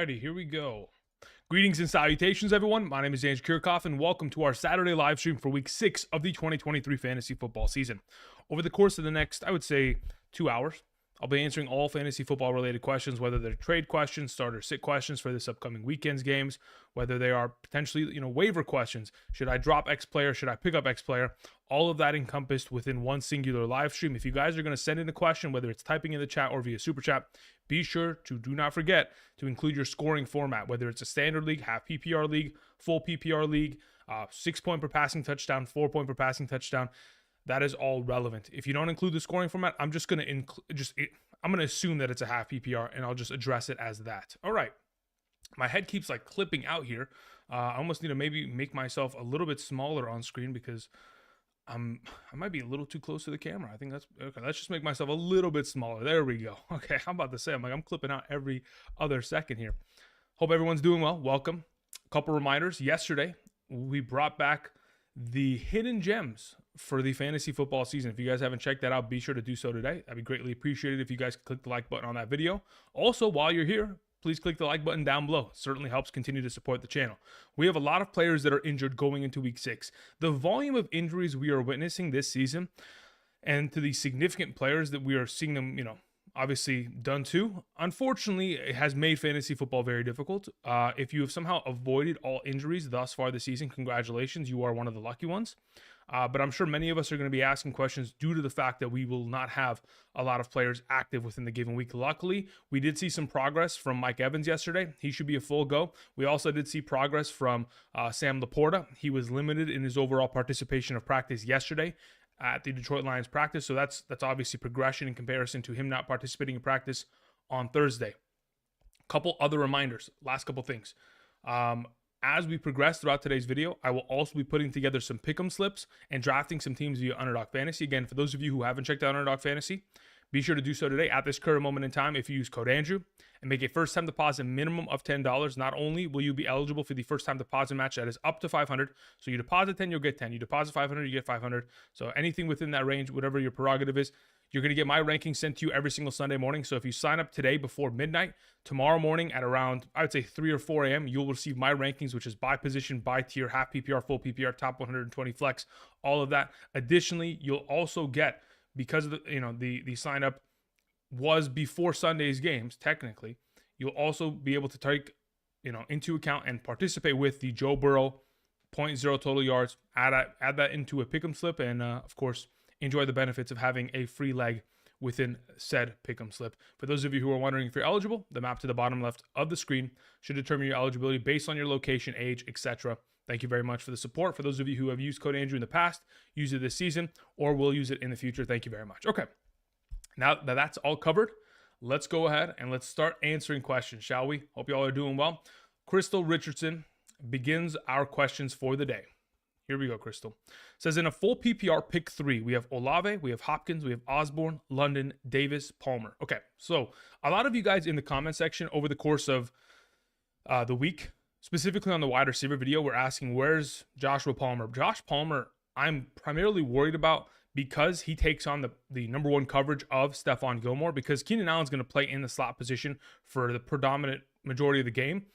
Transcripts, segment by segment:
Alrighty, here we go. Greetings and salutations, everyone. My name is Andrew Kirchhoff, and welcome to our Saturday live stream for Week 6 of the 2023 fantasy football season. Over the course of the next, I would say, 2 hours, I'll be answering all fantasy football related questions, whether they're trade questions, starter sit questions for this upcoming weekend's games, whether they are potentially, waiver questions. Should I drop X player? Should I pick up X player? All of that encompassed within one singular live stream. If you guys are going to send in a question, whether it's typing in the chat or via super chat, be sure to do not forget to include your scoring format, whether it's a standard league, half PPR league, full PPR league, 6 point per passing touchdown, 4 point per passing touchdown. That is all relevant. If you don't include the scoring format, I'm just going to I'm going to assume that it's a half PPR, and I'll just address it as that. All right. My head keeps like clipping out here. I almost need to maybe make myself a little bit smaller on screen because I might be a little too close to the camera. I think that's okay. Let's just make myself a little bit smaller. There we go. Okay, how about to say I'm clipping out every other second here. Hope everyone's doing well. Welcome. A couple reminders. Yesterday we brought back the hidden gems for the fantasy football season. If you guys haven't checked that out, be sure to do so today. That'd be greatly appreciated if you guys could click the like button on that video. Also, while you're here, please click the like button down below. It certainly helps continue to support the channel. We have a lot of players that are injured going into week 6. The volume of injuries we are witnessing this season, and to the significant players that we are seeing them, obviously done to, unfortunately, it has made fantasy football very difficult. If you have somehow avoided all injuries thus far this season, congratulations, you are one of the lucky ones. But I'm sure many of us are going to be asking questions due to the fact that we will not have a lot of players active within the given week. Luckily, we did see some progress from Mike Evans yesterday. He should be a full go. We also did see progress from Sam Laporta. He was limited in his overall participation of practice yesterday at the Detroit Lions practice. So that's obviously progression in comparison to him not participating in practice on Thursday. Couple other reminders, last couple things. As we progress throughout today's video, I will also be putting together some pick'em slips and drafting some teams via Underdog Fantasy. Again, for those of you who haven't checked out Underdog Fantasy, be sure to do so today at this current moment in time if you use code Andrew and make a first-time deposit minimum of $10. Not only will you be eligible for the first-time deposit match that is up to $500, so you deposit 10, you'll get 10. You deposit 500, you get 500. So anything within that range, whatever your prerogative is, you're going to get my rankings sent to you every single Sunday morning. So if you sign up today before midnight, tomorrow morning at around, I would say 3 or 4 a.m., you'll receive my rankings, which is by position, by tier, half PPR, full PPR, top 120 flex, all of that. Additionally, you'll also get, because of the sign up was before Sunday's games, technically, you'll also be able to take into account and participate with the Joe Burrow 0.0 total yards. Add that into a pick'em slip, and of course, enjoy the benefits of having a free leg within said pick'em slip. For those of you who are wondering if you're eligible, the map to the bottom left of the screen should determine your eligibility based on your location, age, etc. Thank you very much for the support. For those of you who have used code Andrew in the past, use it this season, or will use it in the future, thank you very much. Okay, now that that's all covered, let's go ahead and let's start answering questions, shall we? Hope you all are doing well. Crystal Richardson begins our questions for the day. Here we go, Crystal. Says, in a full PPR pick 3, we have Olave, we have Hopkins, we have Osborne, London, Davis, Palmer. Okay, so a lot of you guys in the comment section over the course of the week, specifically on the wide receiver video, were asking, where's Joshua Palmer? Josh Palmer, I'm primarily worried about because he takes on the number one coverage of Stephon Gilmore, because Keenan Allen's going to play in the slot position for the predominant majority of the game.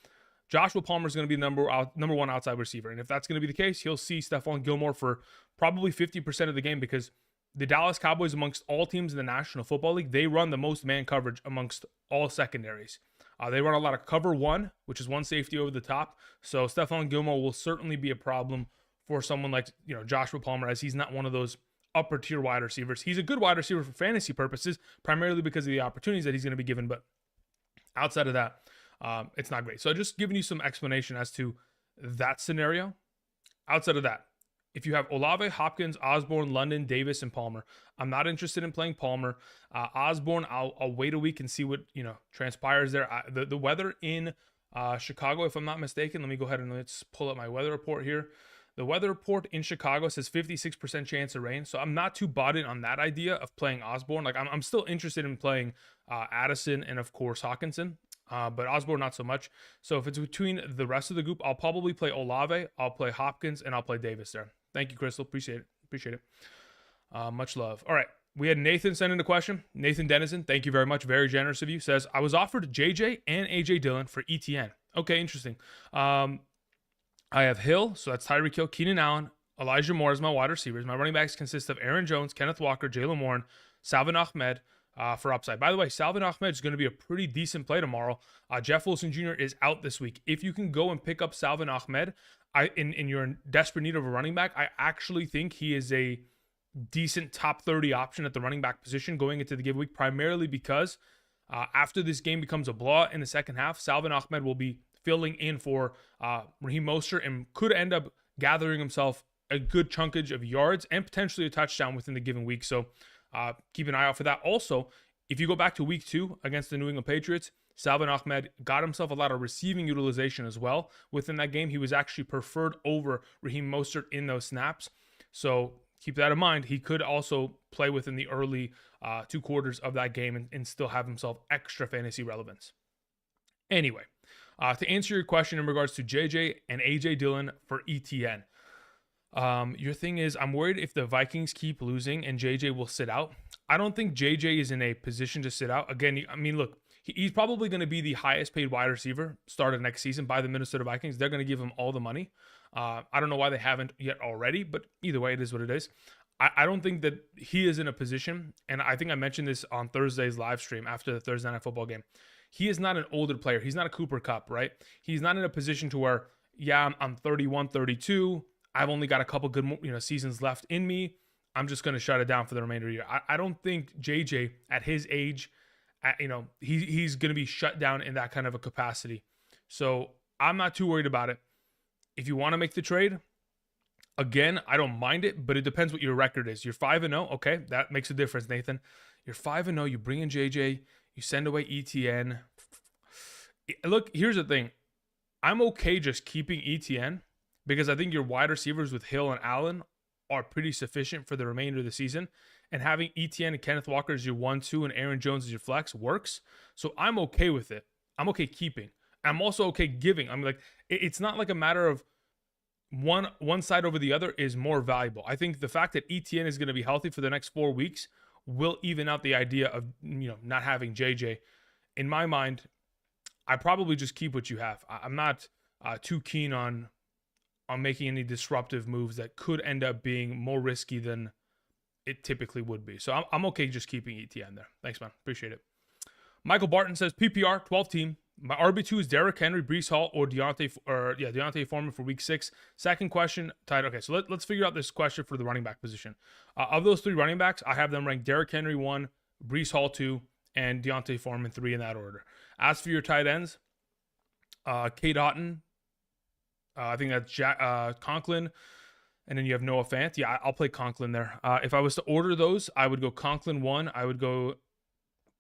Joshua Palmer is going to be number one outside receiver. And if that's going to be the case, he'll see Stephon Gilmore for probably 50% of the game, because the Dallas Cowboys, amongst all teams in the National Football League, they run the most man coverage amongst all secondaries. They run a lot of cover one, which is one safety over the top. So Stephon Gilmore will certainly be a problem for someone like Joshua Palmer, as he's not one of those upper tier wide receivers. He's a good wide receiver for fantasy purposes, primarily because of the opportunities that he's going to be given. But outside of that, it's not great. So just giving you some explanation as to that scenario. Outside of that, if you have Olave, Hopkins, Osborne, London, Davis, and Palmer, I'm not interested in playing Palmer. Osborne, I'll wait a week and see what transpires there. The weather in Chicago, if I'm not mistaken, let me go ahead and let's pull up my weather report here. The weather report in Chicago says 56% chance of rain, so I'm not too bought in on that idea of playing Osborne. Like I'm still interested in playing Addison and of course Hawkinson. But Osborne, not so much. So if it's between the rest of the group, I'll probably play Olave, I'll play Hopkins, and I'll play Davis there. Thank you, Crystal. Appreciate it. Much love. All right. We had Nathan send in a question. Nathan Denizen, thank you very much. Very generous of you. Says, I was offered JJ and AJ Dillon for ETN. Okay, interesting. I have Hill, so that's Tyreek Hill, Keenan Allen, Elijah Moore as my wide receivers. My running backs consist of Aaron Jones, Kenneth Walker, Jalen Warren, Salvin Ahmed for upside. By the way, Salvin Ahmed is going to be a pretty decent play tomorrow. Jeff Wilson Jr. is out this week. If you can go and pick up Salvin Ahmed, in your desperate need of a running back, I actually think he is a decent top 30 option at the running back position going into the give week, primarily because after this game becomes a blowout in the second half, Salvin Ahmed will be filling in for Raheem Mostert and could end up gathering himself a good chunkage of yards and potentially a touchdown within the given week. So keep an eye out for that. Also, if you go back to week 2 against the New England Patriots, Salvin Ahmed got himself a lot of receiving utilization as well. Within that game, he was actually preferred over Raheem Mostert in those snaps. So keep that in mind. He could also play within the early 2 quarters of that game and still have himself extra fantasy relevance. Anyway, to answer your question in regards to JJ and AJ Dillon for ETN, your thing is, I'm worried if the Vikings keep losing and JJ will sit out. I don't think JJ is in a position to sit out. Again, I mean, look, he's probably going to be the highest paid wide receiver started next season by the Minnesota Vikings. They're going to give him all the money. I don't know why they haven't yet already, but either way, it is what it is. I don't think that he is in a position, and I think I mentioned this on Thursday's live stream after the Thursday Night Football game. He is not an older player. He's not a Cooper Kupp, right? He's not in a position to where, yeah, I'm 31, 32. I've only got a couple good seasons left in me. I'm just going to shut it down for the remainder of the year. I don't think JJ at his age, he's going to be shut down in that kind of a capacity. So I'm not too worried about it. If you want to make the trade, again, I don't mind it, but it depends what your record is. You're 5-0. Okay, that makes a difference, Nathan. You're 5-0. You bring in JJ. You send away ETN. Look, here's the thing. I'm okay just keeping ETN because I think your wide receivers with Hill and Allen are pretty sufficient for the remainder of the season. And having ETN and Kenneth Walker as your 1-2 and Aaron Jones as your flex works. So I'm okay with it. I'm okay keeping. I'm also okay giving. I'm like, it's not like a matter of one side over the other is more valuable. I think the fact that ETN is going to be healthy for the next 4 weeks will even out the idea of not having JJ. In my mind, I probably just keep what you have. I'm not too keen on making any disruptive moves that could end up being more risky than it typically would be. So I'm okay just keeping ETN there. Thanks, man. Appreciate it. Michael Barton says PPR 12 team. My RB2 is Derrick Henry, Breece Hall, or Deontay Foreman for week 6. Second question, tied. Okay, so let's figure out this question for the running back position. Of those 3 running backs, I have them ranked Derrick Henry 1, Breece Hall 2, and Deontay Foreman 3 in that order. As for your tight ends, Kate Otten, I think that's Conklin, and then you have Noah Fant. Yeah, I'll play Conklin there. If I was to order those, I would go Conklin 1. I would go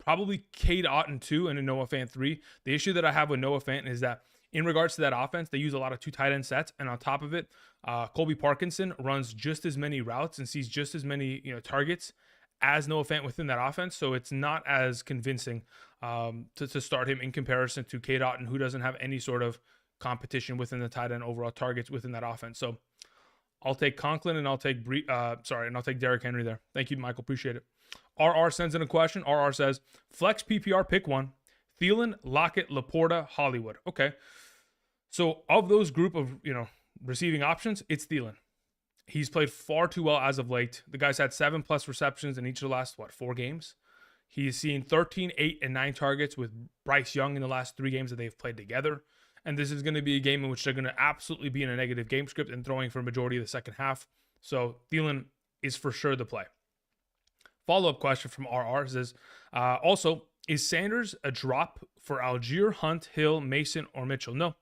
probably Cade Otton 2 and a Noah Fant 3. The issue that I have with Noah Fant is that in regards to that offense, they use a lot of 2 tight end sets. And on top of it, Colby Parkinson runs just as many routes and sees just as many targets as Noah Fant within that offense. So it's not as convincing to start him in comparison to Cade Otton, who doesn't have any sort of competition within the tight end overall targets within that offense. So I'll take Conklin and I'll take Derrick Henry there. Thank you, Michael. Appreciate it. RR sends in a question. RR says, flex PPR, pick one. Thielen, Lockett, Laporta, Hollywood. Okay. So of those group of, receiving options, it's Thielen. He's played far too well as of late. The guy's had 7+ receptions in each of the last, 4 games. He's seen 13, 8, and 9 targets with Bryce Young in the last 3 games that they've played together. And this is going to be a game in which they're going to absolutely be in a negative game script and throwing for a majority of the second half. So Thielen is for sure the play. Follow-up question from RR says, also, is Sanders a drop for Algier, Hunt, Hill, Mason, or Mitchell? No,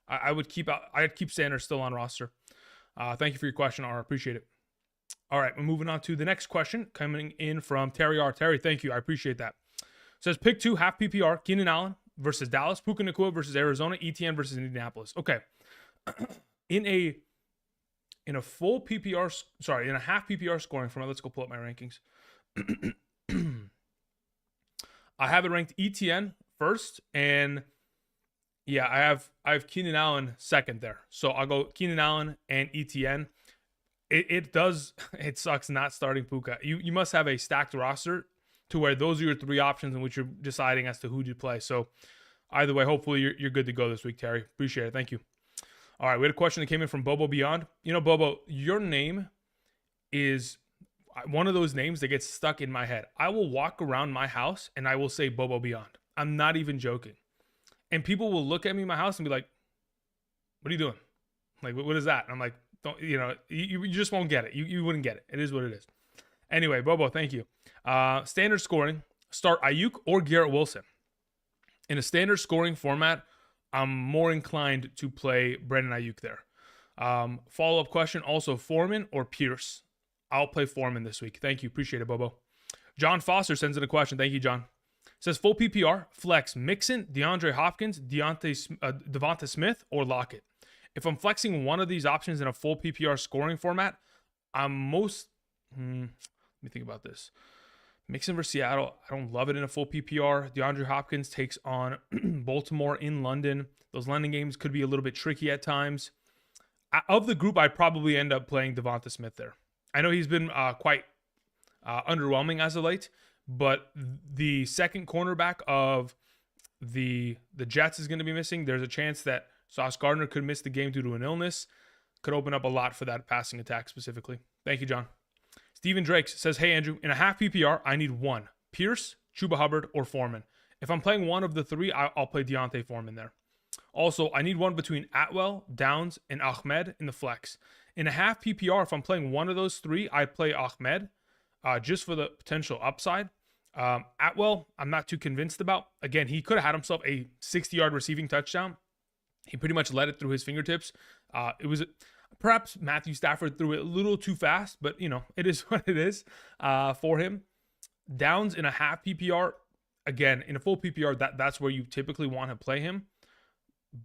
I'd keep Sanders still on roster. Thank you for your question, RR. Appreciate it. All right, we're moving on to the next question coming in from Terry R. Terry, thank you. I appreciate that. It says, pick 2, half PPR, Keenan Allen versus Dallas, Puka Nacua versus Arizona, ETN versus Indianapolis. Okay. In a full PPR, in a half PPR scoring format, let's go pull up my rankings. I have it ranked ETN first, and yeah, I have Keenan Allen second there. So I'll go Keenan Allen and ETN. it does. It sucks not starting Puka. You must have a stacked roster to where those are your three options in which you're deciding as to who to play. So either way, hopefully you're good to go this week, Terry. Appreciate it. Thank you. All right, we had a question that came in from Bobo Beyond. You know, Bobo, your name is one of those names that gets stuck in my head. I will walk around my house and I will say Bobo Beyond. I'm not even joking. And people will look at me in my house and be like, what are you doing? Like, what is that? And I'm like, don't, you just won't get it. You wouldn't get it. It is what it is. Anyway, Bobo, thank you. Standard scoring, start Ayuk or Garrett Wilson. In a standard scoring format, I'm more inclined to play Brandon Ayuk there. Follow-up question, also Foreman or Pierce? I'll play Foreman this week. Thank you. Appreciate it, Bobo. John Foster sends in a question. Thank you, John. Says full PPR, flex Mixon, DeAndre Hopkins, Devonta Smith, or Lockett. If I'm flexing one of these options in a full PPR scoring format, I'm let me think about this. Mixon versus Seattle, I don't love it in a full PPR. DeAndre Hopkins takes on Baltimore in London. Those London games could be a little bit tricky at times. Of the group, I'd probably end up playing Devonta Smith there. I know he's been quite underwhelming as of late, but the second cornerback of the Jets is going to be missing. There's a chance that Sauce Gardner could miss the game due to an illness. Could open up a lot for that passing attack specifically. Thank you, John. Steven Drake says, hey, Andrew, in a half PPR, I need one. Pierce, Chuba Hubbard, or Foreman. If I'm playing one of the three, I'll play Deontay Foreman there. Also, I need one between Atwell, Downs, and Ahmed in the flex. In a half PPR, if I'm playing one of those three, I play Ahmed just for the potential upside. Atwell, I'm not too convinced about. Again, he could have had himself a 60-yard receiving touchdown. He pretty much let it through his fingertips. It was perhaps Matthew Stafford threw it a little too fast, but it is what it is for him. Downs in a half PPR, again, in a full PPR, that's where you typically want to play him.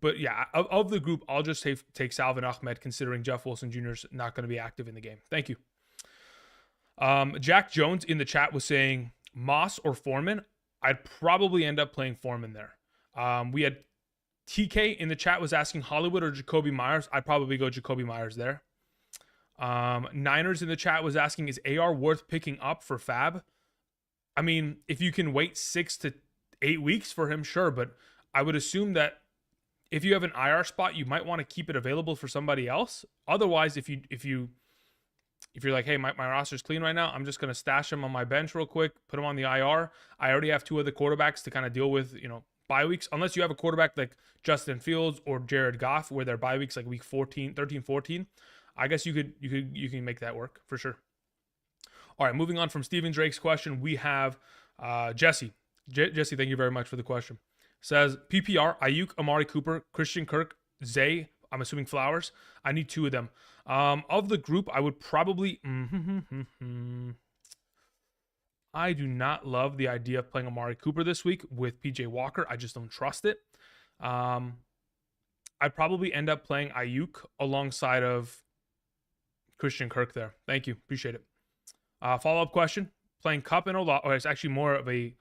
But yeah, of the group, I'll just take Salvin Ahmed, considering Jeff Wilson Jr. is not going to be active in the game. Thank you. Jack Jones in the chat was saying Moss or Foreman. I'd probably end up playing Foreman there. We had TK in the chat was asking Hollywood or Jacoby Myers. I'd probably go Jacoby Myers there. Niners in the chat was asking, is AR worth picking up for Fab? I mean, if you can wait 6 to 8 weeks for him, sure. But I would assume that if you have an IR spot, you might want to keep it available for somebody else. Otherwise, if you're like, hey, my roster's clean right now, I'm just going to stash him on my bench real quick, put him on the IR. I already have 2 other quarterbacks to kind of deal with, bye weeks, unless you have a quarterback like Justin Fields or Jared Goff, where their bye weeks like week 13, 14. I guess you can make that work for sure. All right, moving on from Steven Drake's question, we have Jesse. Jesse, thank you very much for the question. Says PPR, Ayuk, Amari Cooper, Christian Kirk, Zay, I'm assuming Flowers. I need 2 of them. Of the group, I would probably I do not love the idea of playing Amari Cooper this week with PJ Walker. I just don't trust it. I'd probably end up playing Ayuk alongside of Christian Kirk there. Thank you. Appreciate it. Follow-up question. Playing Kupp and Olave, or it's actually more of a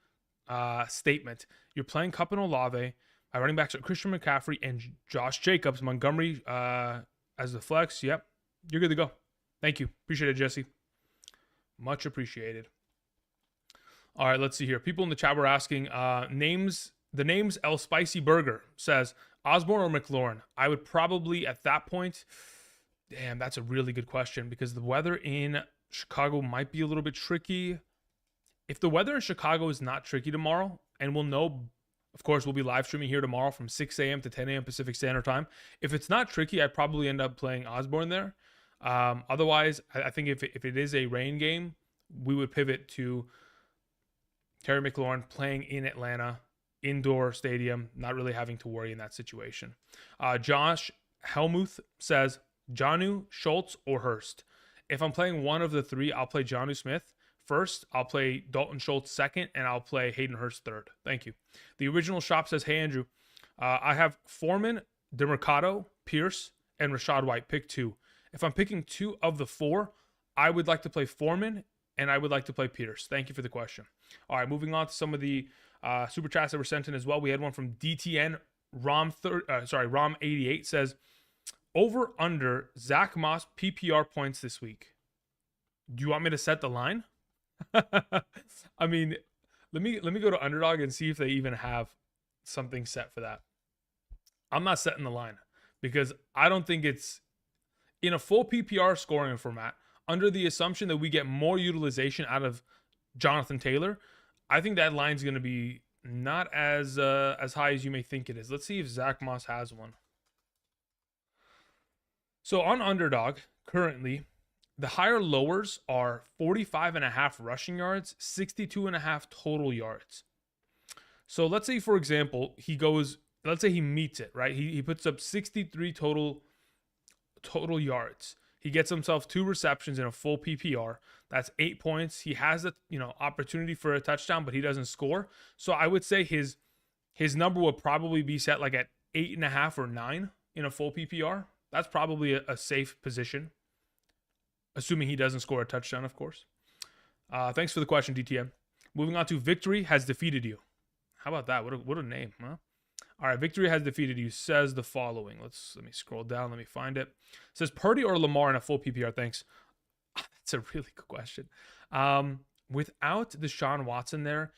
statement. You're playing Kupp and Olave. My running backs are Christian McCaffrey and Josh Jacobs. Montgomery as the flex. Yep. You're good to go. Thank you. Appreciate it, Jesse. Much appreciated. All right, let's see here. People in the chat were asking names. The name's El Spicy Burger says Osborne or McLaurin. I would probably at that point. Damn, that's a really good question because the weather in Chicago might be a little bit tricky. If the weather in Chicago is not tricky tomorrow, and we'll know, of course, we'll be live streaming here tomorrow from 6 a.m. to 10 a.m. Pacific Standard Time. If it's not tricky, I'd probably end up playing Osborne there. Otherwise, I think if it is a rain game, we would pivot to Terry McLaurin playing in Atlanta, indoor stadium, not really having to worry in that situation. Josh Helmuth says, Jonnu, Schultz, or Hurst. If I'm playing one of the 3, I'll play Jonnu Smith first, I'll play Dalton Schultz second, and I'll play Hayden Hurst third. Thank you. The original shop says, hey, Andrew, I have Foreman, DeMercado, Pierce, and Rachaad White. Pick 2. If I'm picking 2 of the 4, I would like to play Foreman, and I would like to play Pierce. Thank you for the question. All right, moving on to some of the super chats that were sent in as well. We had one from DTN Rom 88 says, Over under Zach Moss PPR points this week. Do you want me to set the line? I mean, let me go to Underdog and see if they even have something set for that. I'm not setting the line because I don't think it's in a full PPR scoring format under the assumption that we get more utilization out of Jonathan Taylor. I think that line's going to be not as high as you may think it is. Let's see if Zach Moss has one. So on Underdog, currently, the higher lowers are 45.5 rushing yards, 62.5 total yards. So let's say, for example, let's say he meets it, right? He puts up 63 total yards. He gets himself 2 receptions in a full PPR. That's 8 points. He has a opportunity for a touchdown, but he doesn't score. So I would say his number would probably be set like at 8.5 or 9 in a full PPR. That's probably a safe position, assuming he doesn't score a touchdown, of course. Thanks for the question, DTM. Moving on to Victory Has Defeated You. How about that? What a name, huh? All right, Victory Has Defeated You says the following. Let me scroll down. Let me find it. It says Purdy or Lamar in a full PPR. Thanks. That's a really good question. Without Deshaun Watson there,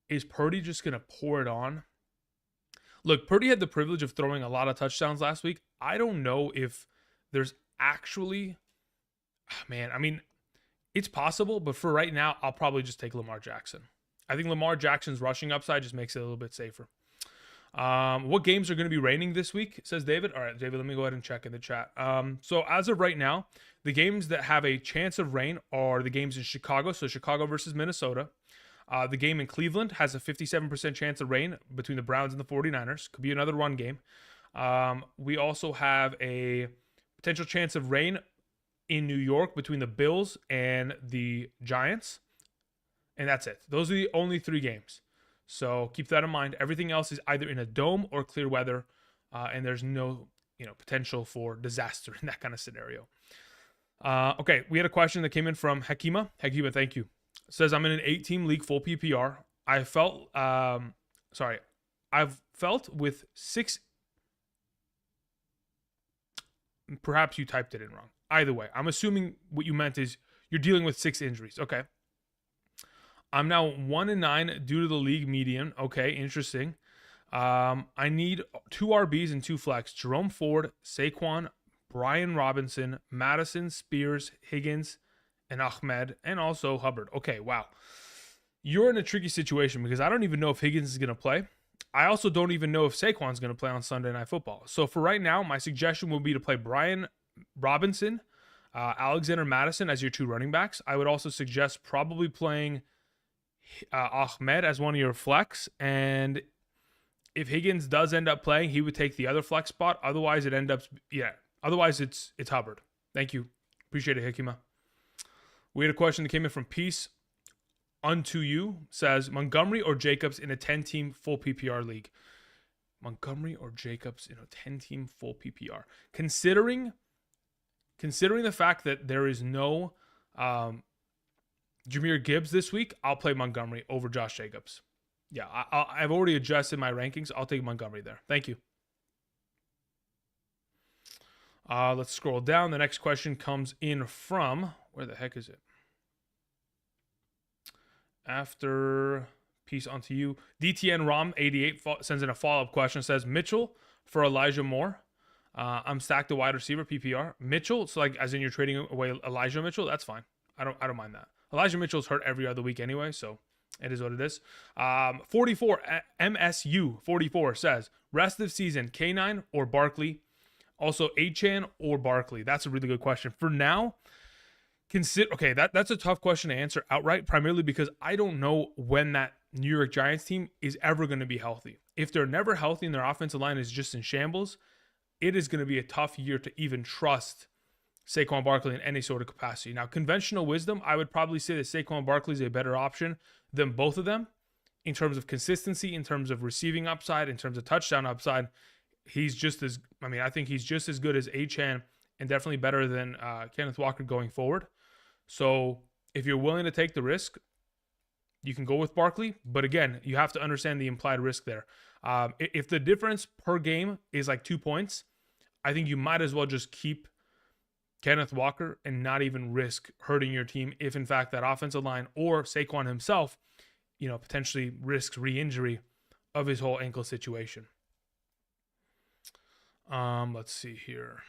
is Purdy just going to pour it on? Look, Purdy had the privilege of throwing a lot of touchdowns last week. I don't know if there's actually, I mean, it's possible, but for right now, I'll probably just take Lamar Jackson. I think Lamar Jackson's rushing upside just makes it a little bit safer. What games are going to be reigning this week, says David. All right, David, let me go ahead and check in the chat. So as of right now, the games that have a chance of rain are the games in Chicago. So Chicago versus Minnesota. The game in Cleveland has a 57% chance of rain between the Browns and the 49ers. Could be another run game. We also have a potential chance of rain in New York between the Bills and the Giants. And that's it. Those are the only 3 games. So keep that in mind. Everything else is either in a dome or clear weather, and there's no potential for disaster in that kind of scenario. Okay, we had a question that came in from Hakima. Hakima, thank you. Says, I'm in an 8-team league full PPR. I've felt with 6. Perhaps you typed it in wrong. Either way, I'm assuming what you meant is you're dealing with 6 injuries. Okay. I'm now 1-9 due to the league median. Okay, interesting. I need 2 RBs and 2 flex. Jerome Ford, Saquon, Brian Robinson, Madison, Spears, Higgins, and Ahmed, and also Hubbard. Okay, wow. You're in a tricky situation because I don't even know if Higgins is going to play. I also don't even know if Saquon's going to play on Sunday Night Football. So for right now, my suggestion would be to play Brian Robinson, Alexander Madison as your 2 running backs. I would also suggest probably playing Ahmed as one of your flex. And if Higgins does end up playing, he would take the other flex spot. Otherwise, Otherwise, it's Hubbard. Thank you. Appreciate it, Hikima. We had a question that came in from Peace Unto You. Says, Montgomery or Jacobs in a 10-team full PPR league? Montgomery or Jacobs in a 10-team full PPR? Considering the fact that there is no Jahmyr Gibbs this week, I'll play Montgomery over Josh Jacobs. Yeah, I've already adjusted my rankings. I'll take Montgomery there. Thank you. Let's scroll down. The next question comes in from, where the heck is it? After Peace Unto You. DTN Rom 88 sends in a follow-up question. Says, Mitchell for Elijah Moore. I'm stacked a wide receiver PPR. Mitchell, so like as in you're trading away Elijah Mitchell, that's fine. I don't mind that. Elijah Mitchell's hurt every other week anyway, so it is what it is. 44 MSU 44 says, rest of season K9 or Barkley. Also Achan or Barkley. That's a really good question. For now, that's a tough question to answer outright, primarily because I don't know when that New York Giants team is ever going to be healthy. If they're never healthy and their offensive line is just in shambles, it is going to be a tough year to even trust Saquon Barkley in any sort of capacity. Now, conventional wisdom, I would probably say that Saquon Barkley is a better option than both of them in terms of consistency, in terms of receiving upside, in terms of touchdown upside. I think he's just as good as Achan and definitely better than Kenneth Walker going forward. So if you're willing to take the risk, you can go with Barkley. But again, you have to understand the implied risk there. If the difference per game is like 2 points, I think you might as well just keep Kenneth Walker and not even risk hurting your team if, in fact, that offensive line or Saquon himself, potentially risks re-injury of his whole ankle situation. Let's see here.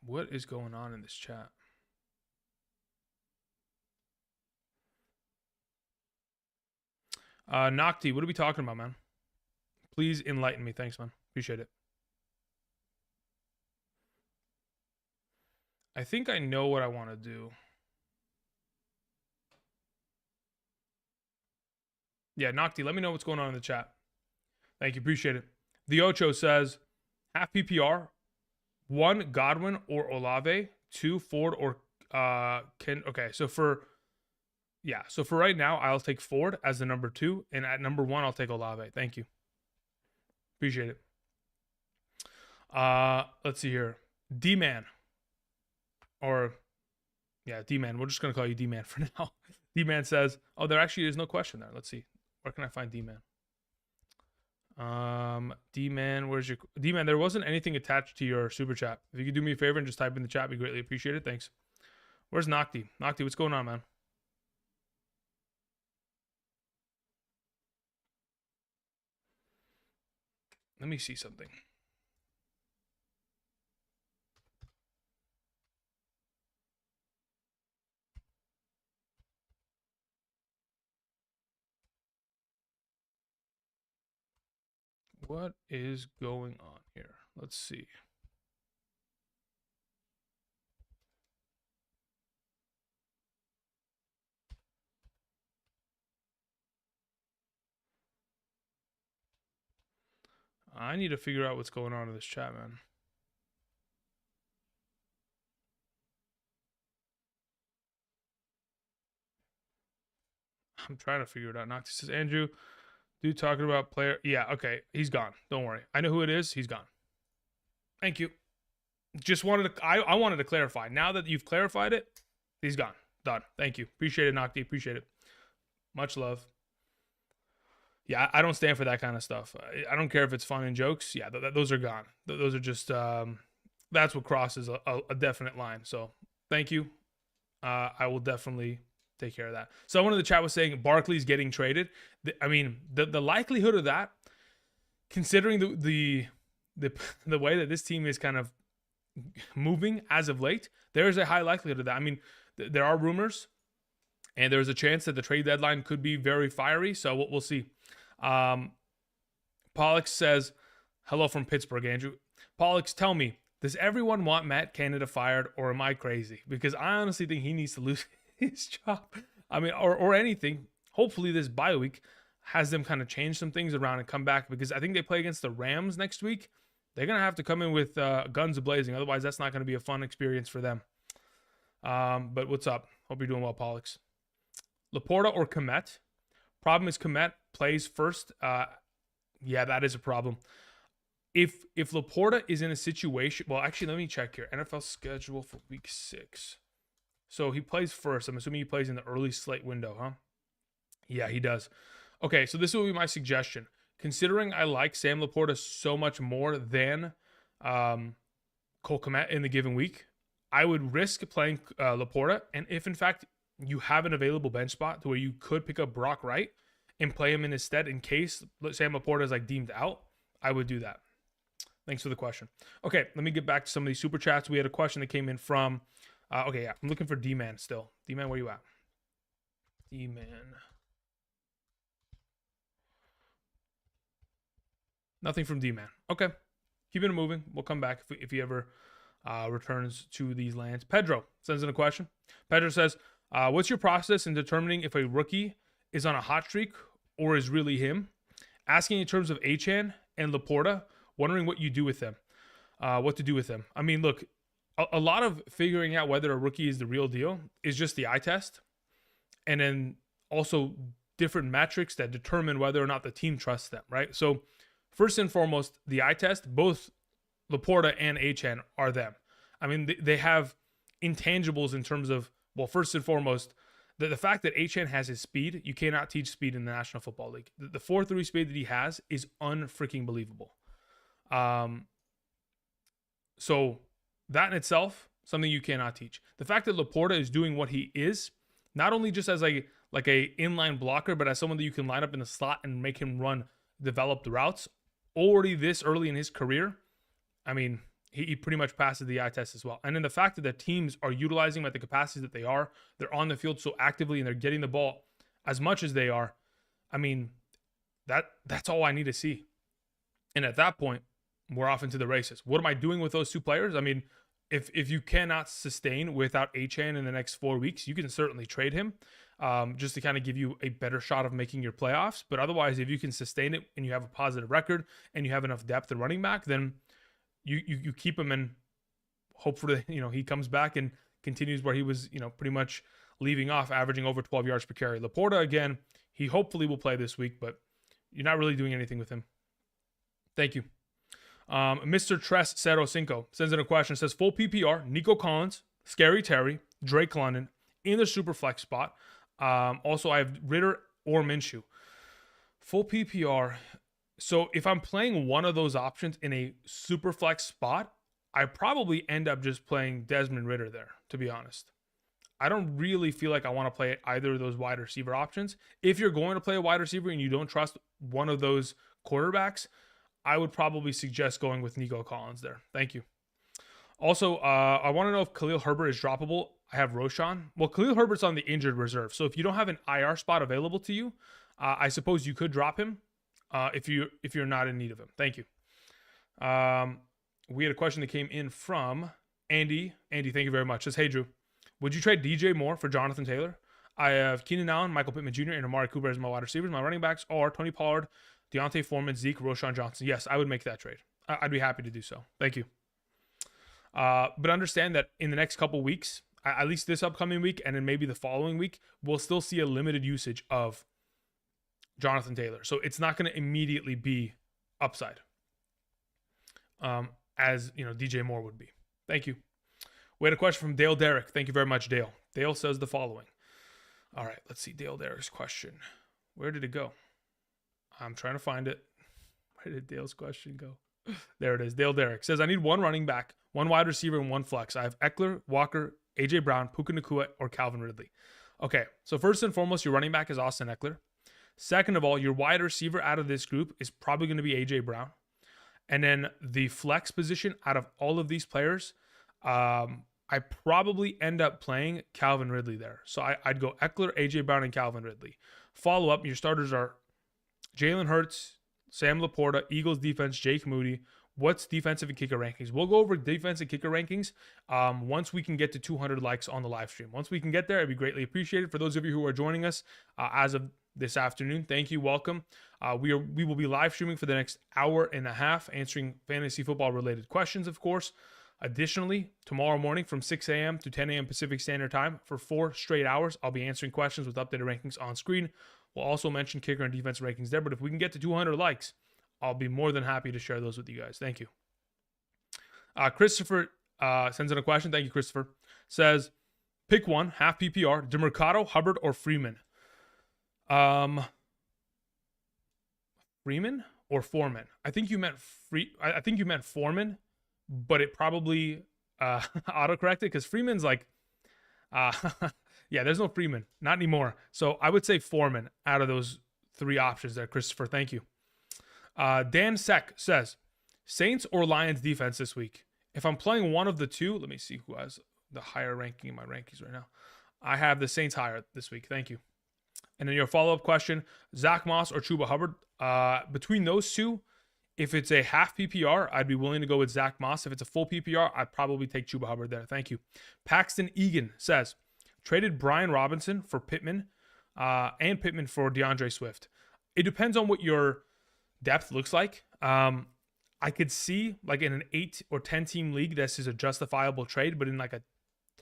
What is going on in this chat? Nocti, what are we talking about, man? Please enlighten me. Thanks, man. Appreciate it. I think I know what I want to do. Yeah, Nocti, let me know what's going on in the chat. Thank you. Appreciate it. The Ocho says, half PPR, 1 Godwin or Olave, 2 Ford or Ken. Okay, so for right now, I'll take Ford as the number 2, and at number 1, I'll take Olave. Thank you. Appreciate it. Let's see here. D-Man. Or, yeah, D-Man. We're just going to call you D-Man for now. D-Man says, oh, there actually is no question there. Let's see. Where can I find D-Man? D-Man, where's your... D-Man, there wasn't anything attached to your super chat. If you could do me a favor and just type in the chat, we greatly appreciate it. Thanks. Where's Nocti? Nocti, what's going on, man? Let me see something. What is going on here? Let's see. I need to figure out what's going on in this chat, man. I'm trying to figure it out. Noctis says, Andrew, dude talking about player. Yeah, okay. He's gone. Don't worry. I know who it is. He's gone. Thank you. Just wanted to, I wanted to clarify. Now that you've clarified it, he's gone. Done. Thank you. Appreciate it, Nocti. Appreciate it. Much love. Yeah, I don't stand for that kind of stuff. I don't care if it's fun and jokes. Yeah, those are gone. Those are just, that's what crosses a definite line. So thank you. I will definitely take care of that. Someone in the chat was saying Barkley's getting traded. I mean, the likelihood of that, considering the way that this team is kind of moving as of late, there is a high likelihood of that. I mean, there are rumors, and there's a chance that the trade deadline could be very fiery. So we'll see. Pollux says, hello from Pittsburgh, Andrew. Pollux, tell me, does everyone want Matt Canada fired, or am I crazy? Because I honestly think he needs to lose his job. I mean, or anything. Hopefully this bye week has them kind of change some things around and come back, because I think they play against the Rams next week. They're going to have to come in with guns a-blazing. Otherwise, that's not going to be a fun experience for them. But what's up? Hope you're doing well, Pollux. Laporta or Komet? Problem is Komet plays first. Yeah, that is a problem. If Laporta is in a situation... Well, actually, let me check here. NFL schedule for week 6. So he plays first. I'm assuming he plays in the early slate window, huh? Yeah, he does. Okay, so this will be my suggestion. Considering I like Sam Laporta so much more than Cole Kmet in the given week, I would risk playing Laporta. And if, in fact, you have an available bench spot to where you could pick up Brock Wright and play him in his stead in case Sam Laporta is like deemed out, I would do that. Thanks for the question. Okay, let me get back to some of these super chats. We had a question that came in from... okay, yeah, I'm looking for D-Man still. D-Man, where you at? D-Man... Nothing from D-Man. Okay. Keeping it moving. We'll come back if he ever returns to these lands. Pedro sends in a question. Pedro says, what's your process in determining if a rookie is on a hot streak or is really him? Asking in terms of Achane and Laporta, wondering what you do with them. What to do with them. I mean, look, a lot of figuring out whether a rookie is the real deal is just the eye test. And then also different metrics that determine whether or not the team trusts them, right? So first and foremost, the eye test, both Laporta and Achane are them. I mean, they have intangibles in terms of, well, first and foremost, the fact that Achane has his speed, you cannot teach speed in the National Football League. The 4.3 speed that he has is unfreaking believable. So that in itself, something you cannot teach. The fact that Laporta is doing what he is, not only just as a inline blocker, but as someone that you can line up in the slot and make him run developed routes already this early in his career. I mean, he pretty much passes the eye test as well. And then the fact that the teams are utilizing him at the capacity that they are, they're on the field so actively and they're getting the ball as much as they are. I mean, that's all I need to see. And at that point, we're off into the races. What am I doing with those two players? I mean, if you cannot sustain without Achane in the next 4 weeks, you can certainly trade him just to kind of give you a better shot of making your playoffs. But otherwise, if you can sustain it and you have a positive record and you have enough depth in running back, then you keep him and hope for he comes back and continues where he was, pretty much leaving off, averaging over 12 yards per carry. Laporta, again, he hopefully will play this week, but you're not really doing anything with him. Thank you. Mr. Tres Cero Cinco sends in a question. Says full PPR, Nico Collins, Scary Terry, Drake London in the super flex spot. Also, I have Ritter or Minshew. Full PPR. So if I'm playing one of those options in a super flex spot, I probably end up just playing Desmond Ritter there, to be honest. I don't really feel like I want to play either of those wide receiver options. If you're going to play a wide receiver and you don't trust one of those quarterbacks, I would probably suggest going with Nico Collins there. Thank you. Also, I want to know if Khalil Herbert is droppable. I have Roshan. Well, Khalil Herbert's on the injured reserve. So if you don't have an IR spot available to you, I suppose you could drop him if you're not in need of him. Thank you. We had a question that came in from Andy. Andy, thank you very much. Says, hey, Drew, would you trade DJ Moore for Jonathan Taylor? I have Keenan Allen, Michael Pittman Jr., and Amari Cooper as my wide receivers. My running backs are Tony Pollard, Deontay Foreman, Zeke, Roshan Johnson. Yes, I would make that trade. I'd be happy to do so. Thank you. But understand that in the next couple weeks, at least this upcoming week and then maybe the following week, we'll still see a limited usage of Jonathan Taylor. So it's not going to immediately be upside as DJ Moore would be. Thank you. We had a question from Dale Derrick. Thank you very much, Dale. Dale says the following. All right, let's see Dale Derrick's question. Where did it go? I'm trying to find it. Where did Dale's question go? There it is. Dale Derrick says, I need one running back, one wide receiver, and one flex. I have Eckler, Walker, A.J. Brown, Puka Nacua, or Calvin Ridley. Okay, so first and foremost, your running back is Austin Eckler. Second of all, your wide receiver out of this group is probably going to be A.J. Brown. And then the flex position out of all of these players, I probably end up playing Calvin Ridley there. So I'd go Eckler, A.J. Brown, and Calvin Ridley. Follow up, your starters are Jalen Hurts, Sam Laporta, Eagles defense, Jake Moody. What's defensive and kicker rankings? We'll go over defense and kicker rankings once we can get to 200 likes on the live stream. Once we can get there, it'd be greatly appreciated. For those of you who are joining us as of this afternoon, thank you, welcome. We will be live streaming for the next hour and a half, answering fantasy football related questions, of course. Additionally, tomorrow morning from 6 a.m. to 10 a.m. Pacific Standard Time for 4 straight hours, I'll be answering questions with updated rankings on screen. We'll also mention kicker and defense rankings there, but if we can get to 200 likes, I'll be more than happy to share those with you guys. Thank you. Christopher sends in a question. Thank you, Christopher. Says, pick one, half PPR, DeMercado, Hubbard, or Freeman. Freeman or Foreman? I think you meant I think you meant Foreman, but it probably autocorrected because Freeman's like, yeah, there's no Freeman, not anymore. So I would say Foreman out of those three options there, Christopher. Thank you. Dan Sek says, Saints or Lions defense this week? If I'm playing one of the two, let me see who has the higher ranking in my rankings right now. I have the Saints higher this week. Thank you. And then your follow-up question, Zach Moss or Chuba Hubbard? Between those two, if it's a half PPR, I'd be willing to go with Zach Moss. If it's a full PPR, I'd probably take Chuba Hubbard there. Thank you. Paxton Egan says, traded Brian Robinson for Pittman and Pittman for DeAndre Swift. It depends on what your depth looks like. I could see like in an 8 or 10 team league, this is a justifiable trade, but in like a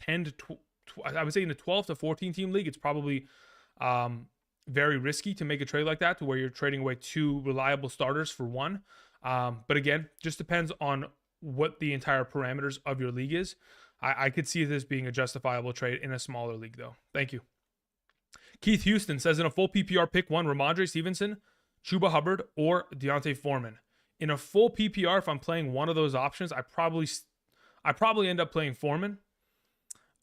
10 to 12, I would say in a 12 to 14 team league, it's probably very risky to make a trade like that to where you're trading away 2 reliable starters for 1. But again, just depends on what the entire parameters of your league is. I could see this being a justifiable trade in a smaller league though. Thank you. Keith Houston says in a full PPR pick one, Ramondre Stevenson, Chuba Hubbard, or Deontay Foreman. In a full PPR, if I'm playing one of those options, I probably end up playing Foreman.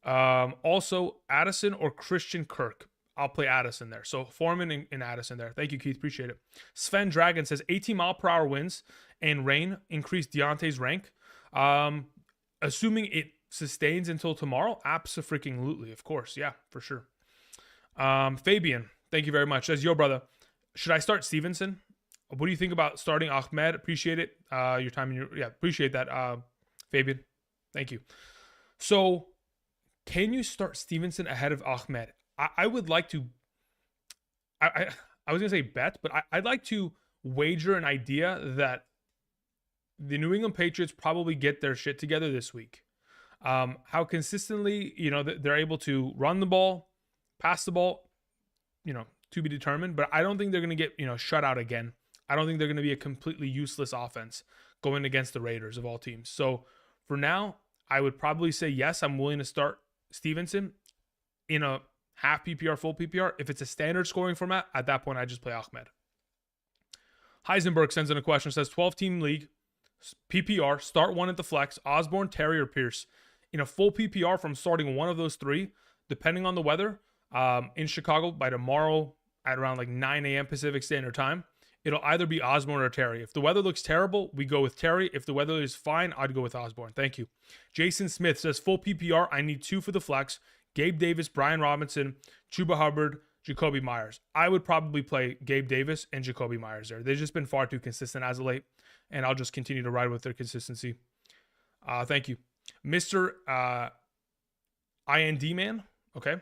Also, Addison or Christian Kirk. I'll play Addison there. So Foreman and Addison there. Thank you, Keith. Appreciate it. Sven Dragon says 18 mile per hour winds and rain increase Deontay's rank. Assuming it sustains until tomorrow, abso-freaking-lutely, of course. Yeah, for sure. Fabian, thank you very much. Says, yo, brother, should I start Stevenson? What do you think about starting Ahmed? Appreciate it. Your time and appreciate that, Fabian. Thank you. So, can you start Stevenson ahead of Ahmed? I would like to. I was gonna say bet, but I'd like to wager an idea that the New England Patriots probably get their shit together this week. How consistently, they're able to run the ball, pass the ball, to be determined. But I don't think they're going to get, shut out again. I don't think they're going to be a completely useless offense going against the Raiders of all teams. So for now, I would probably say yes, I'm willing to start Stevenson in a half PPR, full PPR. If it's a standard scoring format, at that point, I just play Ahmed. Heisenberg sends in a question, says 12-team league, PPR, start one at the flex, Osborne, Terry, or Pierce. In a full PPR from starting one of those three, depending on the weather, in Chicago by tomorrow at around like 9 a.m. Pacific Standard Time, it'll either be Osborne or Terry. If the weather looks terrible, we go with Terry. If the weather is fine, I'd go with Osborne. Thank you. Jason Smith says, full PPR, I need 2 for the flex. Gabe Davis, Brian Robinson, Chuba Hubbard, Jacoby Myers. I would probably play Gabe Davis and Jacoby Myers there. They've just been far too consistent as of late, and I'll just continue to ride with their consistency. Thank you. Mr. IND Man, okay,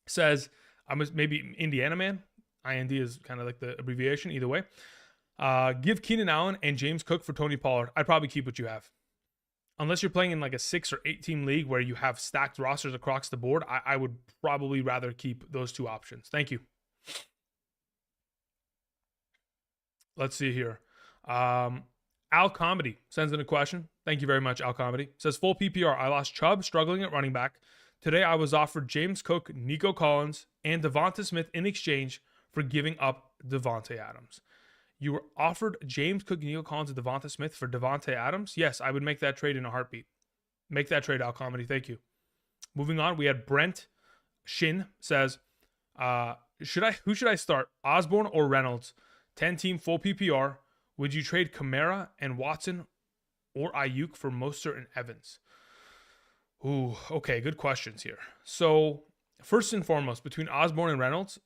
says, I'm maybe Indiana Man. IND is kind of like the abbreviation, either way. Give Keenan Allen and James Cook for Tony Pollard. I'd probably keep what you have. Unless you're playing in like a 6 or 8 team league where you have stacked rosters across the board, I would probably rather keep those 2 options. Thank you. Let's see here. Al Comedy sends in a question. Thank you very much, Al Comedy. Says, full PPR. I lost Chubb, struggling at running back. Today, I was offered James Cook, Nico Collins, and Devonta Smith in exchange for giving up Devontae Adams. You were offered James Cook, Nico Collins, and Devonta Smith for Devontae Adams? Yes, I would make that trade in a heartbeat. Make that trade, Al Comedy. Thank you. Moving on, we had Brent Shin says, who should I start? Osborne or Reynolds? 10-team full PPR. Would you trade Kamara and Watson or Ayuk for Mostert and Evans? Ooh, okay, good questions here. So, first and foremost, between Osborne and Reynolds,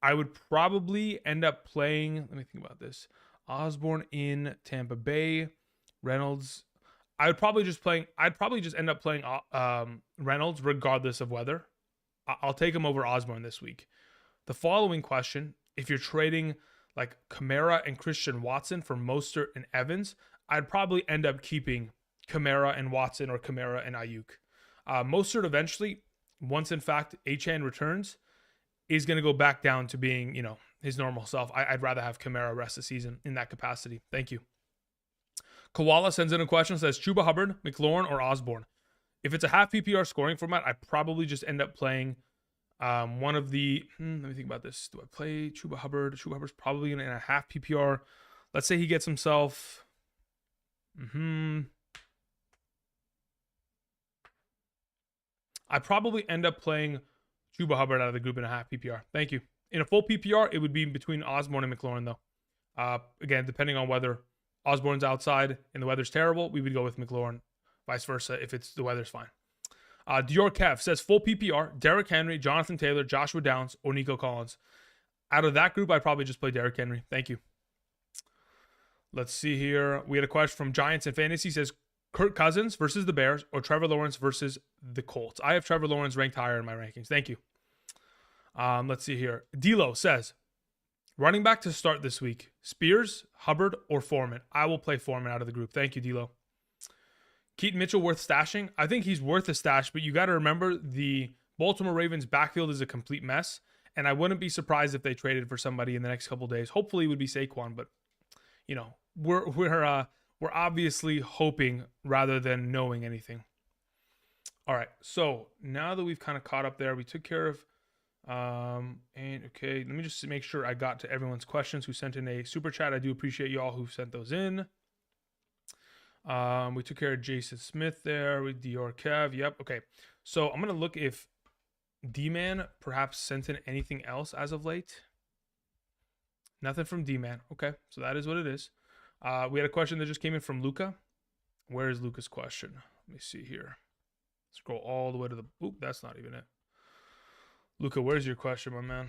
I would probably end up playing, let me think about this. Osborne in Tampa Bay, Reynolds. I'd probably just end up playing Reynolds regardless of weather. I'll take him over Osborne this week. The following question, if you're trading like Kamara and Christian Watson for Mostert and Evans, I'd probably end up keeping Kamara and Watson or Kamara and Ayuk. Mostert eventually, once in fact Achane returns, is going to go back down to being, his normal self. I'd rather have Kamara rest the season in that capacity. Thank you. Koala sends in a question, says Chuba Hubbard, McLaurin, or Osborne. If it's a half PPR scoring format, I probably just end up playing one of the, let me think about this. Do I play Chuba Hubbard? Chuba Hubbard's probably in a half PPR. Let's say he gets himself, I probably end up playing Chuba Hubbard out of the group in a half PPR. Thank you. In a full PPR, it would be between Osborne and McLaurin, though. Again, depending on whether Osborne's outside and the weather's terrible, we would go with McLaurin. Vice versa, if the weather's fine. Dior Kev says full PPR, Derrick Henry, Jonathan Taylor, Joshua Downs, or Nico Collins. Out of that group, I'd probably just play Derrick Henry. Thank you. Let's see here. We had a question from Giants and Fantasy. Says Kirk Cousins versus the Bears or Trevor Lawrence versus the Colts. I have Trevor Lawrence ranked higher in my rankings. Thank you. Let's see here. D'Lo says, running back to start this week, Spears, Hubbard, or Foreman. I will play Foreman out of the group. Thank you, D'Lo. Keaton Mitchell worth stashing? I think he's worth a stash, but you got to remember the Baltimore Ravens backfield is a complete mess, and I wouldn't be surprised if they traded for somebody in the next couple of days. Hopefully it would be Saquon, but we're obviously hoping rather than knowing anything. All right, so now that we've kind of caught up there, we took care of And okay, let me just make sure I got to everyone's questions who sent in a super chat. I do appreciate y'all who sent those in. We took care of Jason Smith there with Dior Kev. Yep. Okay. So I'm gonna look if D-Man perhaps sent in anything else as of late. Nothing from D-Man. Okay, so that is what it is. We had a question that just came in from Luca. Where is Luca's question? Let me see here. Scroll all the way to the... Oop, that's not even it. Luca, where's your question, my man?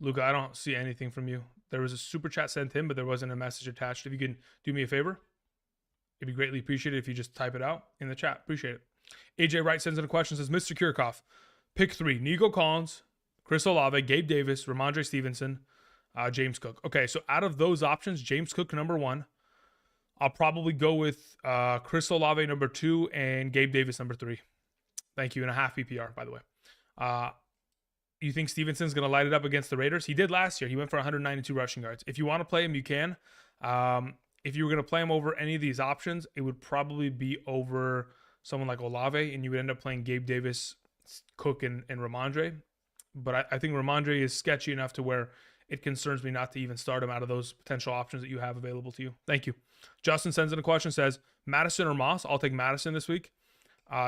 Luca, I don't see anything from you. There was a super chat sent in, but there wasn't a message attached. If you can do me a favor, it'd be greatly appreciated if you just type it out in the chat. Appreciate it. AJ Wright sends in a question, says, Mr. Kirchhoff, pick 3. Nico Collins, Chris Olave, Gabe Davis, Ramondre Stevenson, James Cook. Okay, so out of those options, James Cook number 1. I'll probably go with Chris Olave number 2 and Gabe Davis number 3. Thank you. In a half PPR, by the way. You think Stevenson's going to light it up against the Raiders? He did last year. He went for 192 rushing yards. If you want to play him, you can. If you were going to play him over any of these options, it would probably be over someone like Olave, and you would end up playing Gabe Davis, Cook, and Ramondre. But I think Ramondre is sketchy enough to where it concerns me not to even start him out of those potential options that you have available to you. Thank you. Justin sends in a question, says, Madison or Moss? I'll take Madison this week.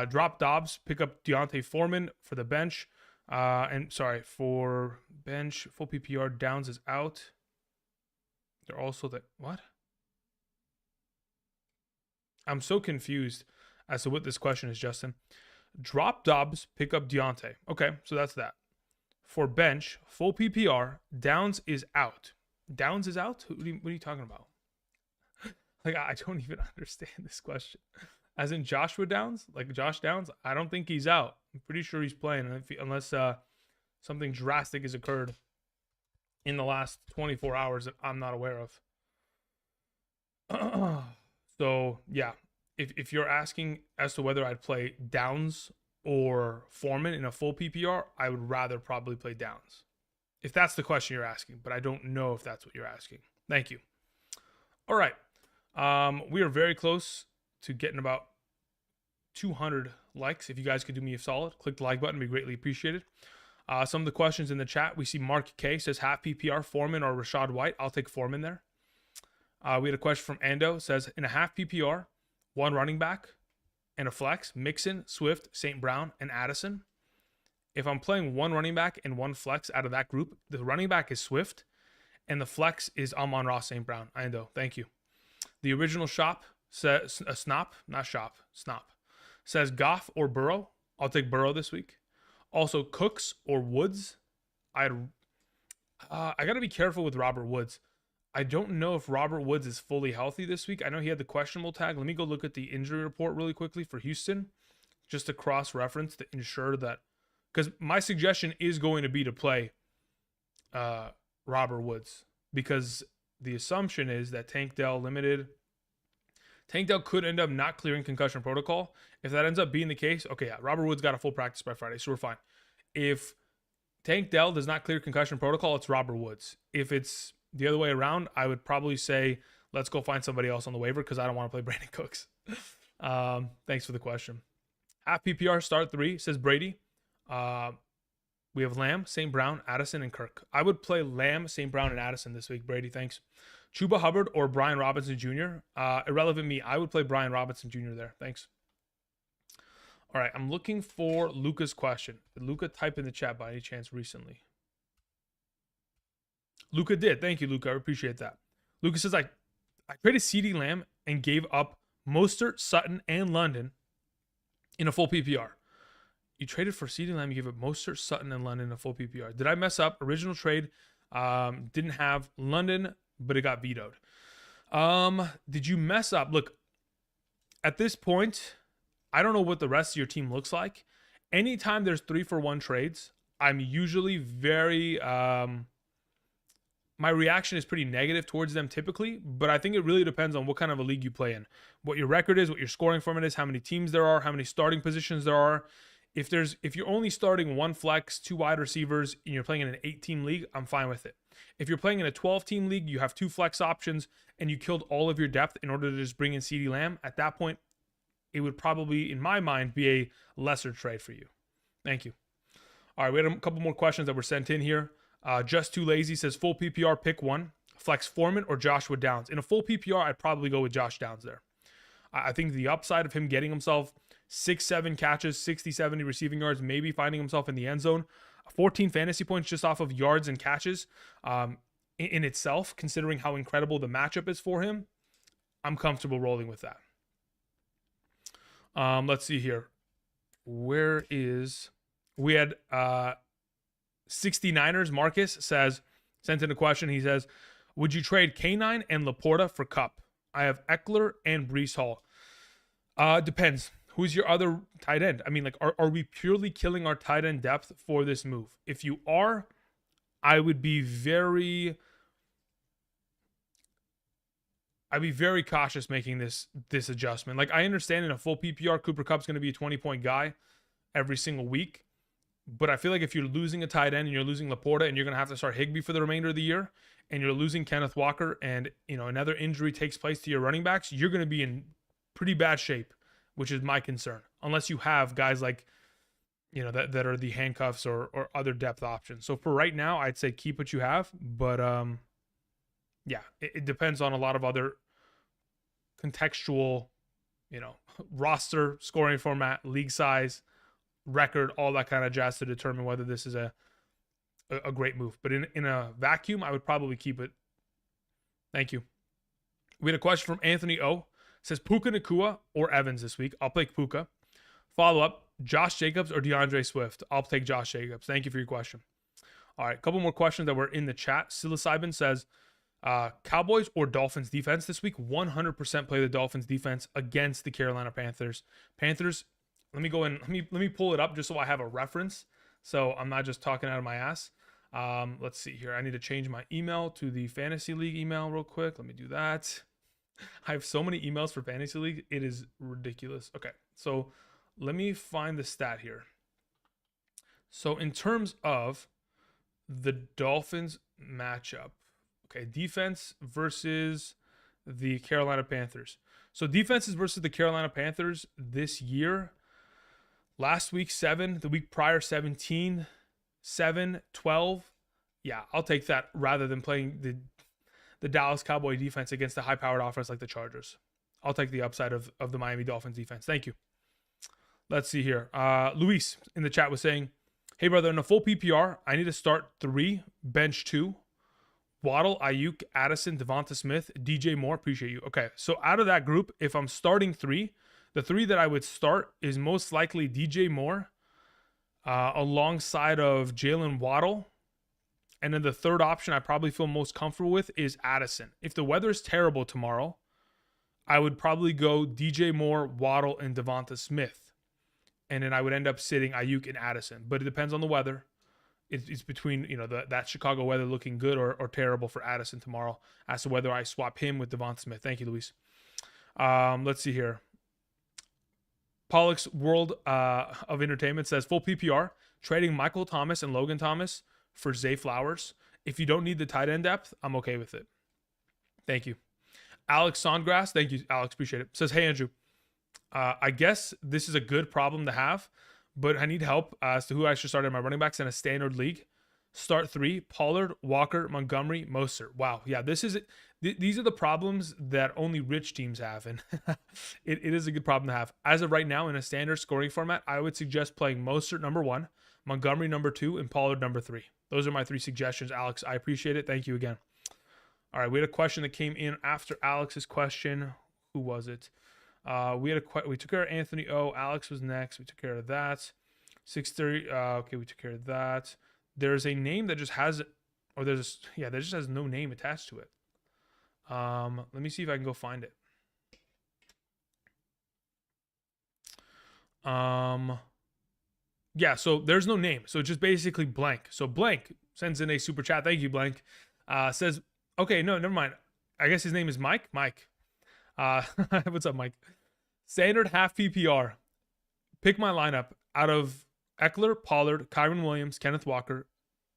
Drop Dobbs, pick up Deontay Foreman for the bench. For bench, full PPR, Downs is out. They're also what? I'm so confused as to what this question is, Justin. Drop Dobbs, pick up Deontay. Okay, so that's that. For bench, full PPR, Downs is out. Downs is out? What are you talking about? Like, I don't even understand this question. As in Joshua Downs? Like Josh Downs? I don't think he's out. I'm pretty sure he's playing unless something drastic has occurred in the last 24 hours that I'm not aware of. So, yeah. If you're asking as to whether I'd play Downs or Foreman in a full PPR, I would rather probably play Downs. If that's the question you're asking, but I don't know if that's what you're asking. Thank you. All right. We are very close to getting about 200 likes. If you guys could do me a solid, click the like button, be greatly appreciated. Some of the questions in the chat, we see Mark K says half PPR, Foreman or Rashad White. I'll take Foreman there. We had a question from Ando, says in a half PPR, 1 running back and a flex, Mixon, Swift, St. Brown, and Addison. If I'm playing 1 running back and 1 flex out of that group, the running back is Swift and the flex is Amon-Ra St. Brown. Ando, thank you. The original shop says Snop says Goff or Burrow. I'll take Burrow this week. Also Cooks or Woods. I got to be careful with Robert Woods. I don't know if Robert Woods is fully healthy this week. I know he had the questionable tag. Let me go look at the injury report really quickly for Houston, just to cross-reference to ensure that, because my suggestion is going to be to play Robert Woods, because the assumption is that Tank Dell could end up not clearing concussion protocol. If that ends up being the case, okay, yeah, Robert Woods got a full practice by Friday, so we're fine. If Tank Dell does not clear concussion protocol, it's Robert Woods. If it's the other way around, I would probably say, let's go find somebody else on the waiver because I don't want to play Brandon Cooks. Thanks for the question. Half PPR, start 3, says Brady. We have Lamb, St. Brown, Addison, and Kirk. I would play Lamb, St. Brown, and Addison this week, Brady. Thanks. Chuba Hubbard or Brian Robinson Jr. Irrelevant me. I would play Brian Robinson Jr. there. Thanks. All right, I'm looking for Luca's question. Did Luca type in the chat by any chance recently? Luca did. Thank you, Luca. I appreciate that. Luca says, I traded CeeDee Lamb and gave up Mostert, Sutton, and London in a full PPR. You traded for CeeDee Lamb, you gave up Mostert, Sutton, and London in a full PPR. Did I mess up? Original trade didn't have London, but it got vetoed. Did you mess up? Look, at this point, I don't know what the rest of your team looks like. Anytime there's 3-for-1 trades, I'm usually very... my reaction is pretty negative towards them typically, but I think it really depends on what kind of a league you play in. What your record is, what your scoring format is, how many teams there are, how many starting positions there are. If you're only starting 1 flex, 2 wide receivers, and you're playing in an 8-team league, I'm fine with it. If you're playing in a 12-team league, you have 2 flex options, and you killed all of your depth in order to just bring in CeeDee Lamb, at that point, it would probably, in my mind, be a lesser trade for you. Thank you. All right, we had a couple more questions that were sent in here. Just Too Lazy says full PPR, pick one. Flex Foreman or Joshua Downs. In a full PPR, I'd probably go with Josh Downs there. I think the upside of him getting himself 6-7 catches, 60-70 receiving yards, maybe finding himself in the end zone, 14 fantasy points just off of yards and catches in itself, considering how incredible the matchup is for him, I'm comfortable rolling with that. Let's see here. We had 69ers. Marcus sent in a question. He says, would you trade K9 and Laporta for Cup? I have Eckler and Breece Hall. Depends. Who's your other tight end? I mean, like, are we purely killing our tight end depth for this move? If you are, I would be very cautious making this adjustment. Like, I understand in a full PPR, Cooper Kupp's going to be a 20-point guy every single week. But I feel like if you're losing a tight end and you're losing Laporta and you're going to have to start Higbee for the remainder of the year and you're losing Kenneth Walker and, another injury takes place to your running backs, you're going to be in pretty bad shape, which is my concern. Unless you have guys like, that are the handcuffs or other depth options. So for right now, I'd say keep what you have. But, yeah, it depends on a lot of other contextual, roster, scoring format, league size, record, all that kind of jazz to determine whether this is a great move. But in a vacuum, I would probably keep it. Thank you. We had a question from Anthony O. It says Puka Nacua or Evans this week. I'll take Puka. Follow up, Josh Jacobs or DeAndre Swift. I'll take Josh Jacobs. Thank you for your question. All right, a couple more questions that were in the chat. Psilocybin says Cowboys or Dolphins defense this week. 100% play the Dolphins defense against the Carolina Panthers. Panthers, let me go in. Let me pull it up just so I have a reference. So I'm not just talking out of my ass. Let's see here. I need to change my email to the Fantasy League email real quick. Let me do that. I have so many emails for Fantasy League. It is ridiculous. Okay, so let me find the stat here. So in terms of the Dolphins matchup, okay, defense versus the Carolina Panthers. So defenses versus the Carolina Panthers this year. Last week, 7. The week prior, 17. 7, 12. Yeah, I'll take that rather than playing the Dallas Cowboy defense against a high-powered offense like the Chargers. I'll take the upside of the Miami Dolphins defense. Thank you. Let's see here. Luis in the chat was saying, hey, brother, in a full PPR, I need to start 3, bench 2. Waddle, Ayuk, Addison, Devonta Smith, DJ Moore. Appreciate you. Okay, so out of that group, if I'm starting 3, the 3 that I would start is most likely DJ Moore alongside of Jalen Waddle. And then the third option I probably feel most comfortable with is Addison. If the weather is terrible tomorrow, I would probably go DJ Moore, Waddle, and Devonta Smith. And then I would end up sitting Ayuk and Addison. But it depends on the weather. It's between, that Chicago weather looking good or terrible for Addison tomorrow as to whether I swap him with Devonta Smith. Thank you, Luis. Let's see here. Pollock's World of Entertainment says, full PPR, trading Michael Thomas and Logan Thomas for Zay Flowers. If you don't need the tight end depth, I'm okay with it. Thank you. Alex Sondgrass, thank you, Alex, appreciate it. Says, hey, Andrew, I guess this is a good problem to have, but I need help as to who I should start in my running backs in a standard league. Start 3, Pollard, Walker, Montgomery, Mostert. Wow, yeah, these are the problems that only rich teams have, and it is a good problem to have. As of right now, in a standard scoring format, I would suggest playing Mostert number 1, Montgomery number 2, and Pollard number 3. Those are my 3 suggestions, Alex. I appreciate it. Thank you again. All right, we had a question that came in after Alex's question. Who was it? We took care of Anthony O. Alex was next. We took care of that. 6:30. Okay, we took care of that. There's a name that just has, that just has no name attached to it. Let me see if I can go find it. Yeah, so there's no name. So it's just basically blank. So blank sends in a super chat. Thank you, blank. Says, okay, no, never mind. I guess his name is Mike. Mike. What's up, Mike? Standard half PPR. Pick my lineup out of Eckler, Pollard, Kyron Williams, Kenneth Walker,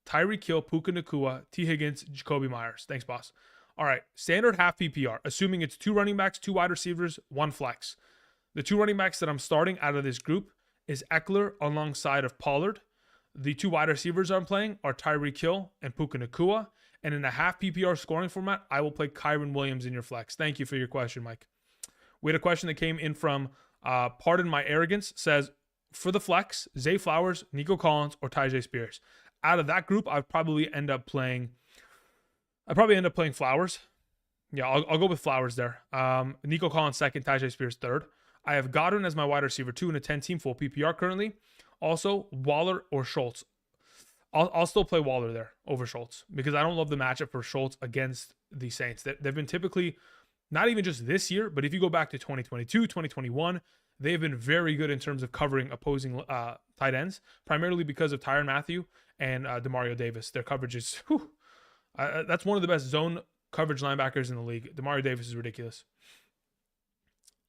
Tyreek Hill, Puka Nacua, T. Higgins, Jacoby Myers. Thanks, boss. All right, standard half PPR, assuming it's 2 running backs, 2 wide receivers, 1 flex. The 2 running backs that I'm starting out of this group is Eckler alongside of Pollard. The two wide receivers I'm playing are Tyreek Hill and Puka Nacua. And in a half PPR scoring format, I will play Kyron Williams in your flex. Thank you for your question, Mike. We had a question that came in from Pardon My Arrogance. Says, for the flex, Zay Flowers, Nico Collins, or Tyjae Spears. Out of that group, I'd probably end up playing Flowers. Yeah, I'll go with Flowers there. Nico Collins second, Tyjae Spears third. I have Godwin as my wide receiver 2 in a 10-team full PPR currently. Also, Waller or Schultz. I'll still play Waller there over Schultz because I don't love the matchup for Schultz against the Saints. They've been typically, not even just this year, but if you go back to 2022, 2021, they've been very good in terms of covering opposing tight ends, primarily because of Tyrann Mathieu and Demario Davis. Their coverage is, that's one of the best zone coverage linebackers in the league. Demario Davis is ridiculous.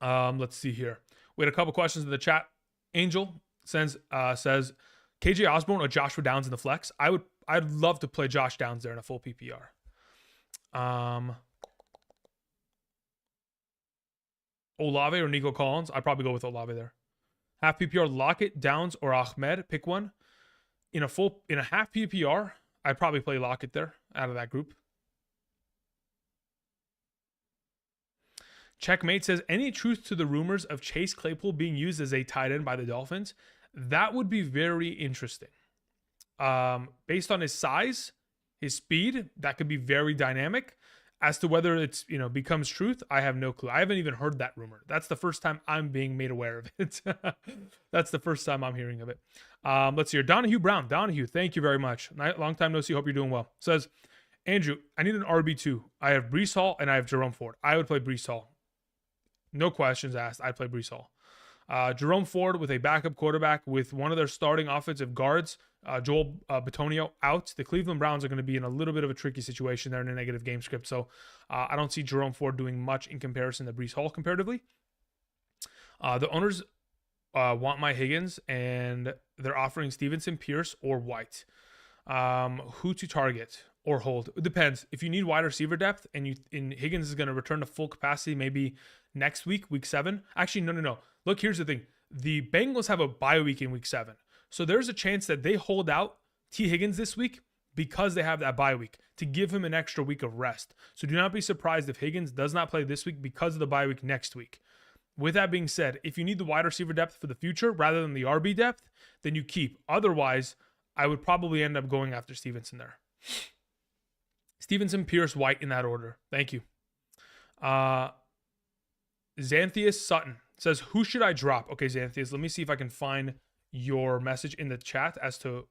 Let's see here. We had a couple questions in the chat. Angel says KJ Osborne or Joshua Downs in the flex. I'd love to play Josh Downs there in a full PPR. Olave or Nico Collins. I'd probably go with Olave there. Half PPR, Lockett, Downs, or Ahmed. Pick one. In a half PPR, I'd probably play Lockett there out of that group. Checkmate says, any truth to the rumors of Chase Claypool being used as a tight end by the Dolphins? That would be very interesting. Based on his size, his speed, that could be very dynamic. As to whether it's, becomes truth, I have no clue. I haven't even heard that rumor. That's the first time I'm being made aware of it. That's the first time I'm hearing of it. Let's see here. Donahue Brown. Donahue, thank you very much. Long time no see. Hope you're doing well. Says, Andrew, I need an RB2. I have Breece Hall and I have Jerome Ford. I would play Breece Hall. No questions asked. I'd play Breece Hall. Jerome Ford with a backup quarterback with one of their starting offensive guards, Joel Bitonio, out. The Cleveland Browns are going to be in a little bit of a tricky situation there in a negative game script. So I don't see Jerome Ford doing much in comparison to Breece Hall comparatively. The owners want my Higgins, and they're offering Stevenson, Pierce, or White. Who to target or hold? It depends. If you need wide receiver depth and Higgins is going to return to full capacity maybe next week 7. Actually, no. Look, here's the thing. The Bengals have a bye week in week 7. So there's a chance that they hold out T. Higgins this week because they have that bye week to give him an extra week of rest. So do not be surprised if Higgins does not play this week because of the bye week next week. With that being said, if you need the wide receiver depth for the future rather than the RB depth, then you keep. Otherwise, I would probably end up going after Stevenson there. Stevenson, Pierce, White in that order. Thank you. Xanthius Sutton says, who should I drop? Okay, Xanthius, let me see if I can find your message in the chat as to...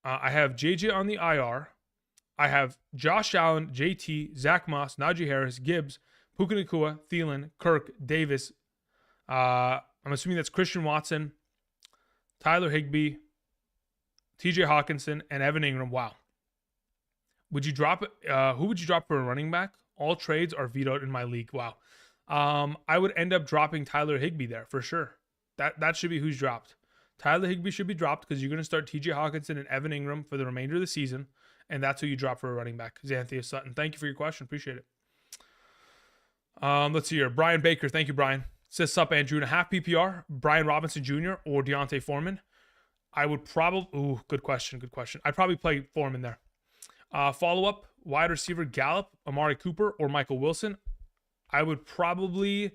I have JJ on the IR. I have Josh Allen, JT, Zach Moss, Najee Harris, Gibbs, Puka Nacua, Thielen, Kirk, Davis. I'm assuming that's Christian Watson, Tyler Higbee, TJ Hawkinson, and Evan Ingram. Wow. Would you drop who would you drop for a running back? All trades are vetoed in my league. Wow. I would end up dropping Tyler Higbee there for sure. That should be who's dropped. Tyler Higbee should be dropped because you're going to start TJ Hawkinson and Evan Ingram for the remainder of the season, and that's who you drop for a running back. Xanthius Sutton. Thank you for your question. Appreciate it. Let's see here. Brian Baker. Thank you, Brian. Says, sup, Andrew. In a half PPR, Brian Robinson Jr. or Deontay Foreman? I would probably... Ooh, good question. I'd probably play Foreman there. Follow-up, wide receiver Gallup, Amari Cooper, or Michael Wilson. I would probably...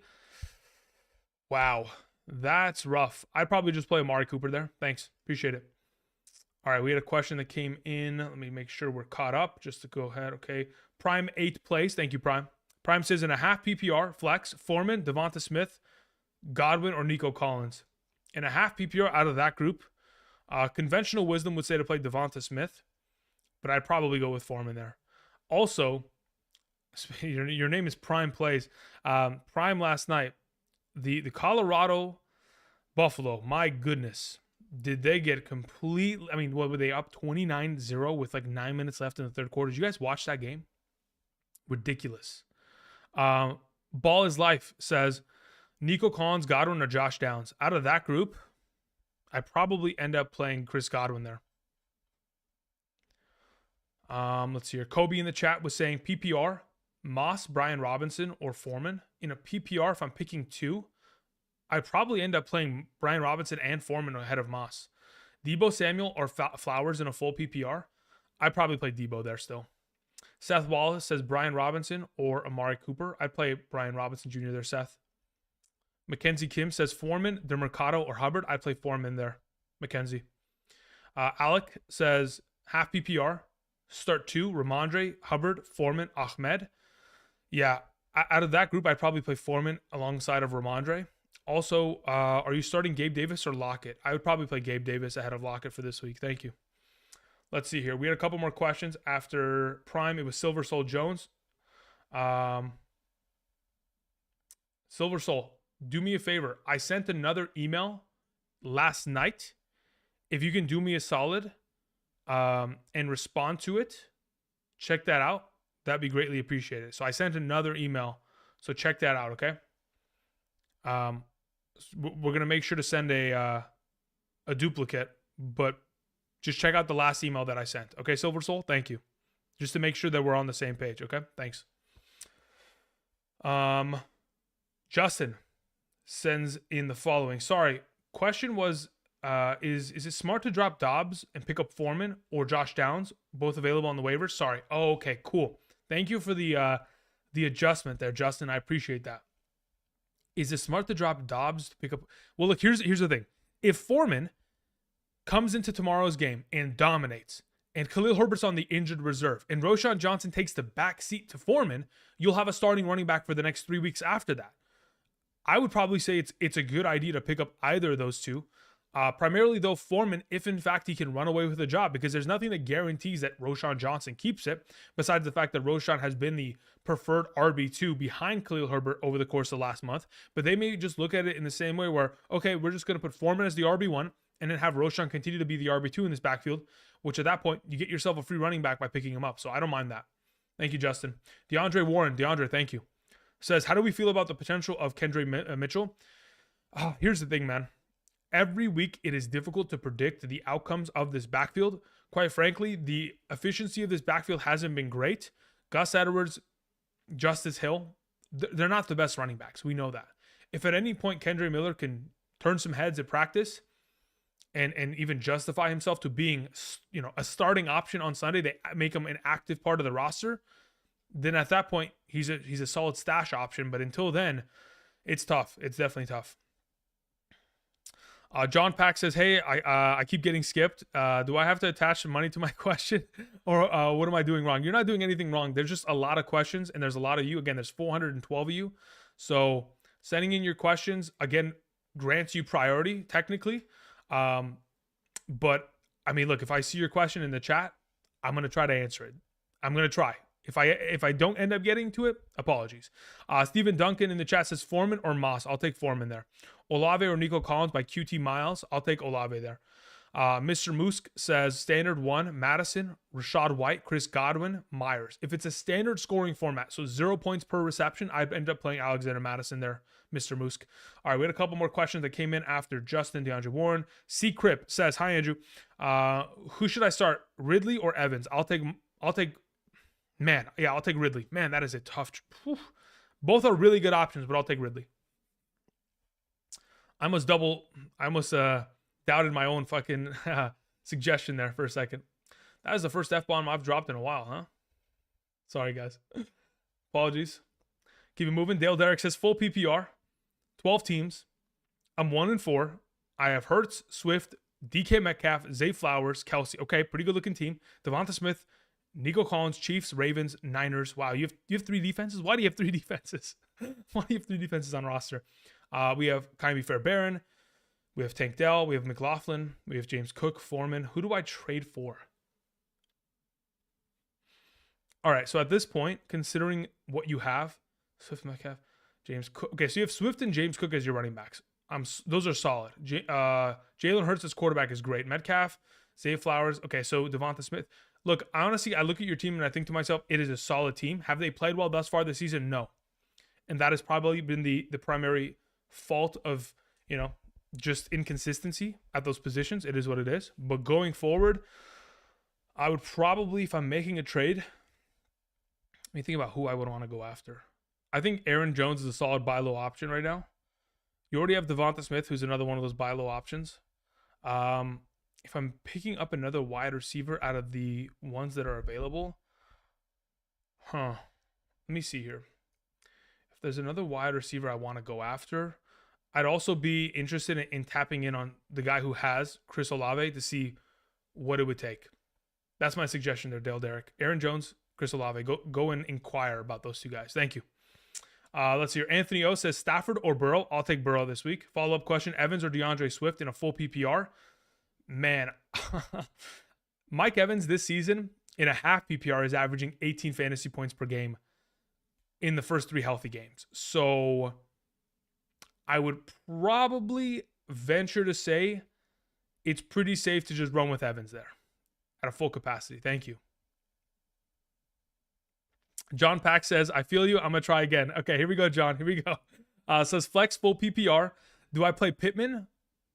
Wow, that's rough. I'd probably just play Amari Cooper there. Thanks. Appreciate it. All right, we had a question that came in. Let me make sure we're caught up just to go ahead. Okay. Prime 8th place. Thank you, Prime. Prime says in a half PPR, flex, Foreman, Devonta Smith, Godwin, or Nico Collins. In a half PPR out of that group, conventional wisdom would say to play Devonta Smith, but I'd probably go with Foreman there. Also, your name is Prime Plays. Prime last night, the Colorado Buffalo, my goodness, did they get completely... I mean, what were they up 29-0 with like 9 minutes left in the third quarter? Did you guys watch that game? Ridiculous. Ball is Life says, Nico Collins, Godwin, or Josh Downs. Out of that group, I probably end up playing Chris Godwin there. Let's see here. Kobe in the chat was saying PPR, Moss, Brian Robinson, or Foreman. In a PPR, if I'm picking two, I'd probably end up playing Brian Robinson and Foreman ahead of Moss. Debo Samuel or Flowers in a full PPR, I'd probably play Debo there still. Seth Wallace says Brian Robinson or Amari Cooper. I'd play Brian Robinson Jr. there, Seth. Mackenzie Kim says Foreman, DeMercado, or Hubbard. I'd play Foreman there, Mackenzie. Alec says half PPR. Start two, Ramondre, Hubbard, Foreman, Ahmed. Yeah, out of that group, I'd probably play Foreman alongside of Ramondre. Also, are you starting Gabe Davis or Lockett? I would probably play Gabe Davis ahead of Lockett for this week. Thank you. Let's see here. We had a couple more questions after Prime. It was Silver Soul Jones. Silver Soul, do me a favor. I sent another email last night. If you can do me a solid and respond to it, check that out. That'd be greatly appreciated. So I sent another email. So check that out, okay? We're going to make sure to send a duplicate, but just check out the last email that I sent. Okay, Silver Soul? Thank you. Just to make sure that we're on the same page, okay? Thanks. Justin sends in the following. Sorry, question was, is it smart to drop Dobbs and pick up Foreman or Josh Downs, both available on the waivers? Sorry. Oh, okay, cool. Thank you for the adjustment there, Justin. I appreciate that. Is it smart to drop Dobbs to pick up? Well, look, here's the thing. If Foreman comes into tomorrow's game and dominates, and Khalil Herbert's on the injured reserve, and Roschon Johnson takes the back seat to Foreman, you'll have a starting running back for the next 3 weeks after that. I would probably say it's a good idea to pick up either of those two. Primarily, though, Foreman, if in fact he can run away with the job, because there's nothing that guarantees that Roschon Johnson keeps it, besides the fact that Roschon has been the preferred RB2 behind Khalil Herbert over the course of the last month. But they may just look at it in the same way where, okay, we're just going to put Foreman as the RB1 and then have Roschon continue to be the RB2 in this backfield, which at that point, you get yourself a free running back by picking him up. So I don't mind that. Thank you, Justin. DeAndre Warren, thank you. Says, how do we feel about the potential of Kendra Mitchell? Here's the thing, man. Every week, it is difficult to predict the outcomes of this backfield. Quite frankly, the efficiency of this backfield hasn't been great. Gus Edwards, Justice Hill, they're not the best running backs. We know that. If at any point Kendre Miller can turn some heads at practice and even justify himself to being, a starting option on Sunday, they make him an active part of the roster, then at that point, he's a solid stash option. But until then, it's tough. It's definitely tough. John Pack says, hey, I keep getting skipped. Do I have to attach some money to my question? Or what am I doing wrong? You're not doing anything wrong. There's just a lot of questions, and there's a lot of you. Again, there's 412 of you. So sending in your questions, again, grants you priority, technically. But, I mean, look, if I see your question in the chat, I'm going to try to answer it. I'm going to try. If I don't end up getting to it, apologies. Stephen Duncan in the chat says Foreman or Moss. I'll take Foreman there. Olave or Nico Collins by QT Miles. I'll take Olave there. Mr. Musk says standard 1, Madison, Rashad White, Chris Godwin, Myers. If it's a standard scoring format, so 0 points per reception, I'd end up playing Alexander Madison there, Mr. Musk. All right, we had a couple more questions that came in after Justin, DeAndre Warren. C. Crip says, hi, Andrew. Who should I start, Ridley or Evans? I'll take Ridley. Man, that is a tough. Both are really good options, but I'll take Ridley. I almost doubted my own fucking suggestion there for a second. That is the first F-bomb I've dropped in a while, huh? Sorry, guys. Apologies. Keep it moving. Dale Derrick says full PPR, 12 teams. I'm 1-4. I have Hurts, Swift, DK Metcalf, Zay Flowers, Kelsey. Okay, pretty good looking team. Devonta Smith, Nico Collins, Chiefs, Ravens, Niners. Wow, you have 3 defenses? Why do you have 3 defenses? Why do you have 3 defenses on roster? We have Kyrie Fairbairn. We have Tank Dell. We have McLaughlin. We have James Cook, Foreman. Who do I trade for? All right, so at this point, considering what you have, Swift, Metcalf, James Cook. Okay, so you have Swift and James Cook as your running backs. Those are solid. Jalen Hurts as quarterback is great. Metcalf, Zay Flowers. Okay, so Devonta Smith. Look, honestly, I look at your team and I think to myself, it is a solid team. Have they played well thus far this season? No. And that has probably been the primary fault of, just inconsistency at those positions. It is what it is. But going forward, I would probably, if I'm making a trade, Let me think about who I would want to go after. I think Aaron Jones is a solid buy low option right now. You already have Devonta Smith, who's another one of those buy low options. If I'm picking up another wide receiver out of the ones that are available, let me see here. If there's another wide receiver I want to go after, I'd also be interested in tapping in on the guy who has Chris Olave to see what it would take. That's my suggestion there, Dale Derrick. Aaron Jones, Chris Olave. Go and inquire about those two guys. Thank you. Let's see here. Anthony O says Stafford or Burrow. I'll take Burrow this week. Follow-up question, Evans or DeAndre Swift in a full PPR? Man, Mike Evans this season in a half PPR is averaging 18 fantasy points per game in the first 3 healthy games. So I would probably venture to say it's pretty safe to just run with Evans there at a full capacity. Thank you. John Pack says, I feel you. I'm going to try again. Okay, here we go, John. Here we go. Says flex full PPR. Do I play Pittman,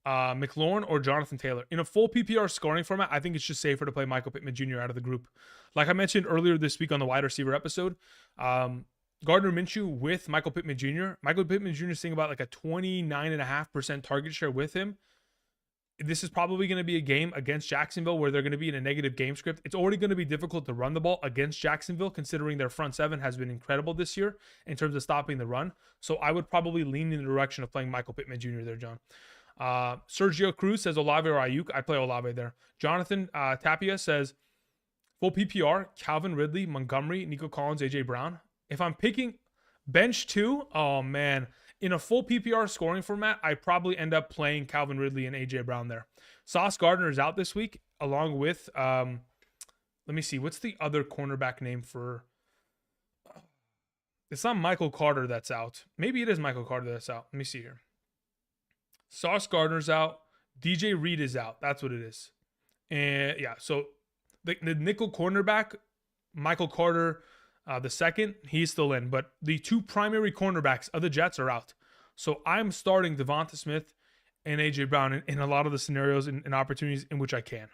McLaurin, or Jonathan Taylor? In a full PPR scoring format, I think it's just safer to play Michael Pittman Jr. out of the group. Like I mentioned earlier this week on the wide receiver episode, Gardner Minshew with Michael Pittman Jr. Michael Pittman Jr. is seeing about like a 29.5% target share with him. This is probably going to be a game against Jacksonville where they're going to be in a negative game script. It's already going to be difficult to run the ball against Jacksonville, considering their front seven has been incredible this year in terms of stopping the run. So I would probably lean in the direction of playing Michael Pittman Jr. there, John. Sergio Cruz says Olave or Ayuk. I'd play Olave there. Jonathan Tapia says full PPR, Calvin Ridley, Montgomery, Nico Collins, AJ Brown. If I'm picking bench 2, oh man. In a full PPR scoring format, I probably end up playing Calvin Ridley and AJ Brown there. Sauce Gardner is out this week, along with, let me see, what's the other cornerback name for? It's not Michael Carter that's out. Maybe it is Michael Carter that's out. Let me see here. Sauce Gardner's out. DJ Reed is out. That's what it is. And yeah, so the nickel cornerback, Michael Carter, the second, he's still in, but the 2 primary cornerbacks of the Jets are out. So I'm starting Devonta Smith and AJ Brown in a lot of the scenarios and opportunities in which I can.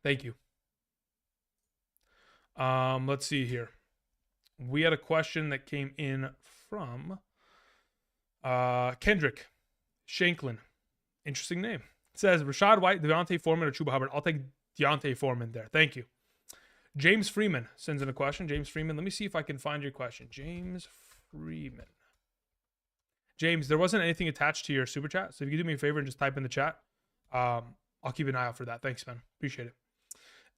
Thank you. Let's see here. We had a question that came in from Kendrick Shanklin. Interesting name. It says Rashad White, Deontay Foreman, or Chuba Hubbard. I'll take Deontay Foreman there. Thank you. James Freeman sends in a question. James Freeman, let me see if I can find your question. James Freeman. James, there wasn't anything attached to your super chat, so if you could do me a favor and just type in the chat, I'll keep an eye out for that. Thanks, man. Appreciate it.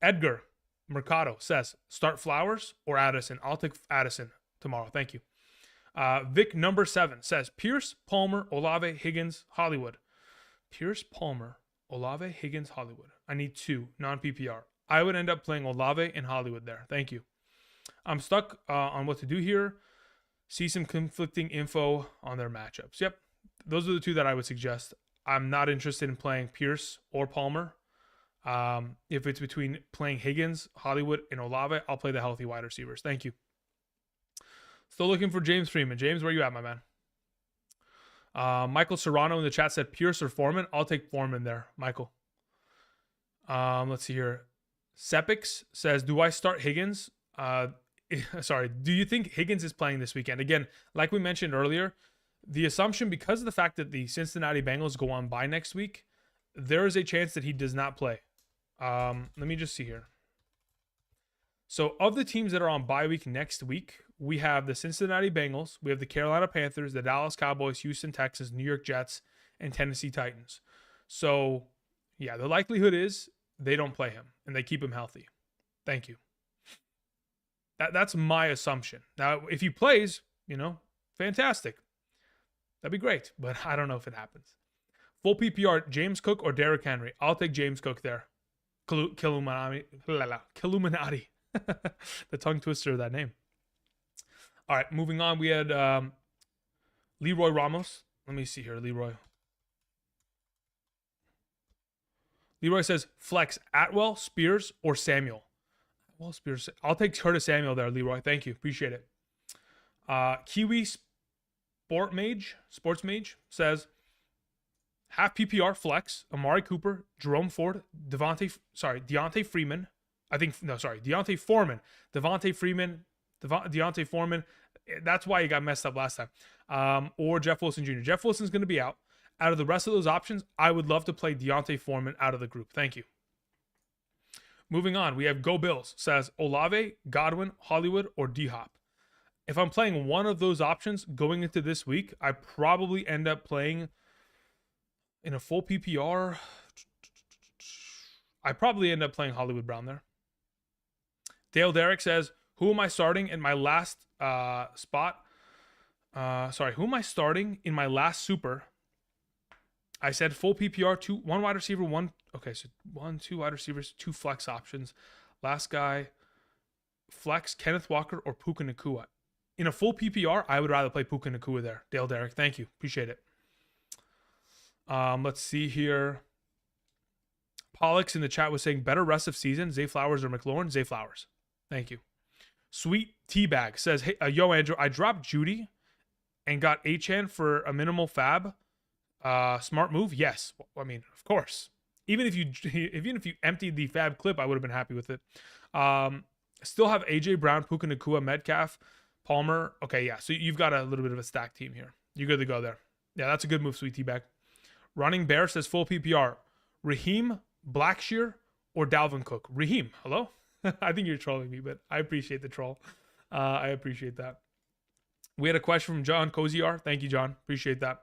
Edgar Mercado says, start Flowers or Addison? I'll take Addison tomorrow. Thank you. Vic number 7 says, Pierce, Palmer, Olave, Higgins, Hollywood. Pierce, Palmer, Olave, Higgins, Hollywood. I need 2 non-PPR. I would end up playing Olave and Hollywood there. Thank you. I'm stuck on what to do here. See some conflicting info on their matchups. Yep. Those are the 2 that I would suggest. I'm not interested in playing Pierce or Palmer. If it's between playing Higgins, Hollywood, and Olave, I'll play the healthy wide receivers. Thank you. Still looking for James Freeman. James, where you at, my man? Michael Serrano in the chat said Pierce or Foreman. I'll take Foreman there, Michael. Let's see here. Sepix says, do I start Higgins? Sorry, do you think Higgins is playing this weekend? Again, like we mentioned earlier, the assumption, because of the fact that the Cincinnati Bengals go on bye next week, there is a chance that he does not play. Let me just see here. So of the teams that are on bye week next week, we have the Cincinnati Bengals, we have the Carolina Panthers, the Dallas Cowboys, Houston Texans, New York Jets, and Tennessee Titans. So yeah, the likelihood is they don't play him and they keep him healthy. Thank you. That's my assumption. Now, if he plays, fantastic. That'd be great, but I don't know if it happens. Full PPR, James Cook or Derrick Henry? I'll take James Cook there. Killuminati. The tongue twister of that name. All right, moving on. We had Leroy Ramos. Let me see here, Leroy. Leroy says flex Atwell, Spears, or Samuel. Well, Spears. I'll take Curtis Samuel there, Leroy. Thank you. Appreciate it. Kiwi Sports Mage says half PPR flex, Amari Cooper, Jerome Ford, Deontay Freeman, Deontay Foreman, Devontae Freeman, Deontay Foreman. That's why he got messed up last time. Or Jeff Wilson Jr. Jeff Wilson's going to be out. Out of the rest of those options, I would love to play Deontay Foreman out of the group. Thank you. Moving on, we have Go Bills. Says Olave, Godwin, Hollywood, or D-Hop. If I'm playing one of those options going into this week, I probably end up playing in a full PPR. I probably end up playing Hollywood Brown there. Dale Derrick says, who am I starting in my last spot? Who am I starting in my last super? I said full PPR, one wide receiver, two wide receivers, two flex options. Last guy, flex, Kenneth Walker or Puka Nacua. In a full PPR, I would rather play Puka Nacua there. Dale Derrick, thank you. Appreciate it. Let's see here. Pollux in the chat was saying better rest of season, Zay Flowers or McLaurin? Zay Flowers. Thank you. Sweet Teabag says, hey, yo, Andrew, I dropped Judy and got Achane for a minimal fab. Smart move? Yes. I mean, of course. Even if you emptied the fab clip, I would have been happy with it. Still have AJ Brown, Puka Nacua, Metcalf, Palmer. Okay, yeah. So you've got a little bit of a stacked team here. You're good to go there. Yeah, that's a good move, Sweet Teabag. Running Bear says full PPR. Raheem, Blackshear, or Dalvin Cook? Raheem, hello? I think you're trolling me, but I appreciate the troll. I appreciate that. We had a question from John Koziar. Thank you, John. Appreciate that.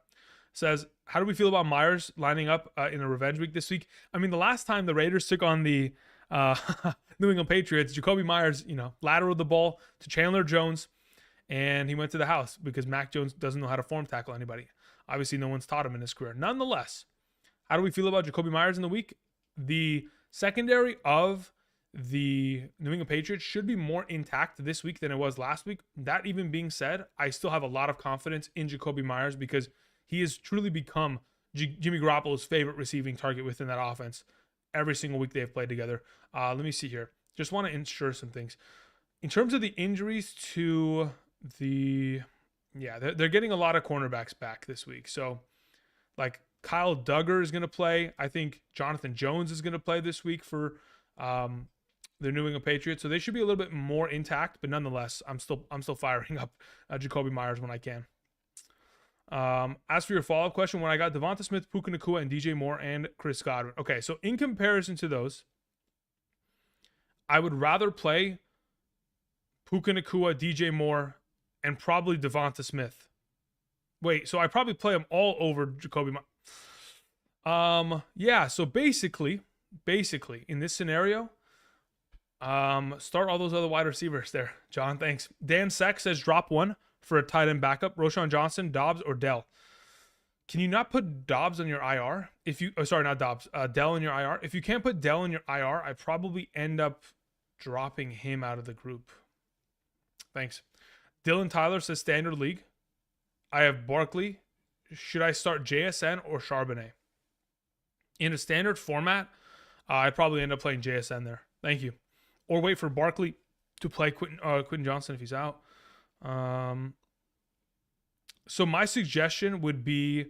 Says, how do we feel about Myers lining up in a revenge week this week? I mean, the last time the Raiders took on the New England Patriots, Jacoby Myers, lateraled the ball to Chandler Jones, and he went to the house because Mac Jones doesn't know how to form tackle anybody. Obviously, no one's taught him in his career. Nonetheless, how do we feel about Jacoby Myers in the week? The secondary of the New England Patriots should be more intact this week than it was last week. That even being said, I still have a lot of confidence in Jacoby Myers because he has truly become Jimmy Garoppolo's favorite receiving target within that offense every single week they've played together. Let me see here. Just want to ensure some things. In terms of the injuries to they're getting a lot of cornerbacks back this week. So, like, Kyle Duggar is going to play. I think Jonathan Jones is going to play this week for the New England Patriots. So they should be a little bit more intact, but nonetheless, I'm still firing up Jacoby Myers when I can. As for your follow-up question, when I got Devonta Smith, Puka Nacua, and DJ Moore and Chris Godwin. Okay, so in comparison to those, I would rather play Puka Nacua, DJ Moore, and probably Devonta Smith. Wait, so I probably play them all over Jacoby Myers. Yeah, so basically, in this scenario, start all those other wide receivers there. John, thanks. Dan Seck says drop one for a tight end backup. Roshan Johnson, Dobbs, or Dell. Can you not put Dobbs on your IR? Dell in your IR. If you can't put Dell in your IR, I probably end up dropping him out of the group. Thanks. Dylan Tyler says standard league. I have Barkley. Should I start JSN or Charbonnet? In a standard format, I'd probably end up playing JSN there. Thank you. Or wait for Barkley to play Quentin Johnson if he's out. So my suggestion would be,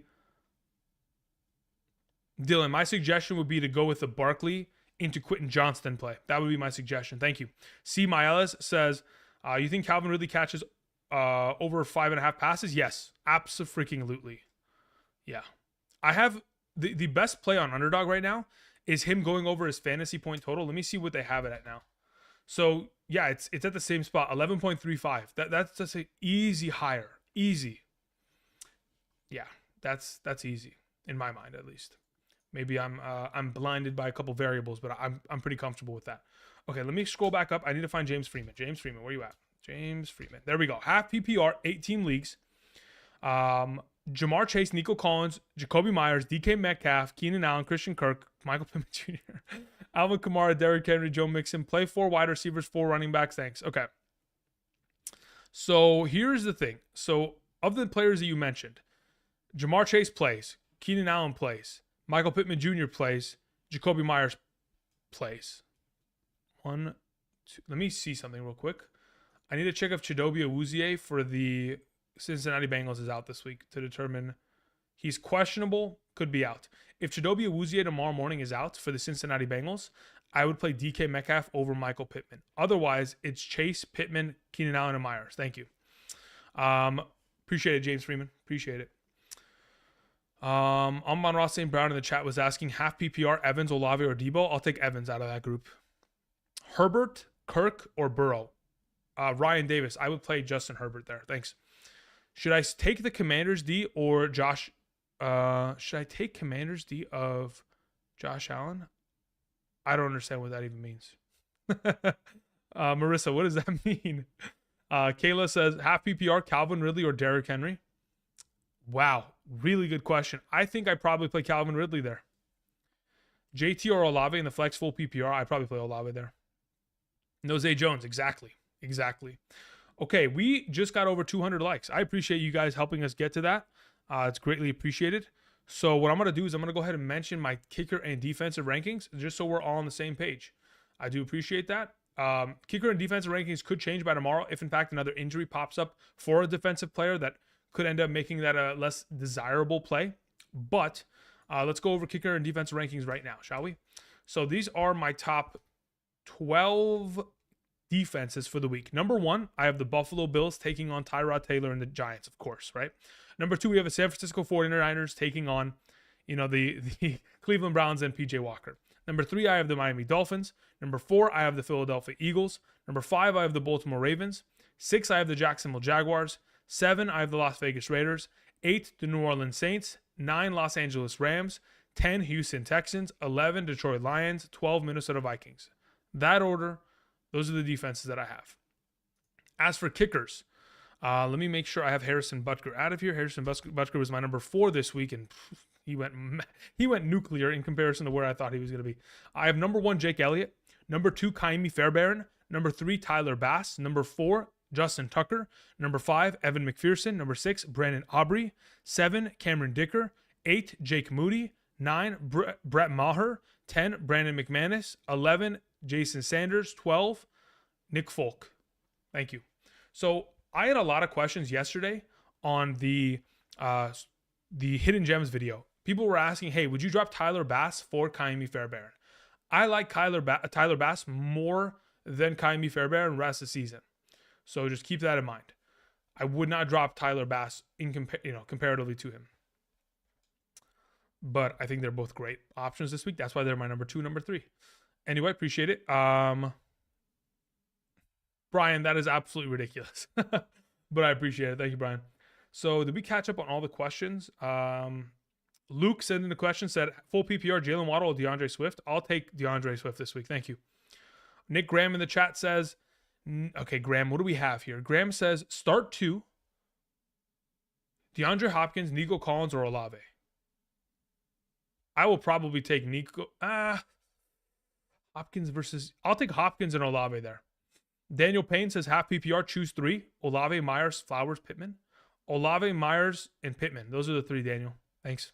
Dylan, to go with the Barkley into Quentin Johnston play. That would be my suggestion. Thank you. C. Miles says, you think Calvin Ridley catches over 5.5 passes? Yes, abso-freaking-lutely. Yeah. I have the best play on Underdog right now is him going over his fantasy point total. Let me see what they have it at now. So yeah, it's at the same spot, 11.35. That's just an easy hire. Easy. Yeah, that's easy in my mind at least. Maybe I'm blinded by a couple variables, but I'm pretty comfortable with that. Okay, let me scroll back up. I need to find James Freeman. James Freeman, where you at? James Freeman. There we go. Half PPR, 18 leagues. Jamar Chase, Nico Collins, Jacoby Myers, DK Metcalf, Keenan Allen, Christian Kirk, Michael Pittman Jr., Alvin Kamara, Derrick Henry, Joe Mixon. Play 4 wide receivers, 4 running backs. Thanks. Okay. So here's the thing. So of the players that you mentioned, Jamar Chase plays, Keenan Allen plays, Michael Pittman Jr. plays, Jacoby Myers plays. 1, 2. Let me see something real quick. I need to check if Chidobe Awuzie for the Cincinnati Bengals is out this week to determine he's questionable, could be out. If Chidobe Awuzie tomorrow morning is out for the Cincinnati Bengals, I would play DK Metcalf over Michael Pittman. Otherwise, it's Chase, Pittman, Keenan Allen, and Myers. Thank you. Appreciate it, James Freeman. Appreciate it. Amon Ross St. Brown in the chat was asking half PPR, Evans, Olave, or Debo. I'll take Evans out of that group. Herbert, Kirk, or Burrow. Ryan Davis. I would play Justin Herbert there. Thanks. Should I take the Commanders D or Josh? Should I take Commanders D of Josh Allen? I don't understand what that even means. Marissa, what does that mean? Kayla says half PPR, Calvin Ridley or Derrick Henry. Wow, really good question. I think I probably play Calvin Ridley there. JT or Olave in the flex full PPR. I probably play Olave there. Nose Jones, exactly. Okay, we just got over 200 likes. I appreciate you guys helping us get to that. It's greatly appreciated. So what I'm going to do is I'm going to go ahead and mention my kicker and defensive rankings just so we're all on the same page. I do appreciate that. Kicker and defensive rankings could change by tomorrow if, in fact, another injury pops up for a defensive player that could end up making that a less desirable play. But let's go over kicker and defensive rankings right now, shall we? So these are my top 12 defenses for the week. Number 1, I have the Buffalo Bills taking on Tyrod Taylor and the Giants, of course, right? Number 2, we have the San Francisco 49ers taking on, the Cleveland Browns and PJ Walker. Number 3, I have the Miami Dolphins. Number 4, I have the Philadelphia Eagles. Number 5, I have the Baltimore Ravens. 6, I have the Jacksonville Jaguars. 7, I have the Las Vegas Raiders. 8, the New Orleans Saints. 9, Los Angeles Rams. 10, Houston Texans. 11, Detroit Lions. 12, Minnesota Vikings. That order, those are the defenses that I have. As for kickers, let me make sure I have Harrison Butker out of here. Harrison Butker was my number 4 this week, and he went nuclear in comparison to where I thought he was going to be. I have number 1, Jake Elliott. Number 2, Kaimi Fairbairn. Number 3, Tyler Bass. Number 4, Justin Tucker. Number 5, Evan McPherson. Number 6, Brandon Aubrey. 7, Cameron Dicker. 8, Jake Moody. 9, Brett Maher. 10, Brandon McManus. 11, Jason Sanders. 12, Nick Folk. Thank you. So I had a lot of questions yesterday on the Hidden Gems video. People were asking, hey, would you drop Tyler Bass for Kaimi Fairbairn? I like Tyler Bass more than Kaimi Fairbairn the rest of the season. So just keep that in mind. I would not drop Tyler Bass comparatively to him. But I think they're both great options this week. That's why they're my number 2, number 3. Anyway, appreciate it. Brian, that is absolutely ridiculous. But I appreciate it. Thank you, Brian. So did we catch up on all the questions? Luke sent in the question, said, full PPR, Jalen Waddle or DeAndre Swift? I'll take DeAndre Swift this week. Thank you. Nick Graham in the chat says, okay, Graham, what do we have here? Graham says, start 2, DeAndre Hopkins, Nico Collins, or Olave. I will probably take Nico. Hopkins versus, I'll take Hopkins and Olave there. Daniel Payne says half PPR, choose 3. Olave, Myers, Flowers, Pittman. Olave, Myers, and Pittman. Those are the 3, Daniel. Thanks.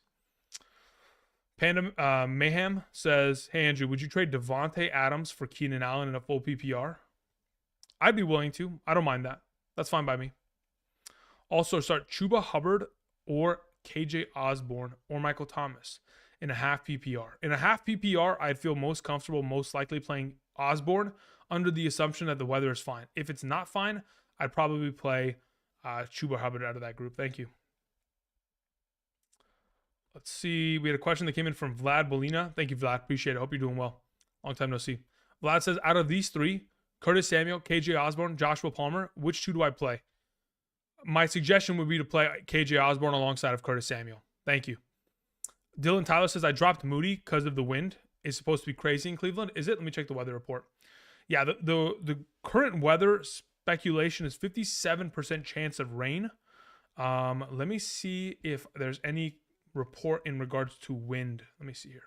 Panda Mayhem says, hey, Andrew, would you trade Devontae Adams for Keenan Allen in a full PPR? I'd be willing to. I don't mind that. That's fine by me. Also, start Chuba Hubbard or KJ Osborne or Michael Thomas in a half PPR. In a half PPR, I'd feel most comfortable, most likely playing Osborne under the assumption that the weather is fine. If it's not fine, I'd probably play Chuba Hubbard out of that group. Thank you. Let's see. We had a question that came in from Vlad Bolina. Thank you, Vlad. Appreciate it. Hope you're doing well. Long time no see. Vlad says, out of these 3, Curtis Samuel, KJ Osborne, Joshua Palmer, which 2 do I play? My suggestion would be to play KJ Osborne alongside of Curtis Samuel. Thank you. Dylan Tyler says, I dropped Moody because of the wind. It's supposed to be crazy in Cleveland. Is it? Let me check the weather report. Yeah, the current weather speculation is 57% chance of rain. Let me see if there's any report in regards to wind. Let me see here.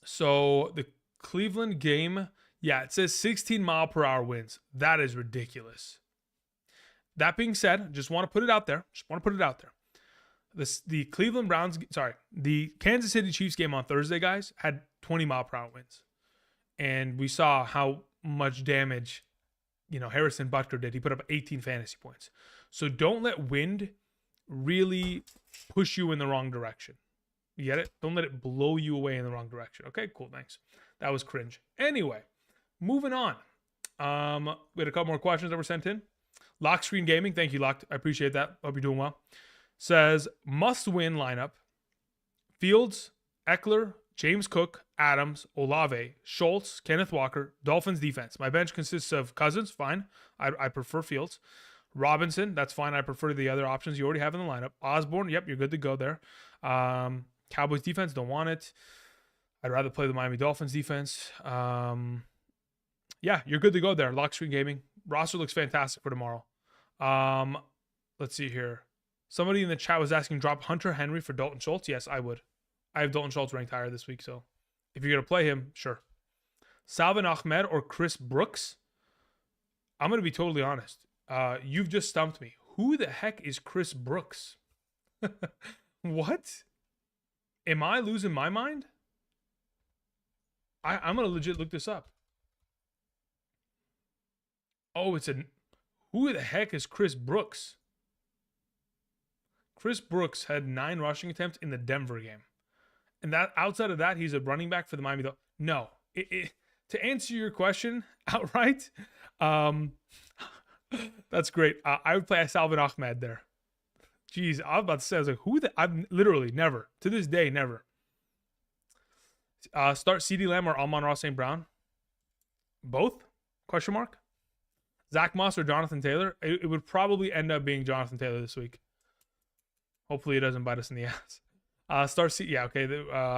So the Cleveland game, yeah, it says 16 mile per hour winds. That is ridiculous. That being said, just want to put it out there. The Cleveland Browns, the Kansas City Chiefs game on Thursday, guys, had 20 mile per hour winds. And we saw how much damage, Harrison Butker did. He put up 18 fantasy points. So don't let wind really push you in the wrong direction. You get it? Don't let it blow you away in the wrong direction. Okay, cool. Thanks. That was cringe. Anyway, moving on. We had a couple more questions that were sent in. Lock Screen Gaming, thank you, Locked. I appreciate that. Hope you're doing well. Says must-win lineup: Fields, Eckler, James Cook, Adams, Olave, Schultz, Kenneth Walker, Dolphins defense. My bench consists of Cousins, fine. I prefer Fields. Robinson, that's fine. I prefer the other options you already have in the lineup. Osborne, yep, you're good to go there. Cowboys defense, don't want it. I'd rather play the Miami Dolphins defense. Yeah, you're good to go there. Lock Screen Gaming. Roster looks fantastic for tomorrow. Let's see here. Somebody in the chat was asking, drop Hunter Henry for Dalton Schultz. Yes, I would. I have Dalton Schultz ranked higher this week, so if you're going to play him, sure. Salvin Ahmed or Chris Brooks? I'm going to be totally honest. You've just stumped me. Who the heck is Chris Brooks? What? Am I losing my mind? I'm going to legit look this up. Oh, who the heck is Chris Brooks? Chris Brooks had 9 rushing attempts in the Denver game. And that outside of that, he's a running back for the Miami Dolphins. No. To answer your question outright, that's great. I would play Salvin Ahmed there. Jeez, I was about to say, I was like, I've literally never, to this day, never. Start CeeDee Lamb or Amon-Ra St. Brown? Both? Question mark? Zach Moss or Jonathan Taylor? It would probably end up being Jonathan Taylor this week. Hopefully it doesn't bite us in the ass. Yeah, okay.